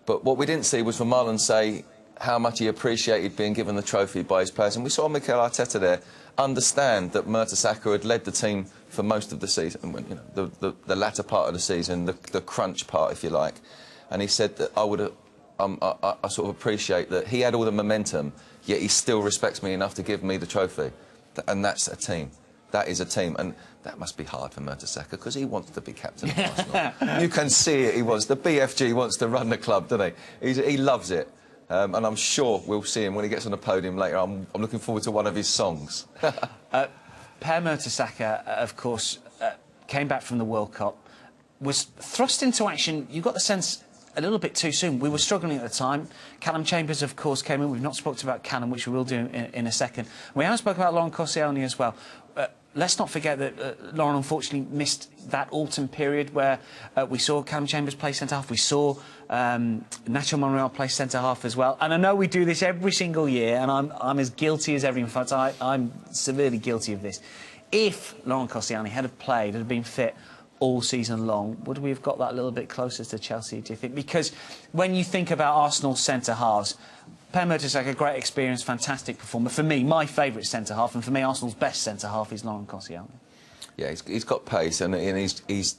But what we didn't see was Vermaelen say how much he appreciated being given the trophy by his players. And we saw Mikel Arteta there understand that Mertesacker had led the team for most of the season, you know, the latter part of the season, the crunch part, if you like. And he said that I sort of appreciate that he had all the momentum, yet he still respects me enough to give me the trophy. And that's a team. That is a team, and that must be hard for Mertesacker because he wants to be captain of Arsenal. You can see it. He wants the BFG wants to run the club, doesn't he? He loves it, and I'm sure we'll see him when he gets on the podium later. I'm looking forward to one of his songs. Per Mertesacker, of course, came back from the World Cup, was thrust into action. You got the sense a little bit too soon. We were struggling at the time. Callum Chambers, of course, came in. We've not spoken about Callum, which we will do in a second. We haven't spoken about Laurent Koscielny as well. Let's not forget that Lauren unfortunately missed that autumn period where we saw Callum Chambers play centre-half. We saw Nacho Monreal play centre-half as well. And I know we do this every single year, and I'm as guilty as everyone. In fact, I'm severely guilty of this. If Laurent Koscielny had played, had been fit all season long, would we have got that little bit closer to Chelsea, do you think? Because when you think about Arsenal's centre-halves, Per Mertesacker, great experience, fantastic performer. For me, my favourite centre-half, and for me, Arsenal's best centre-half is Laurent Koscielny. Yeah, he's got pace, and he's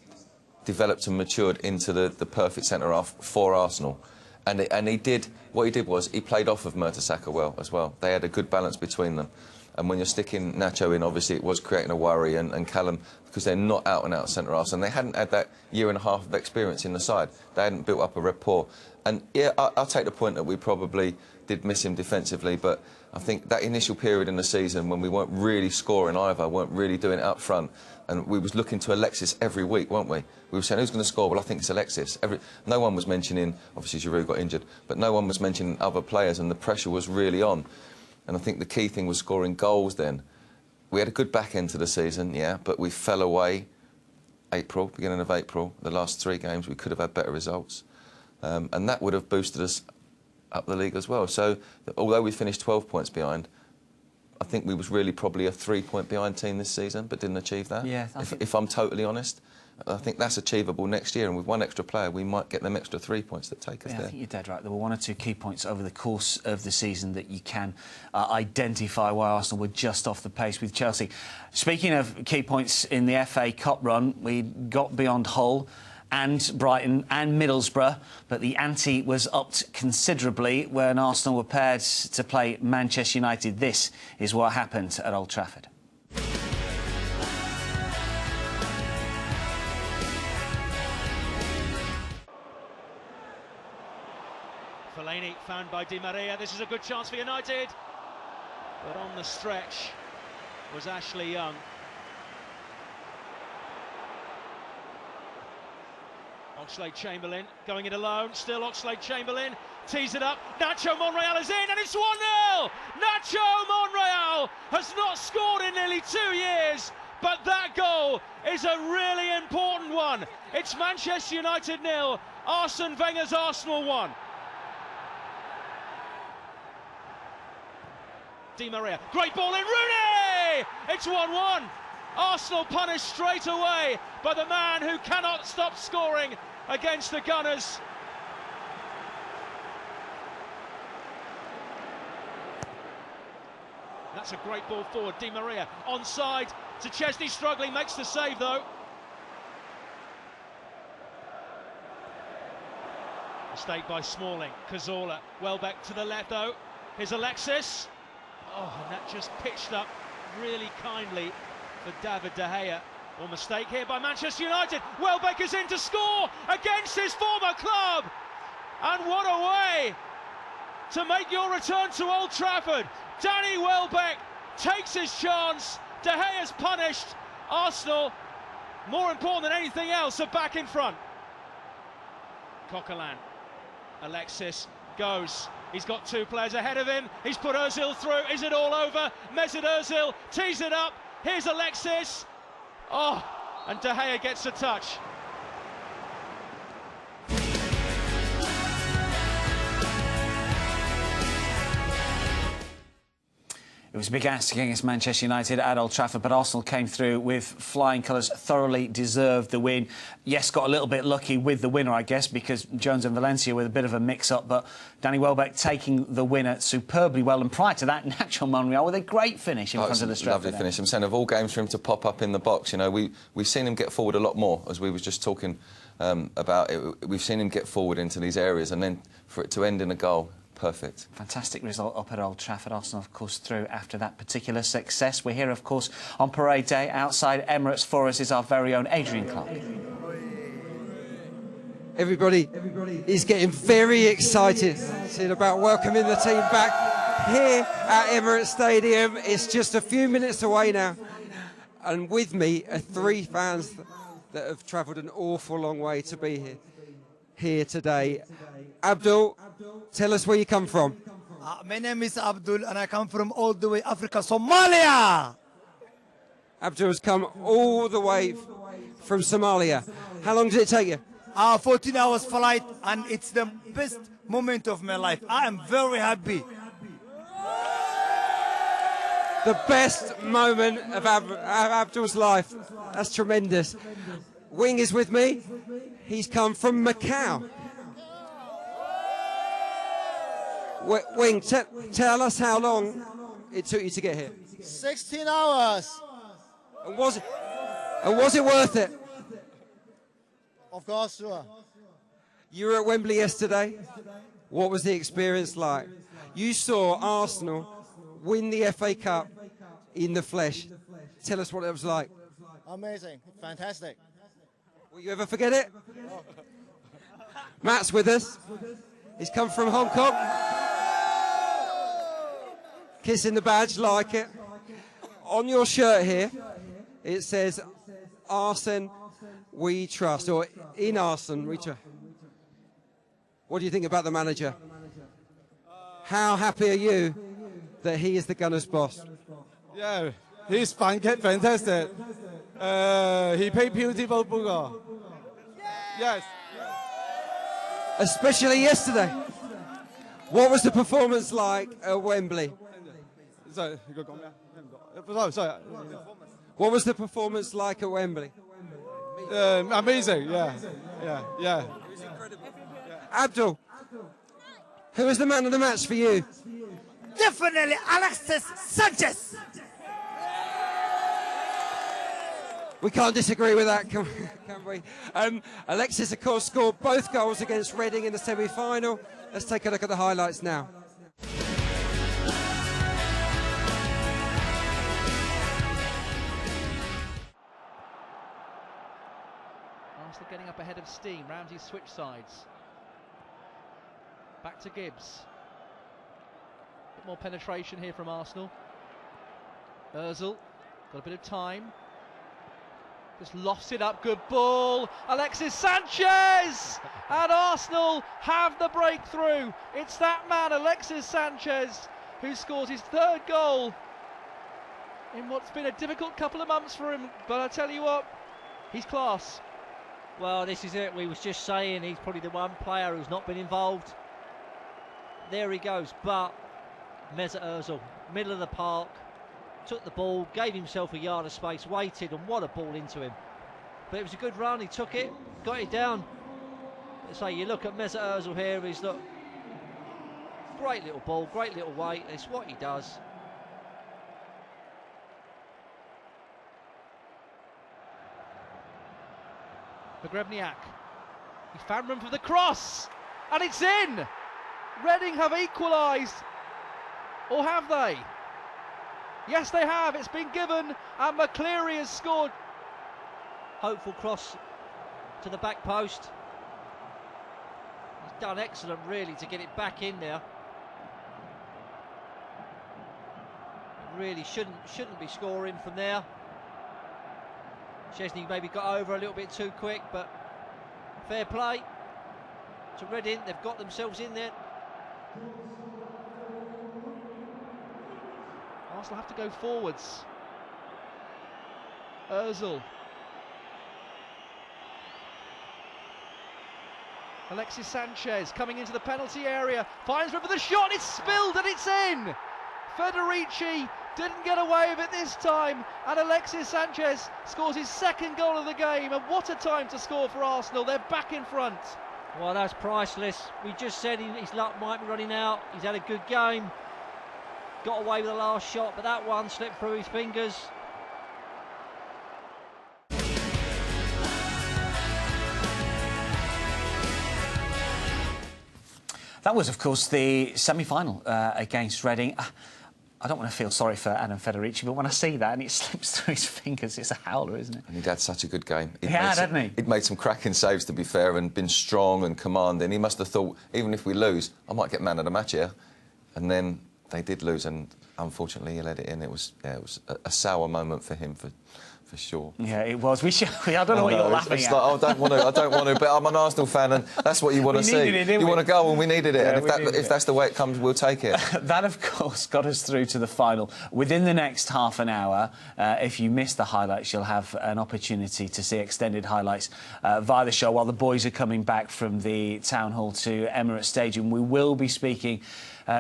developed and matured into the perfect centre-half for Arsenal. And he did, what he did was, he played off of Mertesacker well as well. They had a good balance between them. And when you're sticking Nacho in, obviously it was creating a worry, and Callum, because they're not out-and-out centre-halves, and they hadn't had that year and a half of experience in the side. They hadn't built up a rapport. And yeah, I'll take the point that we probably did miss him defensively, but I think that initial period in the season when we weren't really scoring either, weren't really doing it up front, and we was looking to Alexis every week, weren't we? We were saying, who's going to score? Well, I think it's Alexis. No one was mentioning, obviously Giroud got injured, but no one was mentioning other players, and the pressure was really on. And I think the key thing was scoring goals then. We had a good back end to the season, yeah, but we fell away beginning of April. The last 3 games, we could have had better results. And that would have boosted us up the league as well. So, although we finished 12 points behind, I think we was really probably a 3-point behind team this season, but didn't achieve that. Yeah, if I'm totally honest. I think that's achievable next year, and with one extra player, we might get them extra 3 points that take us there. I think you're dead right. There were 1 or 2 key points over the course of the season that you can identify why Arsenal were just off the pace with Chelsea. Speaking of key points in the FA Cup run, we got beyond Hull and Brighton and Middlesbrough, but the ante was upped considerably when Arsenal were paired to play Manchester United. This is what happened at Old Trafford. Fellaini found by Di Maria. This is a good chance for United, but on the stretch was Ashley Young. Oxlade-Chamberlain going it alone, still Oxlade-Chamberlain, tees it up, Nacho Monreal is in, and it's 1-0! Nacho Monreal has not scored in nearly 2 years, but that goal is a really important one. It's Manchester United 0, Arsene Wenger's Arsenal 1. Di Maria, great ball in, Rooney! It's 1-1. Arsenal punished straight away by the man who cannot stop scoring against the Gunners. That's a great ball forward, Di Maria onside to Chesney, struggling, makes the save though. Mistake by Smalling, Cazorla, Welbeck to the left though. Here's Alexis. Oh, and that just pitched up really kindly for David De Gea. Or mistake here by Manchester United. Welbeck is in to score against his former club. And what a way to make your return to Old Trafford. Danny Welbeck takes his chance. De Gea's punished. Arsenal, more important than anything else, are back in front. Coquelin, Alexis goes. He's got 2 players ahead of him. He's put Ozil through. Is it all over? Mesut Ozil tees it up. Here's Alexis. Oh, and De Gea gets a touch. It was a big ask against Manchester United at Old Trafford, but Arsenal came through with flying colours, thoroughly deserved the win. Yes, got a little bit lucky with the winner, I guess, because Jones and Valencia with a bit of a mix-up, but Danny Welbeck taking the winner superbly well. And prior to that, Nacho Monreal with a great finish in front of the Stratford. Lovely finish. I'm saying of all games for him to pop up in the box, you know, we've seen him get forward a lot more, as we was just talking about it. We've seen him get forward into these areas, and then for it to end in a goal. Perfect. Fantastic result up at Old Trafford. Arsenal, of course, through after that particular success. We're here, of course, on parade day. Outside Emirates for us is our very own Adrian Clark. Everybody is getting very excited about welcoming the team back here at Emirates Stadium. It's just a few minutes away now. And with me are 3 fans that have travelled an awful long way to be here today. Abdul, tell us where you come from. My name is Abdul and I come from all the way Africa, Somalia. Abdul has come all the way from Somalia. How long did it take you? 14 hours flight, and it's the best moment of my life. I am very happy. The best moment of Abdul's life. That's tremendous. Wing is with me. He's come from Macau. Wing, tell us how long it took you to get here. 16 hours. And was it worth it? Of course, sure. You were at Wembley yesterday. What was the experience like? You saw Arsenal win the FA Cup in the flesh. Tell us what it was like. Amazing, fantastic. Will you ever forget it? Matt's with us. He's come from Hong Kong. Kissing the badge, like it. On your shirt here, it says, Arsene we trust, or in Arsene we trust. What do you think about the manager? How happy are you that he is the Gunners' boss? Yeah, he's fantastic. He played beautiful football. Yes. Especially yesterday. What was the performance like at Wembley? Sorry. What was the performance like at Wembley? Amazing, yeah. Abdul, who is the man of the match for you? Definitely Alexis Sanchez. We can't disagree with that, can we? Alexis, of course, scored both goals against Reading in the semi-final. Let's take a look at the highlights now. Arsenal getting up ahead of steam. Ramsey switch sides. Back to Gibbs. A bit more penetration here from Arsenal. Ozil got a bit of time. Just lofts it up, good ball. Alexis Sanchez! And Arsenal have the breakthrough. It's that man, Alexis Sanchez, who scores his third goal in what's been a difficult couple of months for him. But I tell you what, he's class. Well, this is it. We was just saying he's probably the one player who's not been involved. There he goes, but Mesut Ozil, middle of the park, took the ball, gave himself a yard of space, waited, and what a ball into him. But it was a good run, he took it, got it down. So you look at Mesut Ozil here, he's look, great little ball, great little weight, it's what he does. Pogrebniak, he found room for the cross, and it's in! Reading have equalised, or have they? Yes, they have. It's been given, and McCleary has scored. Hopeful cross to the back post. He's done excellent, really, to get it back in there. Really shouldn't be scoring from there. Chesney maybe got over a little bit too quick, but fair play to Reading. They've got themselves in there. Arsenal have to go forwards. Ozil. Alexis Sanchez coming into the penalty area, finds room for the shot, it's spilled and it's in! Federici didn't get away with it this time, and Alexis Sanchez scores his second goal of the game, and what a time to score for Arsenal. They're back in front. Well, that's priceless. We just said his luck might be running out. He's had a good game. Got away with the last shot, but that one slipped through his fingers. That was, of course, the semi-final against Reading. I don't want to feel sorry for Adam Federici, but when I see that and it slips through his fingers, it's a howler, isn't it? And he'd had such a good game. He had, hadn't he? He'd made some cracking saves, to be fair, and been strong and commanding. He must have thought, even if we lose, I might get man of the match here. And then they did lose, and unfortunately he let it in. It was a sour moment for him, for sure. Yeah, it was. I don't know what you're laughing at. Like, I don't want to, but I'm an Arsenal fan, and that's what you want to see. You want to go, and we needed it. Yeah, and if that's the way it comes, we'll take it. That, of course, got us through to the final. Within the next half an hour, if you missed the highlights, you'll have an opportunity to see extended highlights via the show while the boys are coming back from the Town Hall to Emirates Stadium. We will be speaking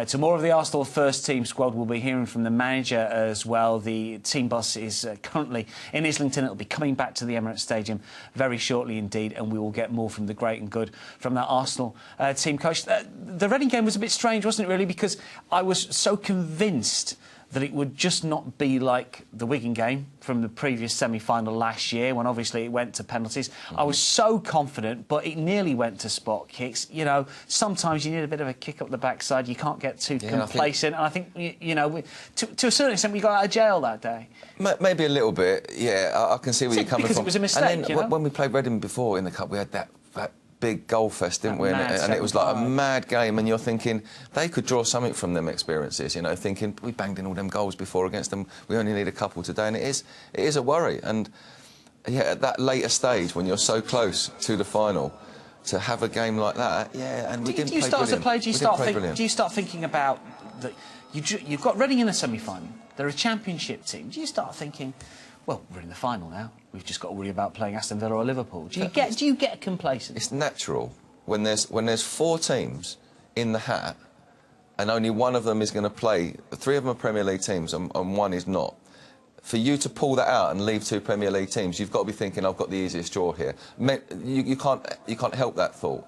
to more of the Arsenal first team squad. We'll be hearing from the manager as well. The team bus is currently in Islington. It'll be coming back to the Emirates Stadium very shortly indeed, and we will get more from the great and good from that Arsenal team coach. The Reading game was a bit strange, wasn't it, really, because I was so convinced that it would just not be like the Wigan game from the previous semi-final last year, when obviously it went to penalties. I was so confident, but it nearly went to spot kicks. You know, sometimes you need a bit of a kick up the backside. You can't get too complacent. And I think, you know, to a certain extent, we got out of jail that day. Maybe a little bit, yeah. I can see where you're coming because from. It was a mistake, and then you know? when we played Reading before in the Cup, we had that big goal fest, didn't we? And it was like a mad game, and you're thinking they could draw something from them experiences, you know, thinking we banged in all them goals before against them, we only need a couple today, and it is a worry. And yeah, at that later stage when you're so close to the final, to have a game like that, yeah, and we didn't play brilliant. Do you start thinking about that? You've got Reading in the semi-final. They're a championship team. Do you start thinking, well, we're in the final now, we've just got to worry about playing Aston Villa or Liverpool? Do you get complacent? It's natural when there's 4 teams in the hat and only one of them is going to play. 3 of them are Premier League teams and one is not. For you to pull that out and leave 2 Premier League teams, you've got to be thinking, I've got the easiest draw here. You can't help that thought,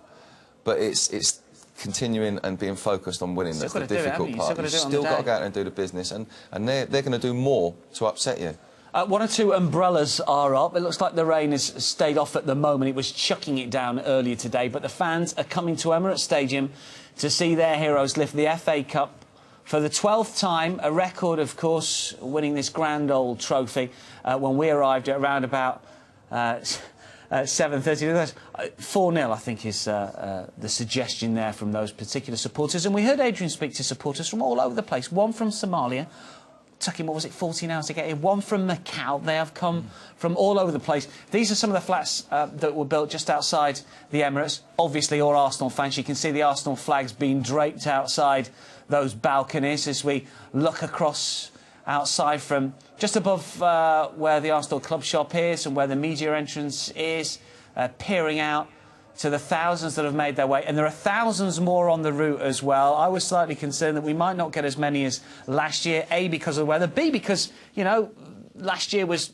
but it's continuing and being focused on winning. That's the difficult part. You've still got to go out and do the business, and they're going to do more to upset you. 1 or 2 umbrellas are up. It looks like the rain has stayed off at the moment. It was chucking it down earlier today, but the fans are coming to Emirates Stadium to see their heroes lift the FA Cup for the 12th time, a record, of course, winning this grand old trophy when we arrived at around about 7:30. 4-0, I think, is the suggestion there from those particular supporters. And we heard Adrian speak to supporters from all over the place. One from Somalia. Took him, what was it, 14 hours to get here. One from Macau. They have come from all over the place. These are some of the flats that were built just outside the Emirates. Obviously, all Arsenal fans. You can see the Arsenal flags being draped outside those balconies as we look across outside from just above where the Arsenal club shop is and where the media entrance is, peering out to the thousands that have made their way. And there are thousands more on the route as well. I was slightly concerned that we might not get as many as last year, A, because of the weather, B, because, you know, last year was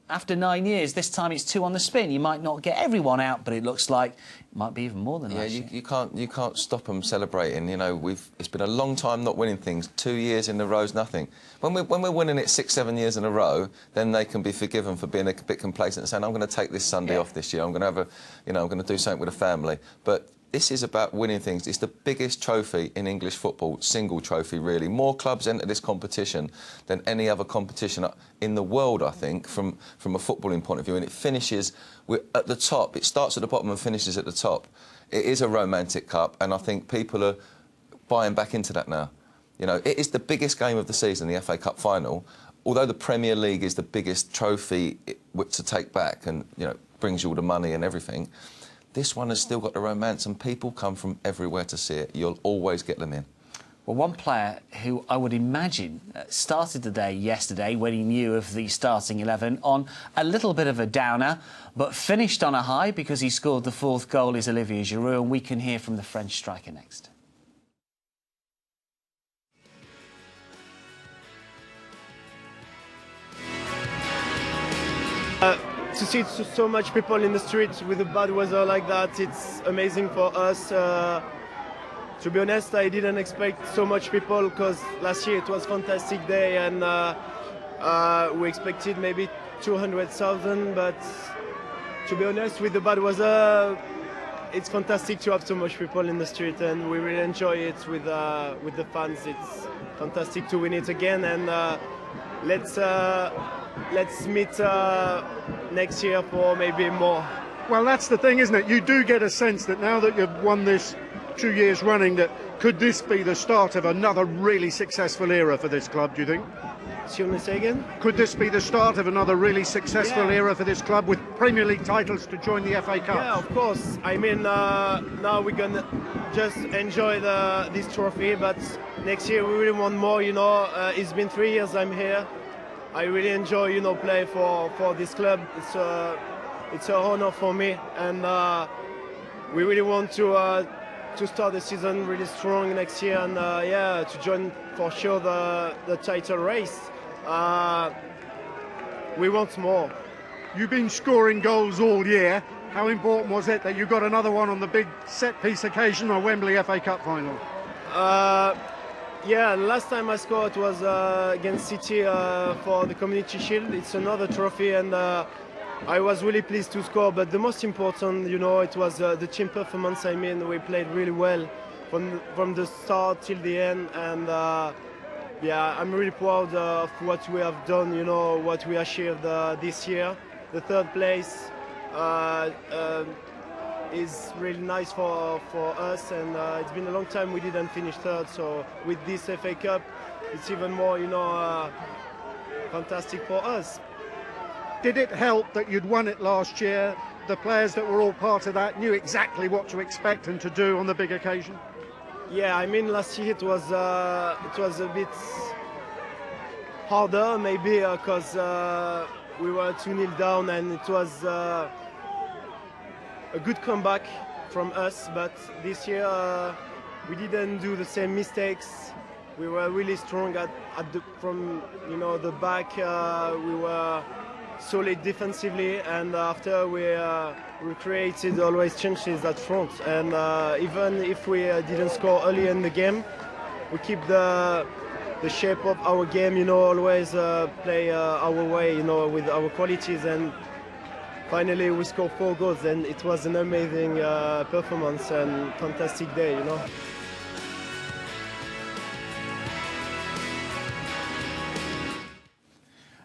after 9 years. This time it's 2 on the spin. You might not get everyone out, but it looks like it might be even more than last year. You can't stop them celebrating. You know, it's been a long time not winning things. 2 years in a row is nothing. When we're winning it 6, 7 years in a row, then they can be forgiven for being a bit complacent and saying, I'm going to take this Sunday off this year. I'm going to have I'm going to do something with the family. But this is about winning things. It's the biggest trophy in English football, single trophy, really. More clubs enter this competition than any other competition in the world, I think, from a footballing point of view. And it finishes at the top. It starts at the bottom and finishes at the top. It is a romantic cup, and I think people are buying back into that now. You know, it is the biggest game of the season, the FA Cup final. Although the Premier League is the biggest trophy to take back and, you know, brings you all the money and everything, this one has still got the romance, and people come from everywhere to see it. You'll always get them in. Well, one player who I would imagine started the day yesterday when he knew of the starting 11 on a little bit of a downer, but finished on a high because he scored the 4th goal is Olivier Giroud, and we can hear from the French striker next. To see so much people in the streets with the bad weather like that, it's amazing for us. To be honest, I didn't expect so much people because last year it was a fantastic day, and we expected maybe 200,000, but to be honest, with the bad weather, it's fantastic to have so much people in the street, and we really enjoy it with the fans. It's fantastic to win it again, and let's meet next year for maybe more. Well, that's the thing, isn't it? You do get a sense that now that you've won this 2 years running, that could this be the start of another really successful era for this club, do you think? Excuse me, say again? Could this be the start of another really successful era for this club with Premier League titles to join the FA Cup? Yeah, of course. I mean, now we're going to just enjoy this trophy, but next year we really want more, you know. It's been 3 years I'm here. I really enjoy, you know, play for this club. It's an honor for me, and we really want to start the season really strong next year, and to join for sure the title race. We want more. You've been scoring goals all year. How important was it that you got another one on the big set-piece occasion of Wembley FA Cup final? Yeah, last time I scored was against City for the Community Shield. It's another trophy, and I was really pleased to score. But the most important, you know, it was the team performance. I mean, we played really well from the start till the end, and yeah, I'm really proud of what we have done. You know, what we achieved this year. The third place is really nice for us, and it's been a long time we didn't finish third, so with this FA Cup it's even more, you know, fantastic for us. Did it help that you'd won it last year? The players that were all part of that knew exactly what to expect and to do on the big occasion? Yeah, I mean, last year it was a bit harder maybe because we were 2-0 down, and it was a good comeback from us, but this year we didn't do the same mistakes. We were really strong from, you know, the back. We were solid defensively, and after we created always chances at front. And even if we didn't score early in the game, we keep the shape of our game. You know, always play our way. You know, with our qualities, and finally we scored 4 goals, and it was an amazing performance and fantastic day, you know.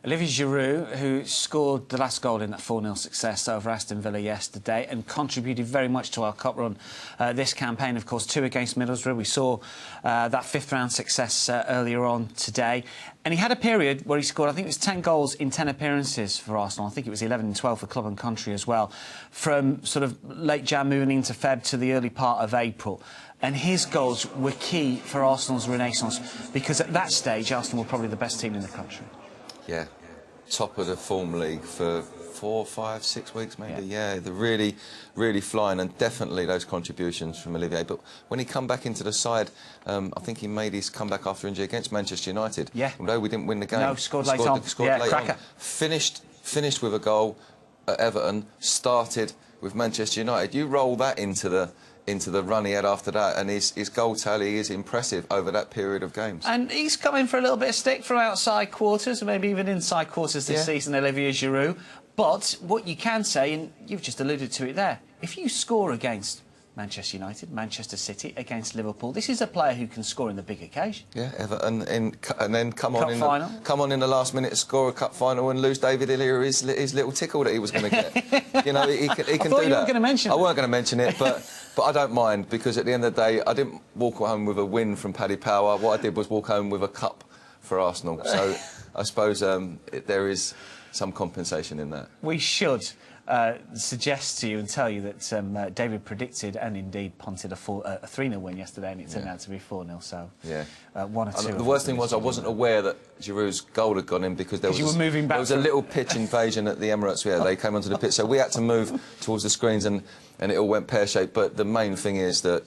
Olivier Giroud, who scored the last goal in that 4-0 success over Aston Villa yesterday and contributed very much to our cup run this campaign. Of course, 2 against Middlesbrough. We saw that 5th round success earlier on today. And he had a period where he scored, I think it was 10 goals in 10 appearances for Arsenal. I think it was 11 and 12 for club and country as well, from sort of late Jan moving into Feb to the early part of April. And his goals were key for Arsenal's renaissance, because at that stage Arsenal were probably the best team in the country. Yeah, top of the form league for 4, 5, 6 weeks maybe. Yeah, they're really, really flying, and definitely those contributions from Olivier. But when he come back into the side, I think he made his comeback after injury against Manchester United. Yeah. Although we didn't win the game. No, scored late on. Scored late cracker. on. Finished with a goal at Everton. Started with Manchester United. You roll that into the run he had after that, and his goal tally is impressive over that period of games. And he's coming for a little bit of stick from outside quarters, or maybe even inside quarters this season, Olivier Giroud. But what you can say, and you've just alluded to it there, if you score against Manchester United, Manchester City, against Liverpool, this is a player who can score in the big occasion. Yeah, Everton, and then come on in the last minute, score a cup final, and lose David Illia his little tickle that he was going to get. You know, he can do that. I thought you weren't going to mention it. I weren't going to mention it, but I don't mind, because at the end of the day, I didn't walk home with a win from Paddy Power. What I did was walk home with a cup for Arsenal. So I suppose there is some compensation in that. We should suggest to you and tell you that David predicted and indeed punted a 3-0 win yesterday, and it turned out to be 4-0. So 1 or 2. The worst thing was I wasn't aware that Giroud's goal had gone in, because there was a little pitch invasion at the Emirates. Yeah, they came onto the pitch, so we had to move towards the screens, and it all went pear-shaped. But the main thing is that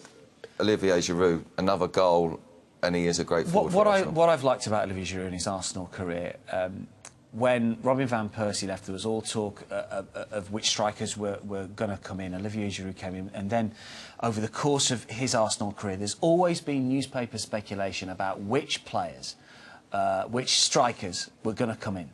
Olivier Giroud, another goal, and he is a great forward for Arsenal. What I've liked about Olivier Giroud in his Arsenal career, when Robin van Persie left, there was all talk of which strikers were going to come in. Olivier Giroud came in, and then over the course of his Arsenal career, there's always been newspaper speculation about which players, which strikers were going to come in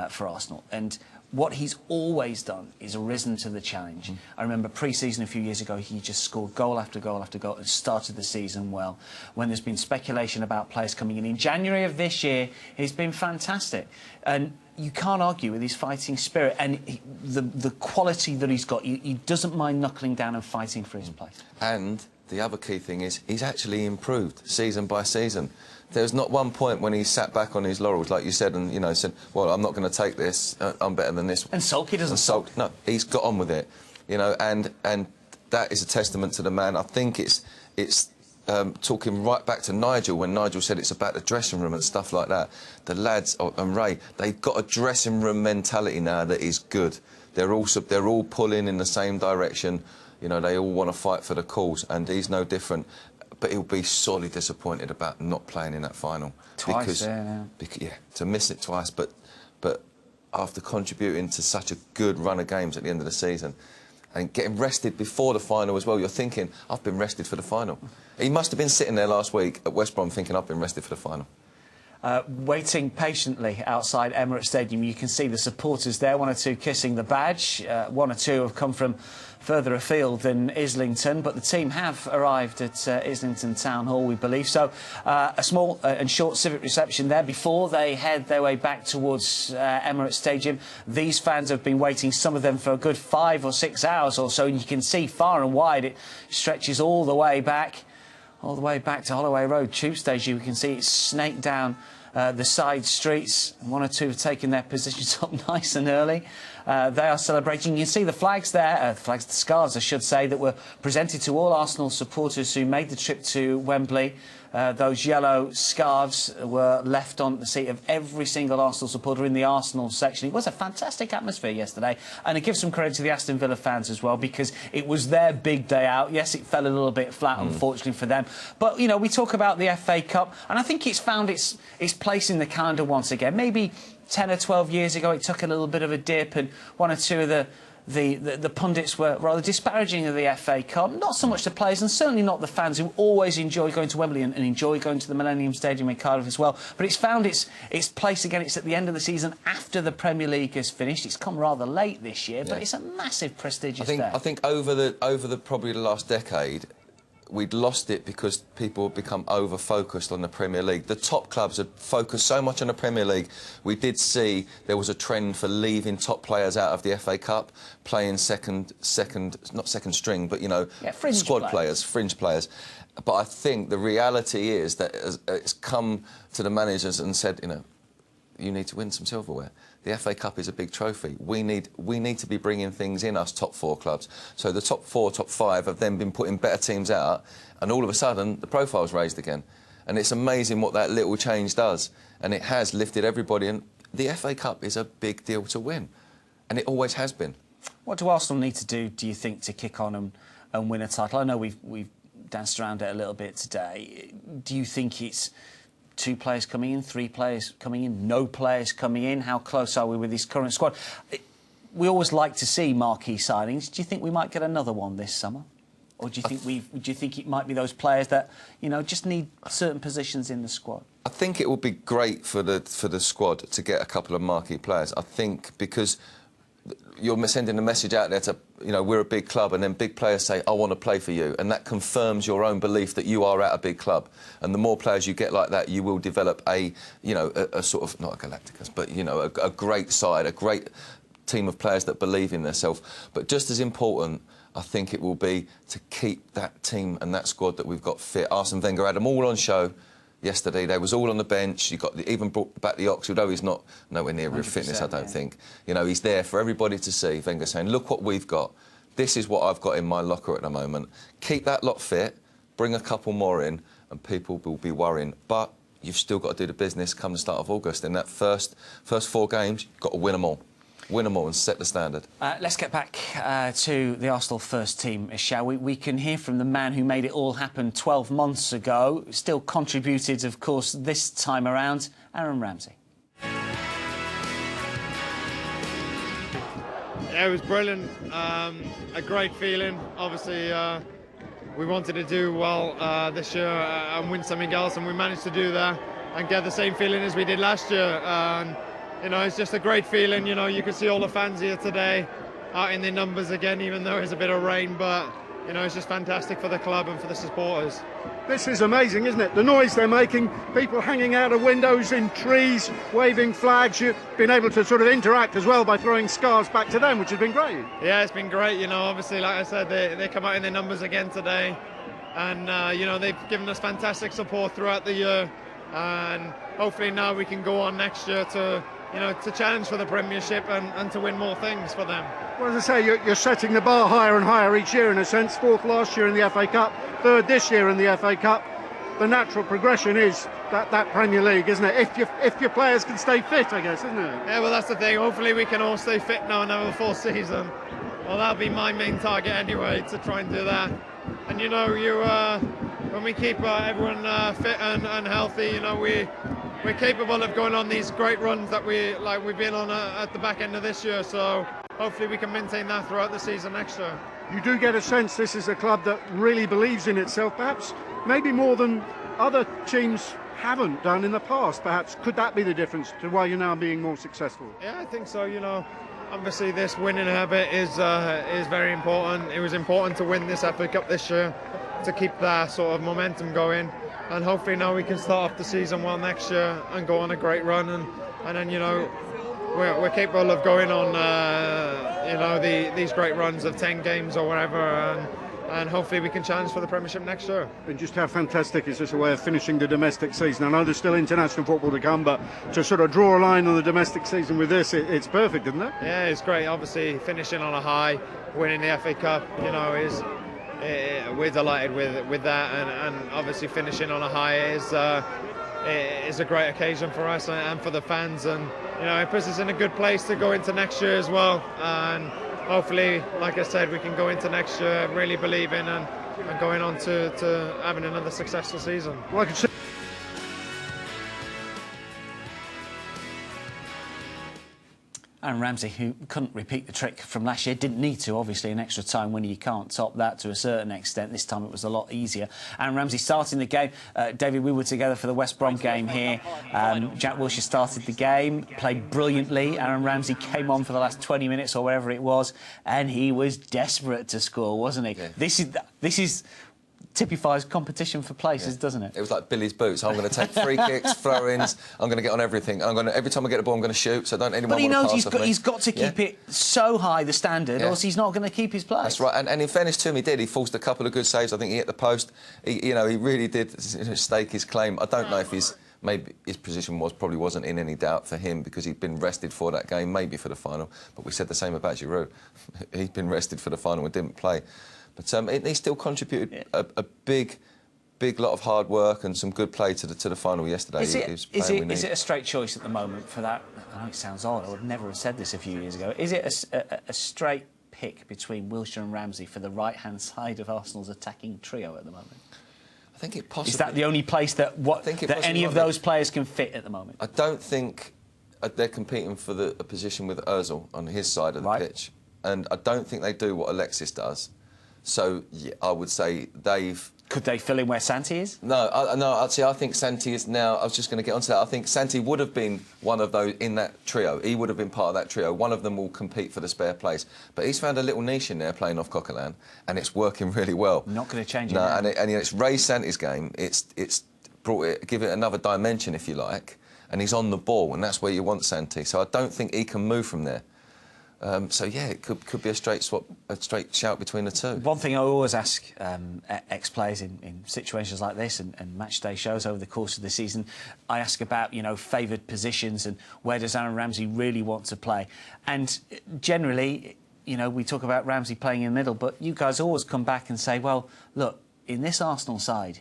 for Arsenal. And what he's always done is risen to the challenge. I remember pre-season a few years ago, he just scored goal after goal after goal and started the season well. When there's been speculation about players coming in January of this year, he's been fantastic. And you can't argue with his fighting spirit and the quality that he's got. He doesn't mind knuckling down and fighting for his place. And the other key thing is he's actually improved season by season. There's not one point when he sat back on his laurels, like you said, and said, "Well, I'm not going to take this. I'm better than this." And sulk, he doesn't sulk. No, he's got on with it, and that is a testament to the man. I think it's talking right back to Nigel, when Nigel said it's about the dressing room and stuff like that. The lads and Ray, they've got a dressing room mentality now that is good. They're all pulling in the same direction. They all want to fight for the cause, and he's no different. But he'll be sorely disappointed about not playing in that final. Twice, because to miss it twice, but after contributing to such a good run of games at the end of the season, and getting rested before the final as well. You're thinking, I've been rested for the final. He must have been sitting there last week at West Brom thinking, I've been rested for the final. Waiting patiently outside Emirates Stadium, you can see the supporters there, one or two kissing the badge. One or two have come from further afield than Islington, but the team have arrived at Islington Town Hall, we believe. So a small and short civic reception there before they head their way back towards Emirates Stadium. These fans have been waiting, some of them for a good 5 or 6 hours or so, and you can see far and wide it stretches all the way back to Holloway Road Tube Station. You can see it snaked down the side streets. One or two have taken their positions up nice and early. They are celebrating. You can see the flags there, the scarves, I should say, that were presented to all Arsenal supporters who made the trip to Wembley. Those yellow scarves were left on the seat of every single Arsenal supporter in the Arsenal section. It was a fantastic atmosphere yesterday, and it gives some credit to the Aston Villa fans as well, because it was their big day out. Yes, it fell a little bit flat, unfortunately for them. But, you know, we talk about the FA Cup, and I think it's found its place in the calendar once again. Maybe 10 or 12 years ago it took a little bit of a dip, and one or two of the pundits were rather disparaging of the FA Cup. Not so much the players, and certainly not the fans, who always enjoy going to Wembley and enjoy going to the Millennium Stadium in Cardiff as well. But it's found its place again. It's at the end of the season after the Premier League has finished. It's come rather late this year, but it's a massive prestigious day. I think over probably the last decade, we'd lost it because people have become over-focused on the Premier League. The top clubs had focused so much on the Premier League. We did see there was a trend for leaving top players out of the FA Cup, playing not second string, but, you know, squad players, fringe players. But I think the reality is that it's come to the managers and said, you know, you need to win some silverware. The FA Cup is a big trophy. We need to be bringing things in, us top 4 clubs. So the top 4, top 5 have then been putting better teams out, and all of a sudden the profile's raised again. And it's amazing what that little change does. And it has lifted everybody. And the FA Cup is a big deal to win. And it always has been. What do Arsenal need to do you think, to kick on and win a title? I know we've danced around it a little bit today. Do you think it's 2 players coming in, 3 players coming in, no players coming in? How close are we with this current squad? We always like to see marquee signings. Do you think we might get another one this summer? Or do you think it might be those players that, you know, just need certain positions in the squad? I think it would be great for the squad to get a couple of marquee players. I think because you're sending a message out there to, you know, we're a big club, and then big players say, I want to play for you, and that confirms your own belief that you are at a big club. And the more players you get like that, you will develop a sort of, not a Galacticus, but, you know, a great side, a great team of players that believe in themselves. But just as important, I think it will be to keep that team and that squad that we've got fit. Arsene Wenger had them all on show yesterday. They was all on the bench. Even brought back the Ox, although he's not nowhere near real fitness, I don't think. You know, he's there for everybody to see. Wenger saying, look what we've got. This is what I've got in my locker at the moment. Keep that lot fit, bring a couple more in, and people will be worrying. But you've still got to do the business come the start of August. In that first 4 games, you've got to win them all. Win them all and set the standard. Let's get back to the Arsenal first team, shall we? We can hear from the man who made it all happen 12 months ago, still contributed, of course, this time around, Aaron Ramsey. Yeah, it was brilliant. A great feeling. Obviously, we wanted to do well this year and win something else, and we managed to do that and get the same feeling as we did last year. You know, it's just a great feeling. You know, you can see all the fans here today out in their numbers again, even though there's a bit of rain. But, you know, it's just fantastic for the club and for the supporters. This is amazing, isn't it? The noise they're making, people hanging out of windows in trees, waving flags. You've been able to sort of interact as well by throwing scarves back to them, which has been great. Yeah, it's been great. You know, obviously, like I said, they come out in their numbers again today. And, you know, they've given us fantastic support throughout the year. And hopefully now we can go on next year to, you know, to challenge for the Premiership and to win more things for them. Well, as I say, you're setting the bar higher and higher each year, in a sense. 4th last year in the FA Cup, 3rd this year in the FA Cup. The natural progression is that Premier League, isn't it? If your players can stay fit, I guess, isn't it? Yeah, well, that's the thing. Hopefully we can all stay fit now and have a full season. Well, that'll be my main target anyway, to try and do that. And, you know, when we keep everyone fit and healthy, you know, we're capable of going on these great runs that we've been on at the back end of this year. So hopefully we can maintain that throughout the season next year. You do get a sense this is a club that really believes in itself, perhaps maybe more than other teams haven't done in the past. Perhaps could that be the difference to why you're now being more successful? Yeah, I think so. Obviously this winning habit is very important. It was important to win this FA Cup this year to keep that sort of momentum going, and hopefully now we can start off the season well next year and go on a great run, and then we're capable of going on these great runs of 10 games or whatever, and hopefully we can challenge for the Premiership next year. And just how fantastic is this a way of finishing the domestic season? I know there's still international football to come, but to sort of draw a line on the domestic season with this, it's perfect, isn't it? Yeah, it's great. Obviously finishing on a high, winning the FA Cup, we're delighted with that, and obviously finishing on a high is a great occasion for us and for the fans, and it puts us in a good place to go into next year as well, and hopefully, like I said, we can go into next year really believing and going on to having another successful season. Well, I can see Aaron Ramsey, who couldn't repeat the trick from last year, didn't need to, obviously, in extra time when you can't top that to a certain extent. This time it was a lot easier. Aaron Ramsey starting the game. David, we were together for the West Brom game here. Jack Wilshere started the game, played brilliantly. Aaron Ramsey came on for the last 20 minutes or whatever it was, and he was desperate to score, wasn't he? Yeah. This is typifies competition for places, doesn't it? It was like Billy's boots. I'm going to take free kicks, throw-ins. I'm going to get on everything. Every time I get a ball, I'm going to shoot. So don't anyone. But he knows he's got to keep it so high the standard, or else he's not going to keep his place. That's right. And in fairness to him, he did. He forced a couple of good saves. I think he hit the post. He really did stake his claim. I don't know if maybe his position probably wasn't in any doubt for him because he'd been rested for that game, maybe for the final. But we said the same about Giroud. He'd been rested for the final and didn't play. But he still contributed a big lot of hard work and some good play to the final yesterday. Is it a straight choice at the moment for that? I know it sounds odd. I would never have said this a few years ago. Is it a straight pick between Wilshere and Ramsey for the right-hand side of Arsenal's attacking trio at the moment? I think it possibly... Is that the only place that any of those players can fit at the moment? I don't think they're competing for a position with Ozil on his side of the pitch. And I don't think they do what Alexis does. So, yeah, I would say they've... Could they fill in where Santi is? No, I think Santi is now... I was just going to get onto that. I think Santi would have been one of those in that trio. He would have been part of that trio. One of them will compete for the spare place. But he's found a little niche in there playing off Coquelin, and it's working really well. Not going to change it. No, and it's raised Santi's game. It's give it another dimension, if you like, and he's on the ball, and that's where you want Santi. So I don't think he can move from there. So yeah, it could be a straight swap, a straight shout between the two. One thing I always ask ex-players in situations like this and match day shows over the course of the season, I ask about favoured positions and where does Aaron Ramsey really want to play. And generally, we talk about Ramsey playing in the middle, but you guys always come back and say, well, look, in this Arsenal side,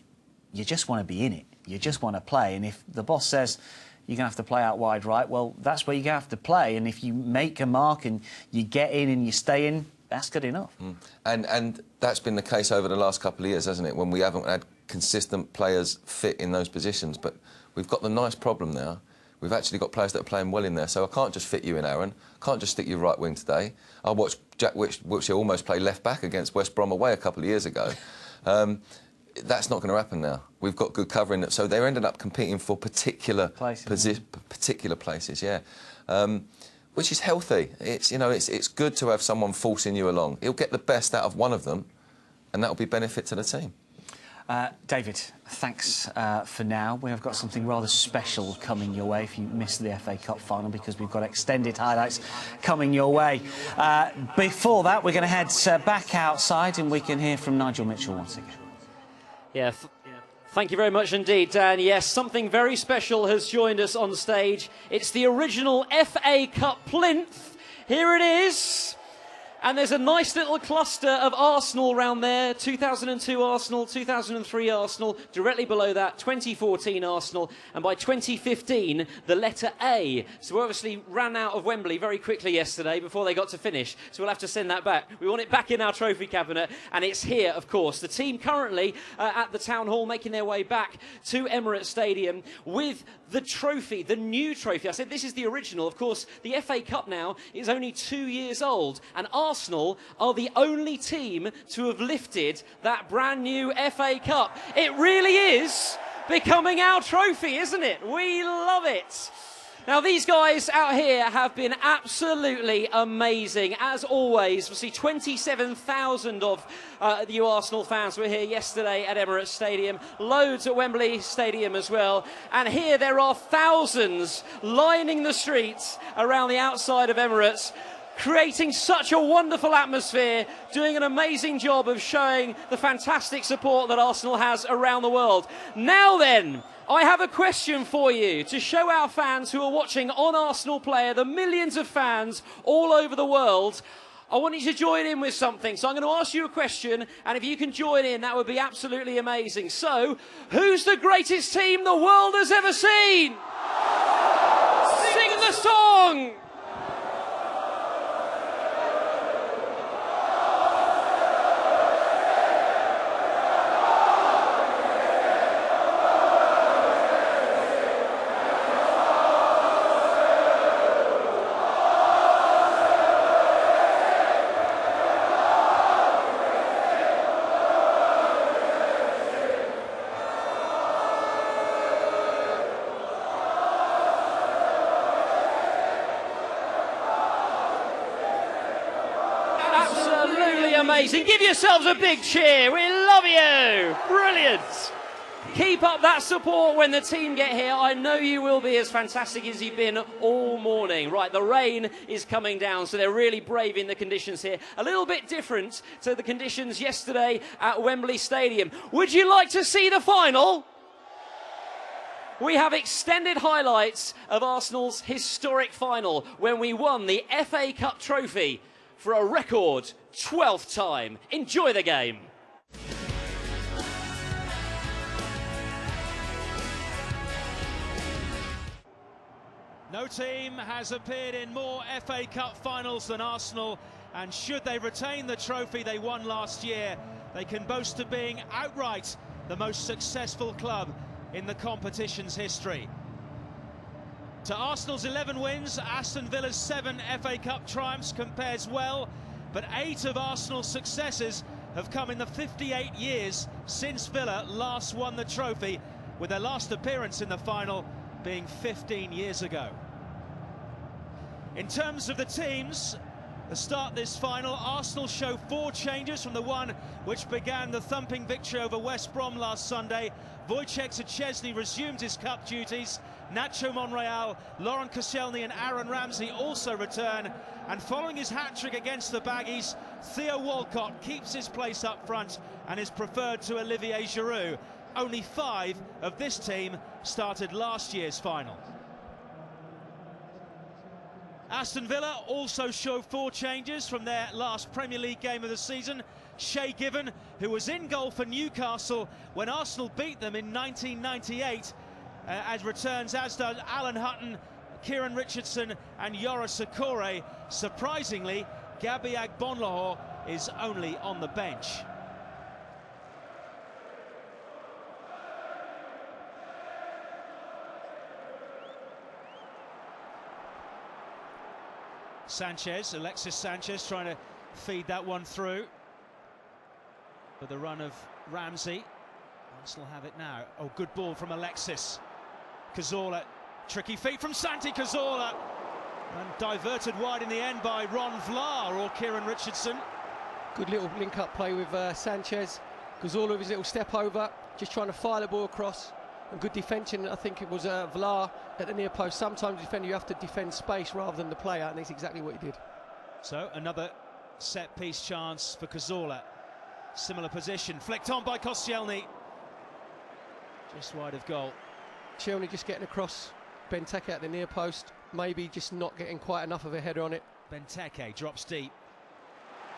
you just want to be in it. You just want to play. And if the boss says you're going to have to play out wide right, well, that's where you're going to have to play. And if you make a mark and you get in and you stay in, that's good enough. And that's been the case over the last couple of years, hasn't it, when we haven't had consistent players fit in those positions. But we've got the nice problem now. We've actually got players that are playing well in there. So I can't just fit you in, Aaron. I can't just stick you right wing today. I watched Jack Wilshere almost play left back against West Brom away a couple of years ago. That's not going to happen now. We've got good covering, so they ended up competing for particular places, yeah, which is healthy. It's good to have someone forcing you along. He'll get the best out of one of them, and that'll be benefit to the team. David, thanks for now. We have got something rather special coming your way if you missed the FA Cup final, because we've got extended highlights coming your way. Before that, we're going to head back outside and we can hear from Nigel Mitchell once again. Yeah, thank you very much indeed, Dan. Yes, something very special has joined us on stage. It's the original FA Cup plinth. Here it is. And there's a nice little cluster of Arsenal round there. 2002 Arsenal, 2003 Arsenal. Directly below that, 2014 Arsenal. And by 2015, the letter A. So we obviously ran out of Wembley very quickly yesterday before they got to finish. So we'll have to send that back. We want it back in our trophy cabinet. And it's here, of course. The team currently at the Town Hall making their way back to Emirates Stadium with the trophy, the new trophy. I said this is the original. Of course, the FA Cup now is only 2 years old. And Arsenal are the only team to have lifted that brand new FA Cup. It really is becoming our trophy, isn't it? We love it. Now, these guys out here have been absolutely amazing. As always, we see 27,000 of you Arsenal fans were here yesterday at Emirates Stadium. Loads at Wembley Stadium as well. And here there are thousands lining the streets around the outside of Emirates, creating such a wonderful atmosphere, doing an amazing job of showing the fantastic support that Arsenal has around the world. Now then, I have a question for you to show our fans who are watching on Arsenal Player, the millions of fans all over the world. I want you to join in with something. So I'm going to ask you a question, and if you can join in, that would be absolutely amazing. So, who's the greatest team the world has ever seen? Sing the song! Amazing. Give yourselves a big cheer. We love you. Brilliant. Keep up that support when the team get here. I know you will be as fantastic as you've been all morning. Right, the rain is coming down, so they're really braving the conditions here. A little bit different to the conditions yesterday at Wembley Stadium. Would you like to see the final? We have extended highlights of Arsenal's historic final when we won the FA Cup trophy for a record 12th time. Enjoy the game. No team has appeared in more FA Cup finals than Arsenal, and should they retain the trophy they won last year, they can boast of being outright the most successful club in the competition's history. To Arsenal's 11 wins, Aston Villa's 7 FA Cup triumphs compares well, but 8 of Arsenal's successes have come in the 58 years since Villa last won the trophy, with their last appearance in the final being 15 years ago. In terms of the teams, to start this final, Arsenal show 4 changes from the one which began the thumping victory over West Brom last Sunday. Wojciech Szczesny resumed his cup duties. Nacho Monreal, Laurent Koscielny and Aaron Ramsey also return. And following his hat-trick against the Baggies, Theo Walcott keeps his place up front and is preferred to Olivier Giroud. Only 5 of this team started last year's final. Aston Villa also show 4 changes from their last Premier League game of the season. Shay Given, who was in goal for Newcastle when Arsenal beat them in 1998, as returns, as does Alan Hutton, Kieran Richardson and Yoris Sakore. Surprisingly, Gabi Agbonlahor is only on the bench. Sanchez, Alexis Sanchez trying to feed that one through. For the run of Ramsey. Arsenal have it now. Oh, good ball from Alexis. Cazorla, tricky feet from Santi Cazorla. And diverted wide in the end by Ron Vlaar or Kieran Richardson. Good little link-up play with Sanchez. Cazorla with his little step over, just trying to fire the ball across. And good defending, I think it was Vlaar at the near post. Sometimes defender, you have to defend space rather than the player, and that's exactly what he did. So another set-piece chance for Cazorla. Similar position, flicked on by Koscielny. Just wide of goal. Koscielny just getting across. Benteke at the near post, maybe just not getting quite enough of a header on it. Benteke drops deep.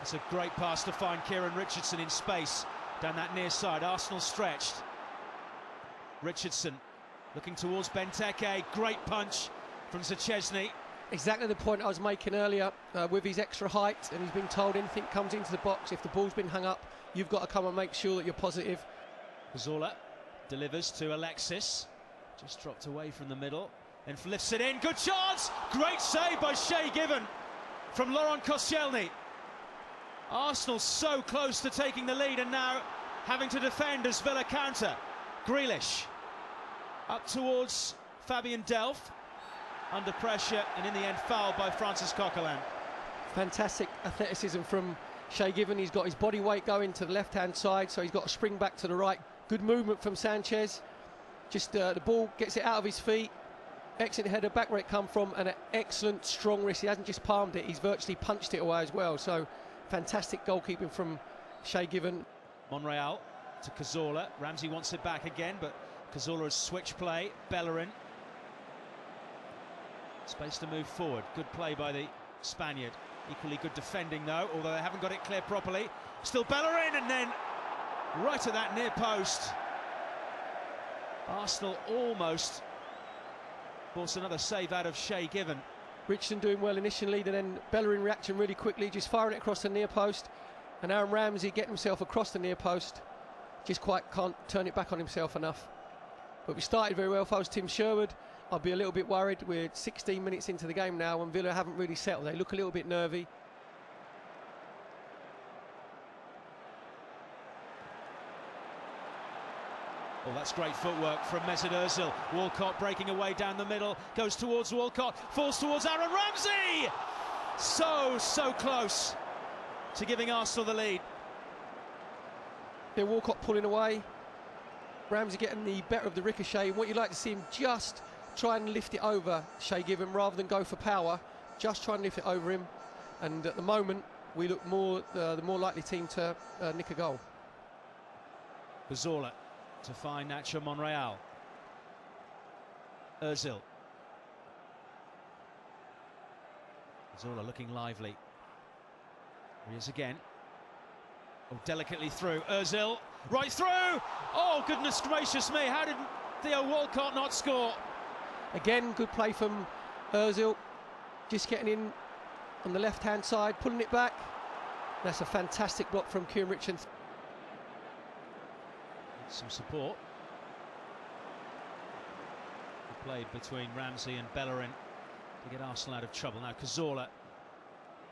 It's a great pass to find Kieran Richardson in space down that near side. Arsenal stretched. Richardson looking towards Benteke. Great punch from Szczesny. Exactly the point I was making earlier, with his extra height, and he's been told anything comes into the box, if the ball's been hung up, you've got to come and make sure that you're positive. Cazorla delivers to Alexis, just dropped away from the middle, then lifts it in, good chance, great save by Shay Given from Laurent Koscielny. Arsenal so close to taking the lead and now having to defend as Villa counter. Grealish up towards Fabian Delph, under pressure and in the end fouled by Francis Coquelin. Fantastic athleticism from Shay Given. He's got his body weight going to the left hand side, so he's got to spring back to the right. Good movement from Sanchez. Just the ball gets it out of his feet. Excellent header back where it come from, and an excellent strong wrist. He hasn't just palmed it, he's virtually punched it away as well. So fantastic goalkeeping from Shay Given. Monreal to Cazorla. Ramsey wants it back again, but Cazorla has switched play. Bellerin. Space to move forward. Good play by the Spaniard. Equally good defending though, although they haven't got it clear properly. Still Bellerin, and then right at that near post. Arsenal almost force another save out of Shay Given. Richardson doing well initially, then Bellerin reacting really quickly, just firing it across the near post, and Aaron Ramsey getting himself across the near post, just quite can't turn it back on himself enough. But we started very well. If I was Tim Sherwood, I'd be a little bit worried. We're 16 minutes into the game now and Villa haven't really settled. They look a little bit nervy. Oh, that's great footwork from Mesut Ozil. Walcott breaking away down the middle, goes towards Walcott, falls towards Aaron Ramsey! So close to giving Arsenal the lead. Yeah, Walcott pulling away. Ramsey getting the better of the ricochet. What you'd like to see him just try and lift it over Shay Given rather than go for power. Just try and lift it over him. And at the moment, we look the more likely team to nick a goal. Cazorla to find Nacho Monreal. Ozil. Cazorla looking lively. Here he is again. Oh, delicately through. Ozil, right through! Oh, goodness gracious me, how did Theo Walcott not score? Again, good play from Ozil. Just getting in on the left-hand side, pulling it back. That's a fantastic block from Kieran Richardson. Some support. Good play between Ramsey and Bellerin to get Arsenal out of trouble. Now Cazorla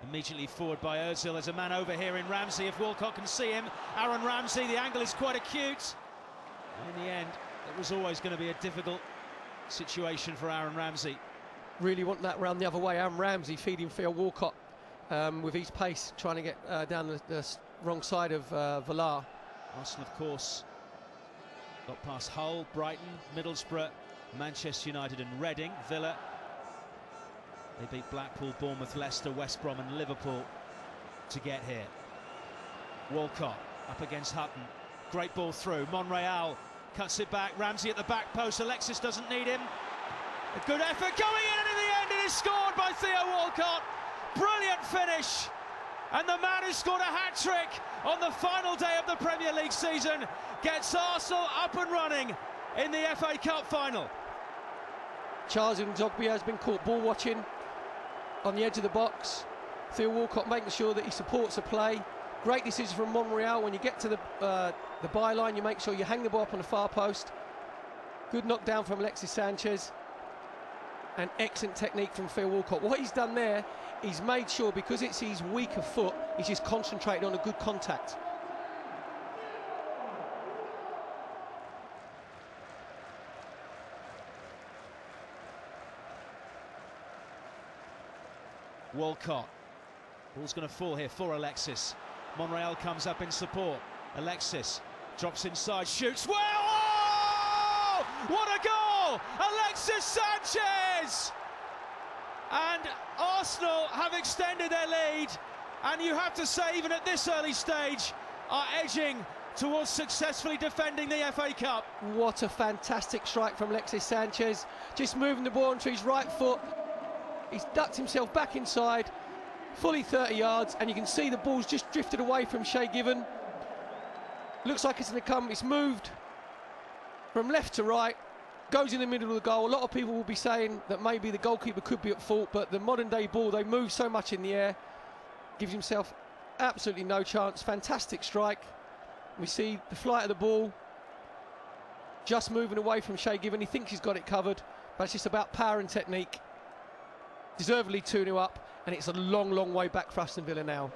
immediately forward by Ozil. There's a man over here in Ramsey if Walcott can see him. Aaron Ramsey, the angle is quite acute. And in the end, it was always going to be a difficult situation for Aaron Ramsey. Really want that round the other way. Aaron Ramsey feeding Theo Walcott with his pace, trying to get down the wrong side of Villar. Arsenal, of course, got past Hull, Brighton, Middlesbrough, Manchester United and Reading. Villa, they beat Blackpool, Bournemouth, Leicester, West Brom and Liverpool to get here. Walcott up against Hutton. Great ball through. Monreal cuts it back. Ramsey at the back post. Alexis doesn't need him. A good effort going in, and in the end it is scored by Theo Walcott. Brilliant finish. And the man who scored a hat-trick on the final day of the Premier League season gets Arsenal up and running in the FA Cup final. Charles Ndogbia has been caught ball watching on the edge of the box. Theo Walcott making sure that he supports the play. Great decision from Monreal. When you get to the byline, you make sure you hang the ball up on the far post. Good knockdown from Alexis Sanchez. And excellent technique from Theo Walcott. What he's done there, he's made sure, because it's his weaker foot, he's just concentrated on a good contact. Walcott. Ball's going to fall here for Alexis. Monreal comes up in support. Alexis drops inside, shoots well. Oh! What a goal! Alexis Sanchez! And Arsenal have extended their lead, and you have to say, even at this early stage, are edging towards successfully defending the FA Cup. What a fantastic strike from Alexis Sanchez. Just moving the ball onto his right foot. He's ducked himself back inside, fully 30 yards, and you can see the ball's just drifted away from Shay Given. Looks like it's going to come. It's moved from left to right, goes in the middle of the goal. A lot of people will be saying that maybe the goalkeeper could be at fault, but the modern day ball, they move so much in the air, gives himself absolutely no chance. Fantastic strike. We see the flight of the ball just moving away from Shay Given. He thinks he's got it covered, but it's just about power and technique. Deservedly 2-0 up, and it's a long, long way back for Aston Villa now.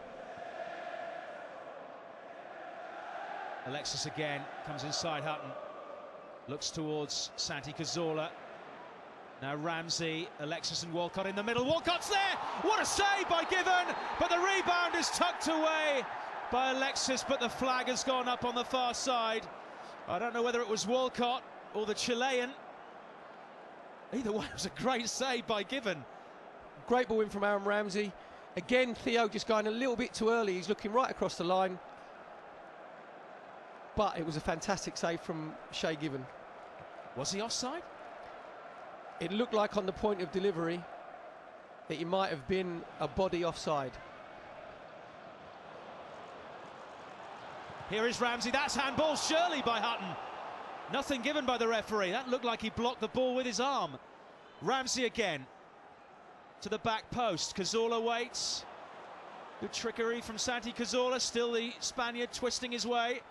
Alexis again comes inside Hutton, looks towards Santi Cazorla. Now Ramsey, Alexis and Walcott in the middle. Walcott's there! What a save by Given! But the rebound is tucked away by Alexis, but the flag has gone up on the far side. I don't know whether it was Walcott or the Chilean. Either way, it was a great save by Given. Great ball in from Aaron Ramsey. Again, Theo just going a little bit too early. He's looking right across the line. But it was a fantastic save from Shay Given. Was he offside? It looked like on the point of delivery that he might have been a body offside. Here is Ramsey. That's handball, surely, by Hutton. Nothing given by the referee. That looked like he blocked the ball with his arm. Ramsey again to the back post. Cazorla waits. Good trickery from Santi Cazorla. Still the Spaniard twisting his way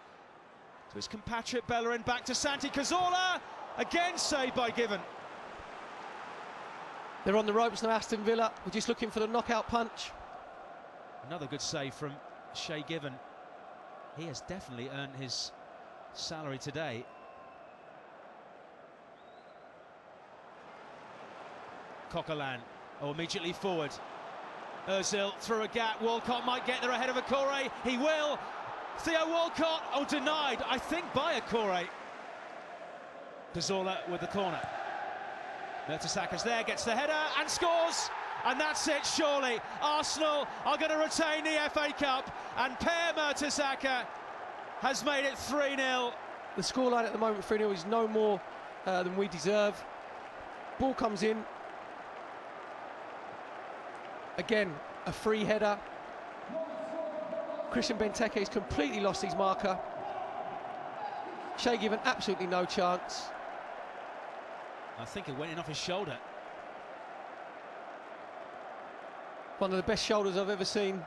to his compatriot Bellerin. Back to Santi Cazorla. Again saved by Given. They're on the ropes now, Aston Villa. We're just looking for the knockout punch. Another good save from Shay Given. He has definitely earned his salary today. Coquelin, immediately forward. Ozil through a gap. Walcott might get there ahead of Akore. He will. Theo Walcott, denied, I think, by Akore. Cazorla with the corner. Mertesackers there, gets the header and scores. And that's it, surely. Arsenal are going to retain the FA Cup, and Per Mertesacker has made it 3-0. The scoreline at the moment, 3-0, is no more than we deserve. Ball comes in. Again, a free header. Christian Benteke has completely lost his marker. Shay Given absolutely no chance. I think it went in off his shoulder. One of the best shoulders I've ever seen.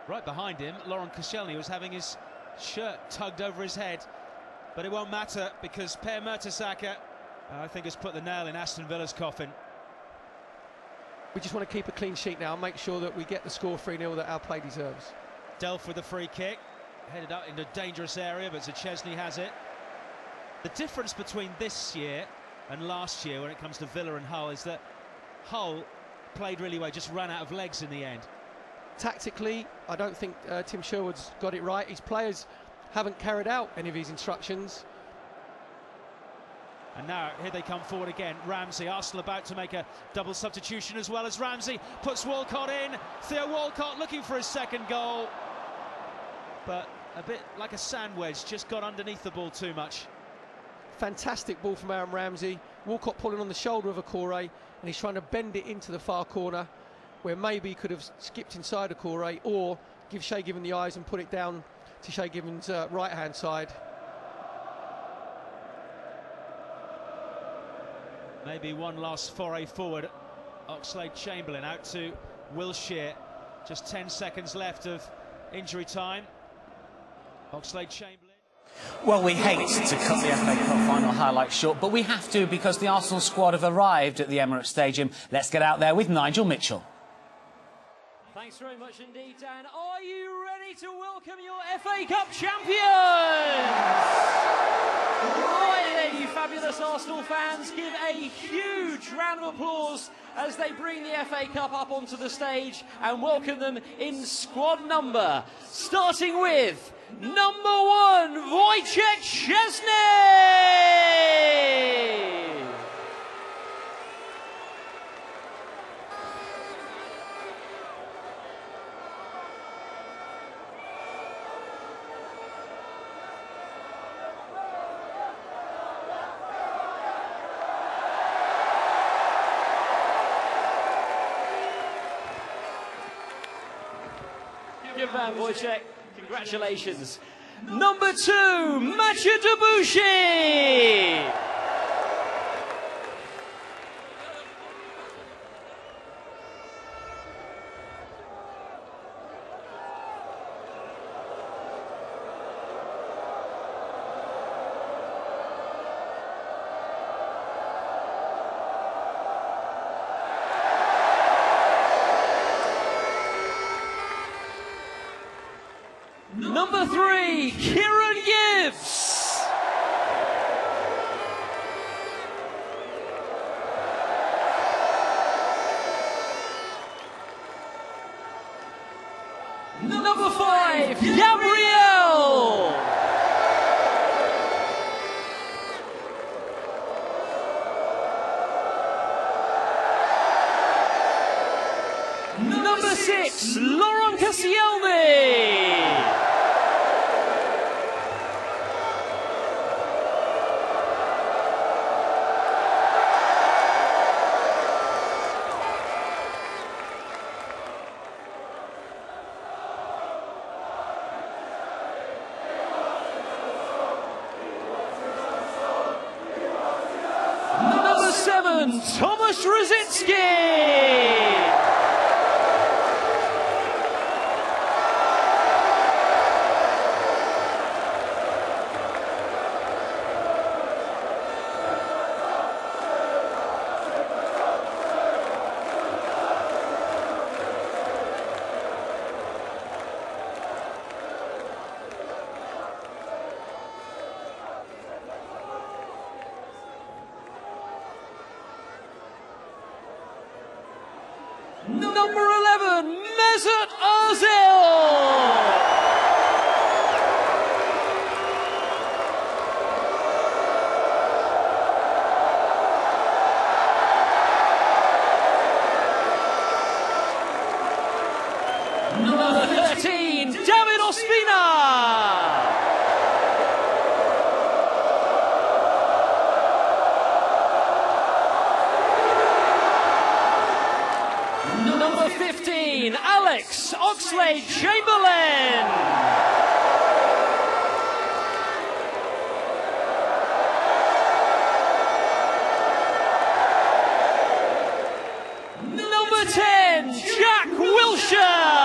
Right behind him, Laurent Koscielny was having his shirt tugged over his head. But it won't matter because Per Mertesacker, I think, has put the nail in Aston Villa's coffin. We just want to keep a clean sheet now and make sure that we get the score 3-0 that our play deserves. Delph with the free kick, headed up into a dangerous area, but Szczesny has it. The difference between this year and last year when it comes to Villa and Hull is that Hull played really well, just ran out of legs in the end. Tactically, I don't think Tim Sherwood's got it right. His players haven't carried out any of his instructions. And now here they come forward again. Ramsey, Arsenal about to make a double substitution as well as Ramsey puts Walcott in. Theo Walcott looking for his second goal, but a bit like a sand wedge, just got underneath the ball too much. Fantastic ball from Aaron Ramsey. Walcott pulling on the shoulder of Akore, and he's trying to bend it into the far corner, where maybe he could have skipped inside Akore or give Shay Given the eyes and put it down to Shay Given's right-hand side. Maybe one last foray forward. Oxlade-Chamberlain out to Wilshere. Just 10 seconds left of injury time. Oxlade-Chamberlain. Well, we hate to cut the FA Cup final highlights short, but we have to because the Arsenal squad have arrived at the Emirates Stadium. Let's get out there with Nigel Mitchell. Thanks very much indeed, Dan. Are you ready to welcome your FA Cup champions? Right then, you fabulous Arsenal fans, give a huge round of applause as they bring the FA Cup up onto the stage and welcome them in squad number, starting with number 1, Wojciech Szczesny! Good man, Wojciech. Congratulations. Number 2, Mathieu Debuchy. Number 3, Kieran Gibbs. Number 5, Gabriel. Number 6, Laurent Koscielny. Number 7, Thomas Rosicki. Number 11, Mesut Ozil. Number 13, David Ospina. Number 15, Alex Oxlade-Chamberlain. Number 10, Jack Wilshere.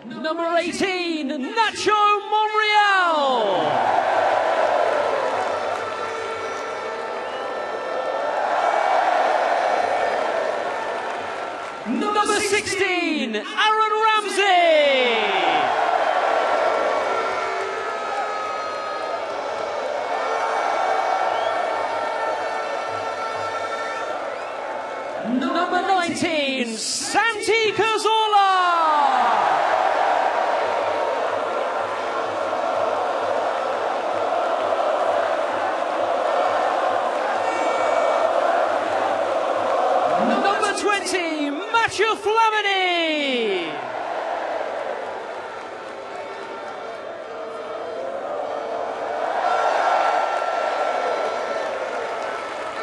Number 18, Nacho Monreal. Number 16, Aaron Ramsey. Number 19, Santi Cazorla. Number 20, Mathieu Flamini.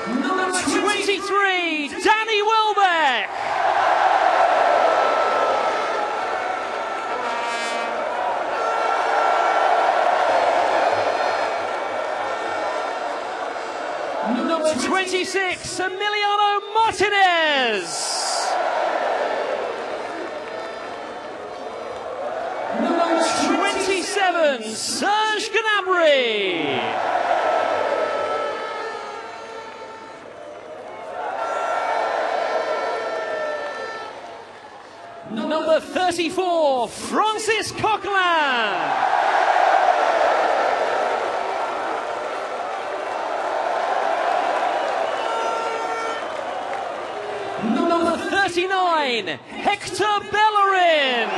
Number 23, Danny Welbeck. Number 26, Emiliano Martinez. Number 27, Serge Gnabry. Number 34, Francis Coquelin. Number 39, Hector Bellerin.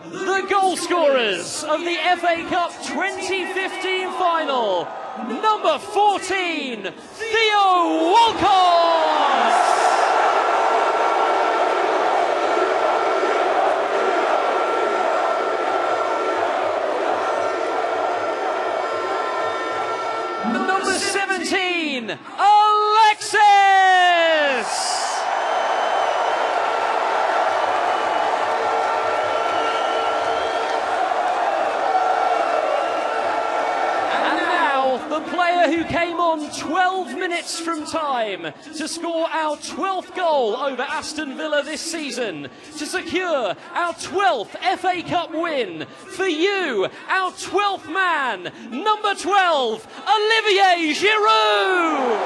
the goal scorers of the FA Cup 2015 final. Number 14, Theo Walcott. Number 17, Alexis. The player who came on 12 minutes from time to score our 12th goal over Aston Villa this season, to secure our 12th FA Cup win. For you, our 12th man, number 12, Olivier Giroud.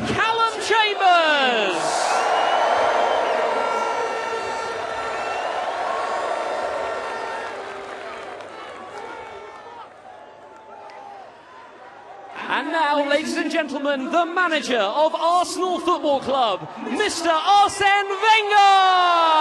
Callum Chambers. And now, ladies and gentlemen, the manager of Arsenal Football Club, Mr. Arsene Wenger.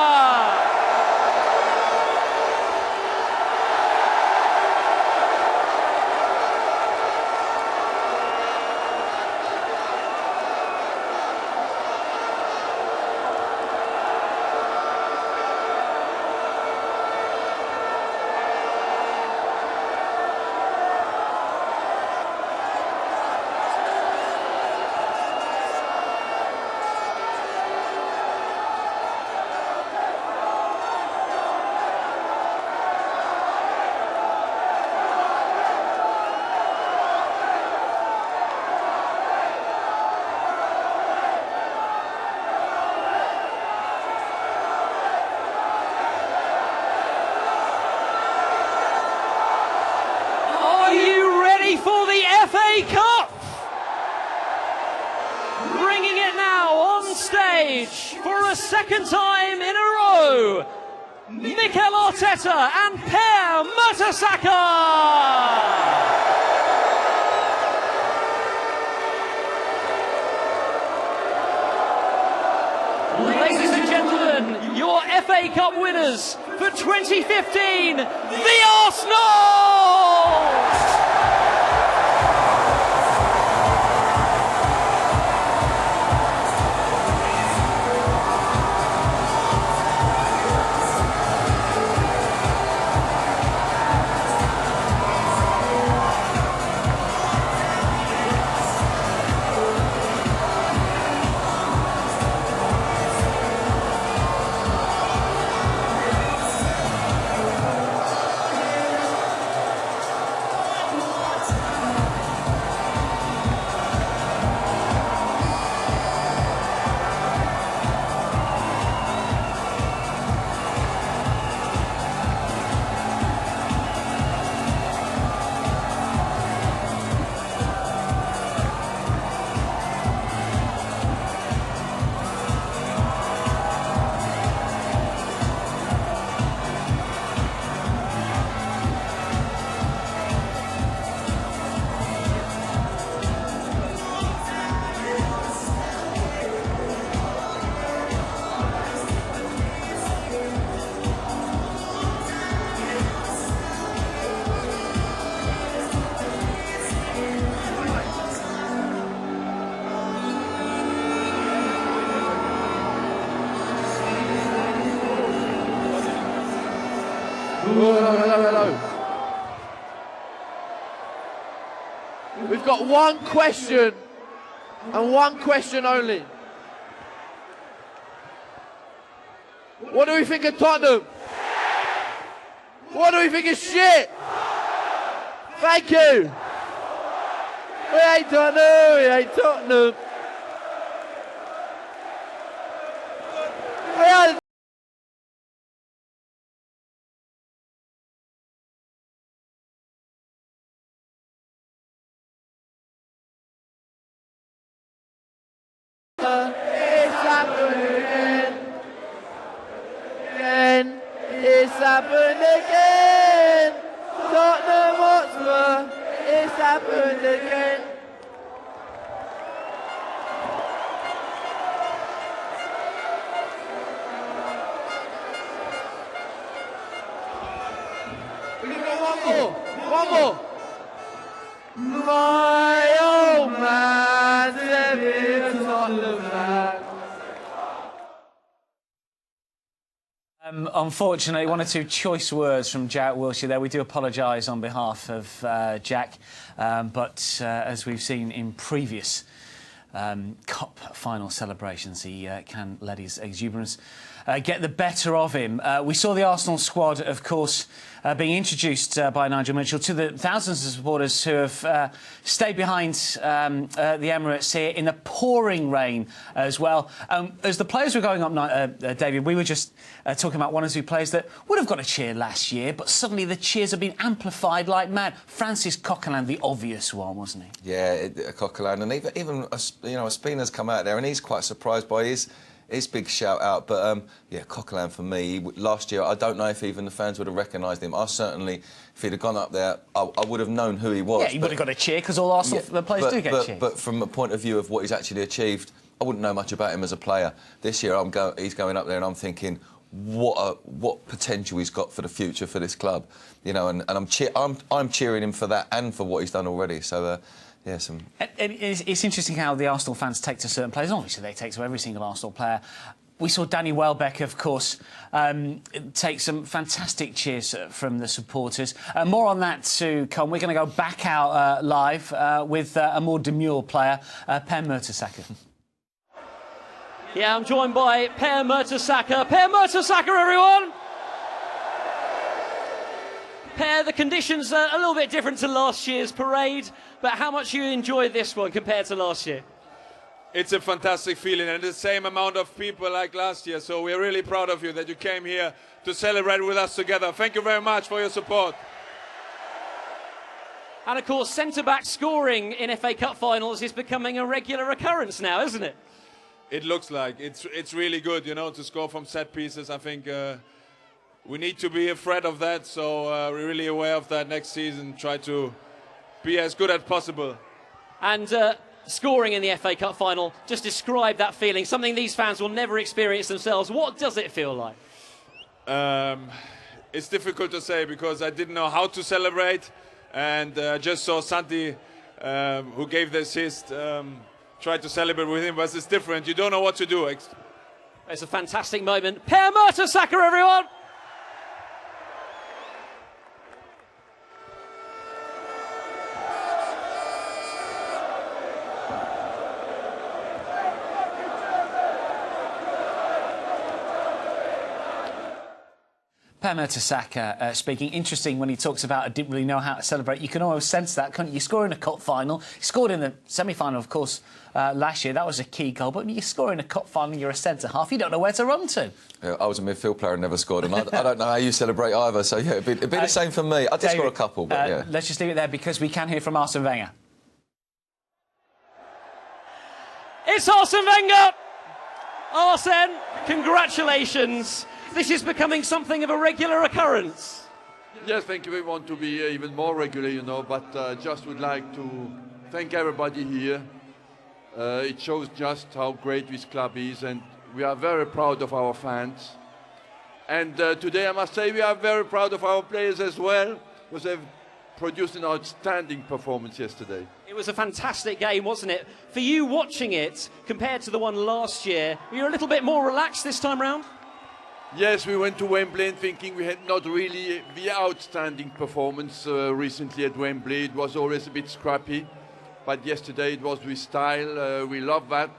For the FA Cup, bringing it now on stage for a second time in a row, Mikel Arteta and Per Mertesacker. Ladies and gentlemen, your FA Cup winners for 2015, the Arsenal! Hello. We've got one question, and one question only. What do we think of Tottenham? What do we think of shit? Thank you. We ain't Tottenham, we ain't Tottenham. We ain't it's happening again. it's happened again. Tottenham Hotspur, it's happened again. One more. My old man's a Tottenham man. Unfortunately, one or two choice words from Jack Wilshere there. We do apologise on behalf of Jack, but as we've seen in previous Cup final celebrations, he can let his exuberance get the better of him. We saw the Arsenal squad, of course, being introduced by Nigel Mitchell to the thousands of supporters who have stayed behind the Emirates here in the pouring rain as well. As the players were going up, David, we were just talking about one or two players that would have got a cheer last year, but suddenly the cheers have been amplified like mad. Francis Coquelin, the obvious one, wasn't he? Yeah, Coquelin, and even Espina's come out there, and he's quite surprised by his big shout out. But yeah, Coquelin for me last year, I don't know if even the fans would have recognised him. I certainly, if he'd have gone up there, I would have known who he was. Yeah, he would have got a cheer because all Arsenal players do get cheers. But from a point of view of what he's actually achieved, I wouldn't know much about him as a player. This year, he's going up there, and I'm thinking, what potential he's got for the future for this club, you know, and I'm cheering him for that and for what he's done already. So. Yeah, it's interesting how the Arsenal fans take to certain players. Obviously, they take to every single Arsenal player. We saw Danny Welbeck, of course, take some fantastic cheers from the supporters. More on that to come. We're going to go back out live with a more demure player, Per Mertesacker. Yeah, I'm joined by Per Mertesacker. Per Mertesacker, everyone! Per, the conditions are a little bit different to last year's parade, but how much you enjoyed this one compared to last year? It's a fantastic feeling, and the same amount of people like last year, so we're really proud of you that you came here to celebrate with us together. Thank you very much for your support. And of course, centre-back scoring in FA Cup finals is becoming a regular occurrence now, isn't it? It looks like it's really good, you know, to score from set pieces. I think we need to be afraid of that, so we're really aware of that next season. Try to be as good as possible. And scoring in the FA Cup final, just describe that feeling, something these fans will never experience themselves. What does it feel like? It's difficult to say because I didn't know how to celebrate, and just saw Santi, who gave the assist, try to celebrate with him, but it's different. You don't know what to do. It's a fantastic moment. Per Mertesacker, everyone! Per Mertesacker speaking. Interesting when he talks about I didn't really know how to celebrate. You can almost sense that, can't you? You score in a cup final. You scored in the semi-final, of course, last year. That was a key goal. But when you score in a cup final, you're a centre-half. You don't know where to run to. Yeah, I was a midfield player and never scored, and I don't know how you celebrate either. So yeah, it'd be the same for me. I did score a couple, but yeah. Let's just leave it there because we can hear from Arsene Wenger. It's Arsene Wenger! Arsene, congratulations. This is becoming something of a regular occurrence. Yes, thank you. We want to be even more regular, you know, but just would like to thank everybody here. It shows just how great this club is, and we are very proud of our fans. And today, I must say, we are very proud of our players as well, because they've produced an outstanding performance yesterday. It was a fantastic game, wasn't it? For you watching it, compared to the one last year, were you a little bit more relaxed this time round? Yes, we went to Wembley thinking we had not really the outstanding performance recently at Wembley. It was always a bit scrappy, but yesterday it was with style. We love that,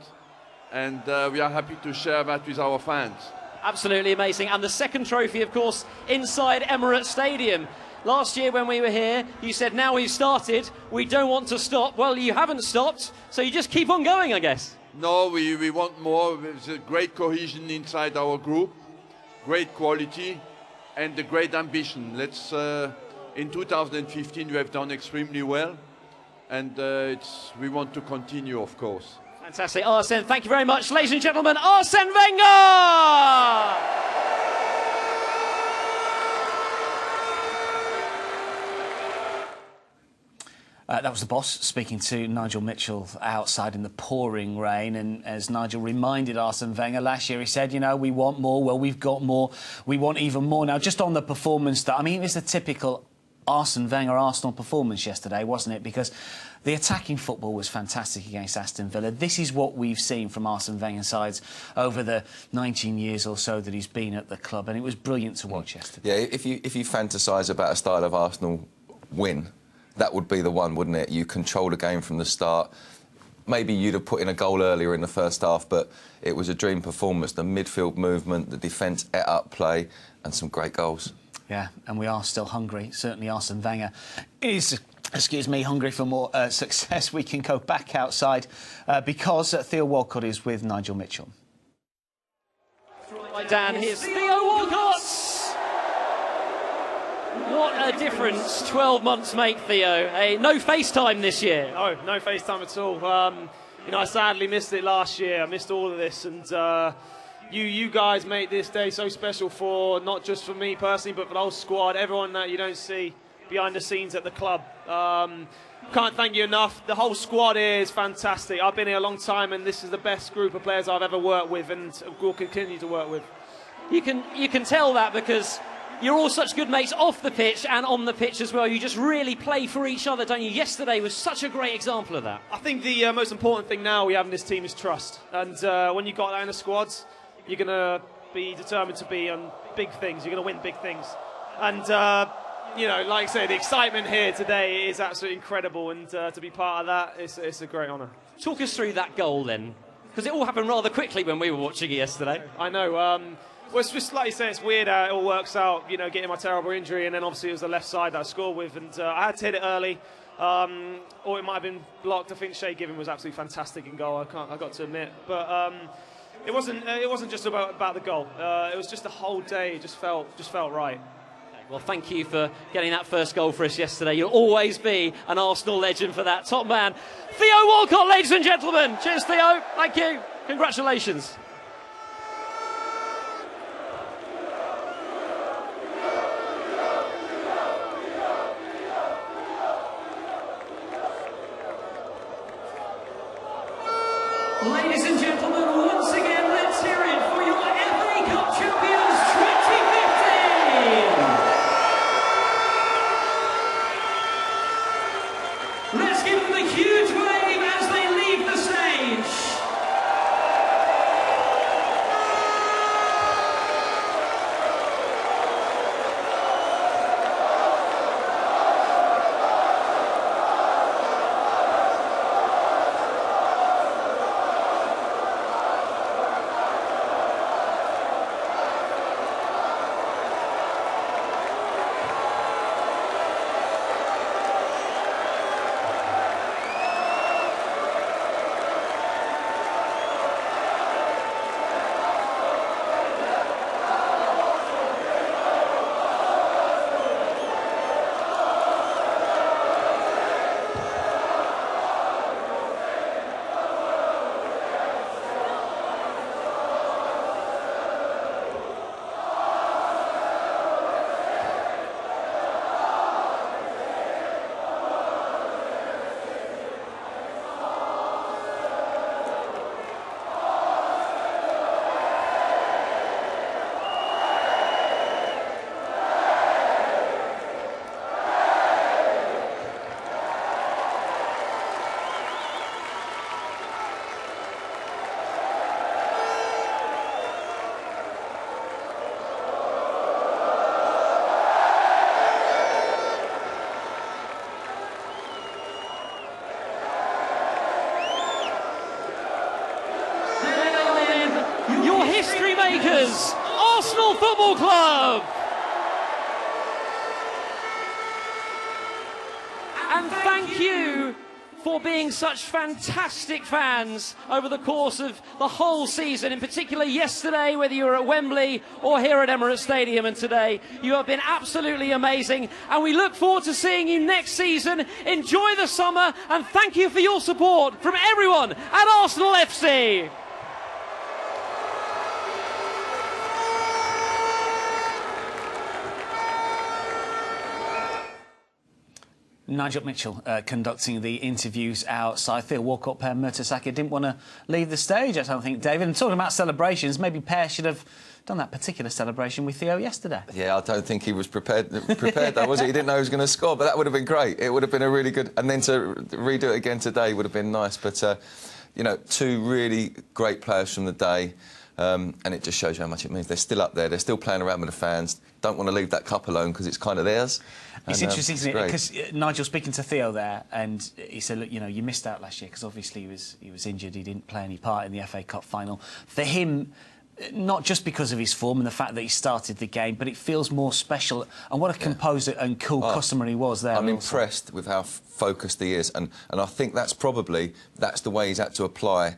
and we are happy to share that with our fans. Absolutely amazing. And the second trophy, of course, inside Emirates Stadium. Last year when we were here, you said, now we've started, we don't want to stop. Well, you haven't stopped, so you just keep on going, I guess. No, we want more. There's a great cohesion inside our group. Great quality and a great ambition. Let's in 2015 we have done extremely well, and we want to continue, of course. Fantastic, Arsene. Thank you very much, ladies and gentlemen. Arsene Wenger. That was the boss speaking to Nigel Mitchell outside in the pouring rain. And as Nigel reminded Arsene Wenger last year, he said, you know, we want more. Well, we've got more. We want even more. Now, just on the performance, I mean, it's a typical Arsene Wenger Arsenal performance yesterday, wasn't it? Because the attacking football was fantastic against Aston Villa. This is what we've seen from Arsene Wenger sides over the 19 years or so that he's been at the club, and it was brilliant to watch yesterday. Yeah, if you fantasise about a style of Arsenal win, that would be the one, wouldn't it? You control the game from the start. Maybe you'd have put in a goal earlier in the first half, but it was a dream performance. The midfield movement, the defence ate up play, and some great goals. Yeah, and we are still hungry. Certainly Arsene Wenger is, hungry for more success. We can go back outside because Theo Walcott is with Nigel Mitchell. Right, Dan, here's Theo Walcott. What a difference 12 months make, Theo. Hey, no FaceTime this year. Oh, no FaceTime at all. You know, I sadly missed it last year. I missed all of this, and you guys make this day so special for not just for me personally, but for the whole squad, everyone that you don't see behind the scenes at the club. Can't thank you enough. The whole squad here is fantastic. I've been here a long time, and this is the best group of players I've ever worked with, and will continue to work with. You can tell that because you're all such good mates off the pitch and on the pitch as well. You just really play for each other, don't you? Yesterday was such a great example of that. I think the most important thing now we have in this team is trust. And when you've got that in the squads, you're going to be determined to be on big things. You're going to win big things. And, you know, like I say, the excitement here today is absolutely incredible. And to be part of that, it's a great honour. Talk us through that goal then. Because it all happened rather quickly when we were watching it yesterday. I know. Well, it's just like you say, it's weird how it all works out, you know, getting my terrible injury, and then obviously it was the left side that I scored with, and I had to hit it early, or it might have been blocked. I think Shay Given was absolutely fantastic in goal, I got to admit. But it wasn't just about the goal. It was just the whole day, it just felt right. Well, thank you for getting that first goal for us yesterday. You'll always be an Arsenal legend for that. Top man, Theo Walcott, ladies and gentlemen. Cheers, Theo. Thank you. Congratulations. Ladies and gentlemen, once again, let's hear it for your FA Cup champions 2015. Let's give them a huge wave as they leave the stage. History makers, Arsenal Football Club. And thank you for being such fantastic fans over the course of the whole season, in particular yesterday, whether you were at Wembley or here at Emirates Stadium, and today. You have been absolutely amazing, and we look forward to seeing you next season. Enjoy the summer, and thank you for your support from everyone at Arsenal FC. Nigel Mitchell conducting the interviews outside. Theo Walcott, Per Mertesacker didn't want to leave the stage, I don't think, David. And talking about celebrations, maybe Per should have done that particular celebration with Theo yesterday. Yeah, I don't think he was prepared though, was he? He didn't know he was going to score, but that would have been great. It would have been a really good... And then to redo it again today would have been nice. But, you know, two really great players from the day, and it just shows you how much it means. They're still up there. They're still playing around with the fans. Don't want to leave that cup alone because it's kind of theirs. It's interesting, isn't it? Because Nigel speaking to Theo there, and he said, look, you know, you missed out last year because obviously he was injured. He didn't play any part in the FA Cup final. For him, not just because of his form and the fact that he started the game, but it feels more special. And what a composed and cool customer he was there. I'm impressed with how focused he is, and I think that's the way he's had to apply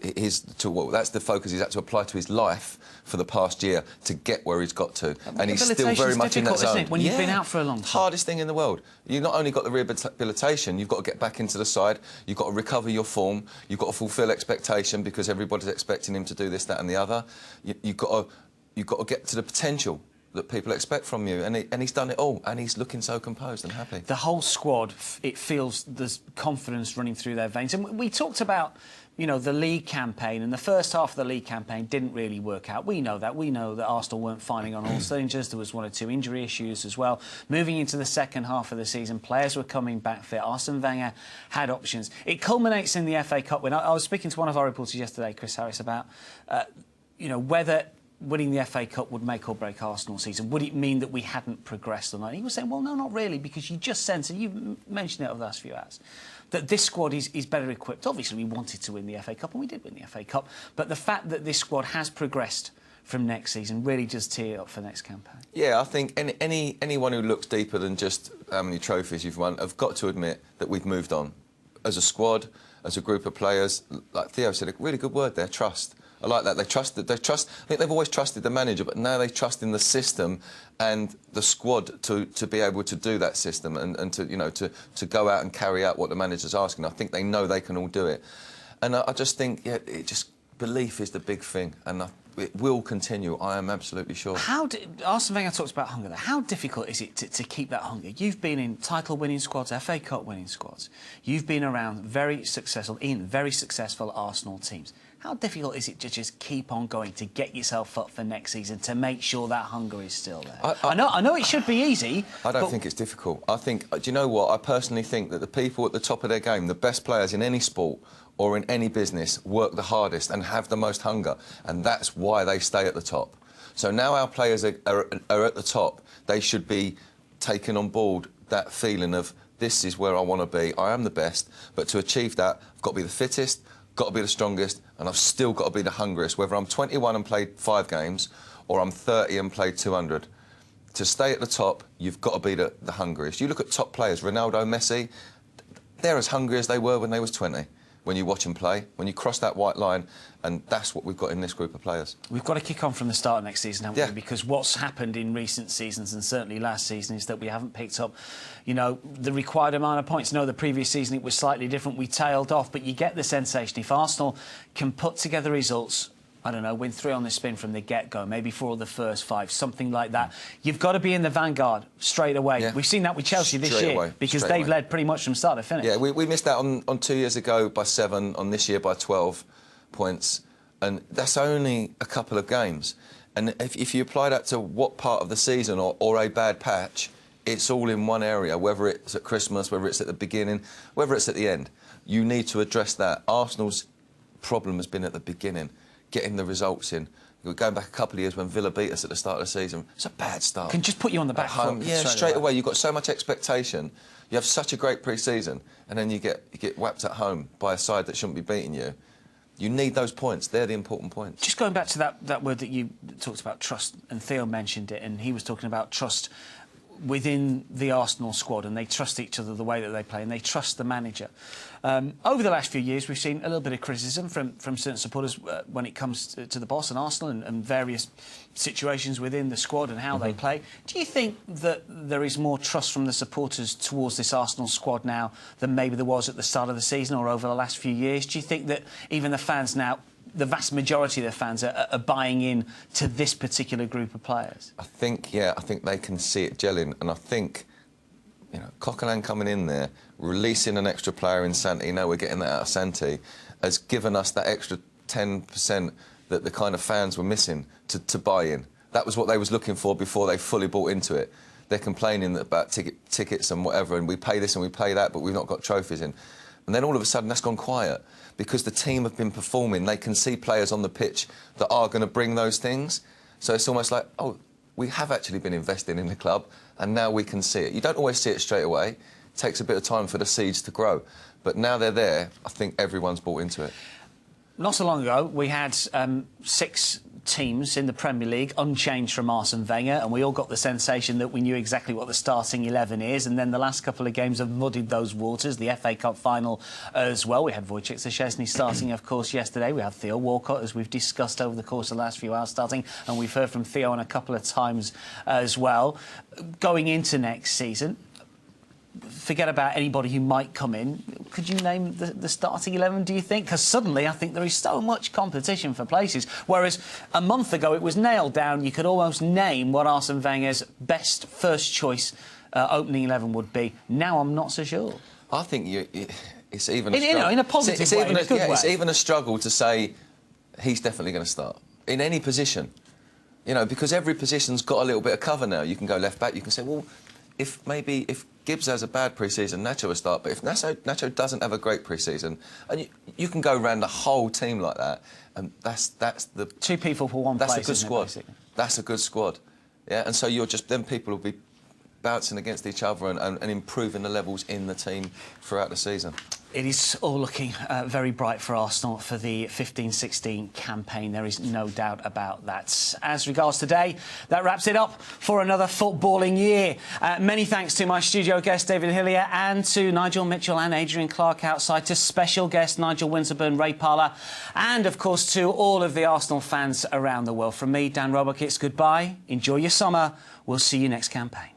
that's the focus he's had to apply to his life for the past year to get where he's got to. And he's still very much in that zone. Isn't it? When you've been out for a long time. Hardest thing in the world. You've not only got the rehabilitation, you've got to get back into the side, you've got to recover your form, you've got to fulfil expectation because everybody's expecting him to do this, that and the other. You've got to get to the potential that people expect from you, and he's done it all, and he's looking so composed and happy. The whole squad, it feels there's confidence running through their veins. And we talked about, you know, the league campaign, and the first half of the league campaign didn't really work out. We know that. We know that Arsenal weren't firing on all cylinders. There was one or two injury issues as well. Moving into the second half of the season, players were coming back fit. Arsene Wenger had options. It culminates in the FA Cup win. I was speaking to one of our reporters yesterday, Chris Harris, about, you know, whether winning the FA Cup would make or break Arsenal's season. Would it mean that we hadn't progressed or not? He was saying, well, no, not really, because you just sense, and you've mentioned it over the last few hours, that this squad is better equipped. Obviously, we wanted to win the FA Cup, and we did win the FA Cup, but the fact that this squad has progressed from next season really does tee it up for next campaign. Yeah, I think anyone who looks deeper than just how many trophies you've won have got to admit that we've moved on. As a squad, as a group of players, like Theo said, a really good word there, trust. I like that. They trust. I think they've always trusted the manager, but now they trust in the system and the squad to be able to do that system and to go out and carry out what the manager's asking. I think they know they can all do it, and I just think belief is the big thing, and it will continue. I am absolutely sure. Arsene Wenger talks about hunger there. How difficult is it to keep that hunger? You've been in title-winning squads, FA Cup-winning squads. You've been around very successful Arsenal teams. How difficult is it to just keep on going, to get yourself up for next season, to make sure that hunger is still there? I know it should be easy. I don't think it's difficult. I think, do you know what? I personally think that the people at the top of their game, the best players in any sport or in any business, work the hardest and have the most hunger, and that's why they stay at the top. So now our players are at the top. They should be taking on board that feeling of, this is where I want to be. I am the best, but to achieve that, I've got to be the fittest, got to be the strongest, and I've still got to be the hungriest, whether I'm 21 and played 5 games or I'm 30 and played 200. To stay at the top, you've got to be the hungriest. You look at top players, Ronaldo, Messi, they're as hungry as they were when they was 20. When you watch them play, when you cross that white line, and that's what we've got in this group of players. We've got to kick on from the start of next season, haven't we? Because what's happened in recent seasons, and certainly last season, is that we haven't picked up, you know, the required amount of points. No, the previous season it was slightly different. We tailed off, but you get the sensation. If Arsenal can put together results, I don't know, win 3 on the spin from the get-go, maybe 4 of the first 5, something like that. You've got to be in the vanguard straight away. Yeah. We've seen that with Chelsea this year because they've led pretty much from start to finish. Yeah, we missed out on 2 years ago by 7, on this year by 12 points, and that's only a couple of games. And if you apply that to what part of the season or a bad patch, it's all in one area, whether it's at Christmas, whether it's at the beginning, whether it's at the end. You need to address that. Arsenal's problem has been at the beginning, getting the results in. We're going back a couple of years when Villa beat us at the start of the season. It's a bad start. Can just put you on the back foot. Yeah, straight away. You've got so much expectation. You have such a great pre-season, and then you get whacked at home by a side that shouldn't be beating you. You need those points. They're the important points. Just going back to that word that you talked about, trust, and Theo mentioned it, and he was talking about trust within the Arsenal squad, and they trust each other the way that they play, and they trust the manager. Over the last few years, we've seen a little bit of criticism from certain supporters when it comes to the boss and Arsenal and various situations within the squad and how they play. Do you think that there is more trust from the supporters towards this Arsenal squad now than maybe there was at the start of the season or over the last few years? Do you think that even the fans now, the vast majority of the fans are buying in to this particular group of players? I think they can see it gelling, and I think you know, Coquelin coming in there, releasing an extra player in Santi, now we're getting that out of Santi, has given us that extra 10% that the kind of fans were missing to buy in. That was what they was looking for before they fully bought into it. They're complaining about tickets and whatever, and we pay this and we pay that, but we've not got trophies in. And then all of a sudden that's gone quiet because the team have been performing. They can see players on the pitch that are going to bring those things. So it's almost like, oh, we have actually been investing in the club and now we can see it. You don't always see it straight away. It takes a bit of time for the seeds to grow. But now they're there, I think everyone's bought into it. Not so long ago, we had 6 teams in the Premier League, unchanged from Arsene Wenger, and we all got the sensation that we knew exactly what the starting 11 is, and then the last couple of games have muddied those waters. The FA Cup final as well. We had Wojciech Szczesny starting, of course, yesterday. We had Theo Walcott, as we've discussed over the course of the last few hours, starting, and we've heard from Theo on a couple of times as well. Going into next season, forget about anybody who might come in. Could you name the starting 11, do you think? Because suddenly I think there is so much competition for places, whereas a month ago it was nailed down. You could almost name what Arsene Wenger's best first choice opening 11 would be. Now I'm not so sure. I think it's even a struggle. You know, in a positive way, in a good way. It's even a struggle to say he's definitely going to start in any position. You know, because every position's got a little bit of cover now. You can go left back. You can say, well, if Gibbs has a bad pre-season, Nacho will start. But if Nacho doesn't have a great pre-season, and you can go around the whole team like that, and that's the 2 people for one place. That's a good squad. That's a good squad. Yeah, and so then people will be bouncing against each other and improving the levels in the team throughout the season. It is all looking very bright for Arsenal for the 15-16 campaign. There is no doubt about that. As regards today, that wraps it up for another footballing year. Many thanks to my studio guest, David Hillier, and to Nigel Mitchell and Adrian Clark outside, to special guest Nigel Winterburn, Ray Parler, and, of course, to all of the Arsenal fans around the world. From me, Dan Roberts, goodbye. Enjoy your summer. We'll see you next campaign.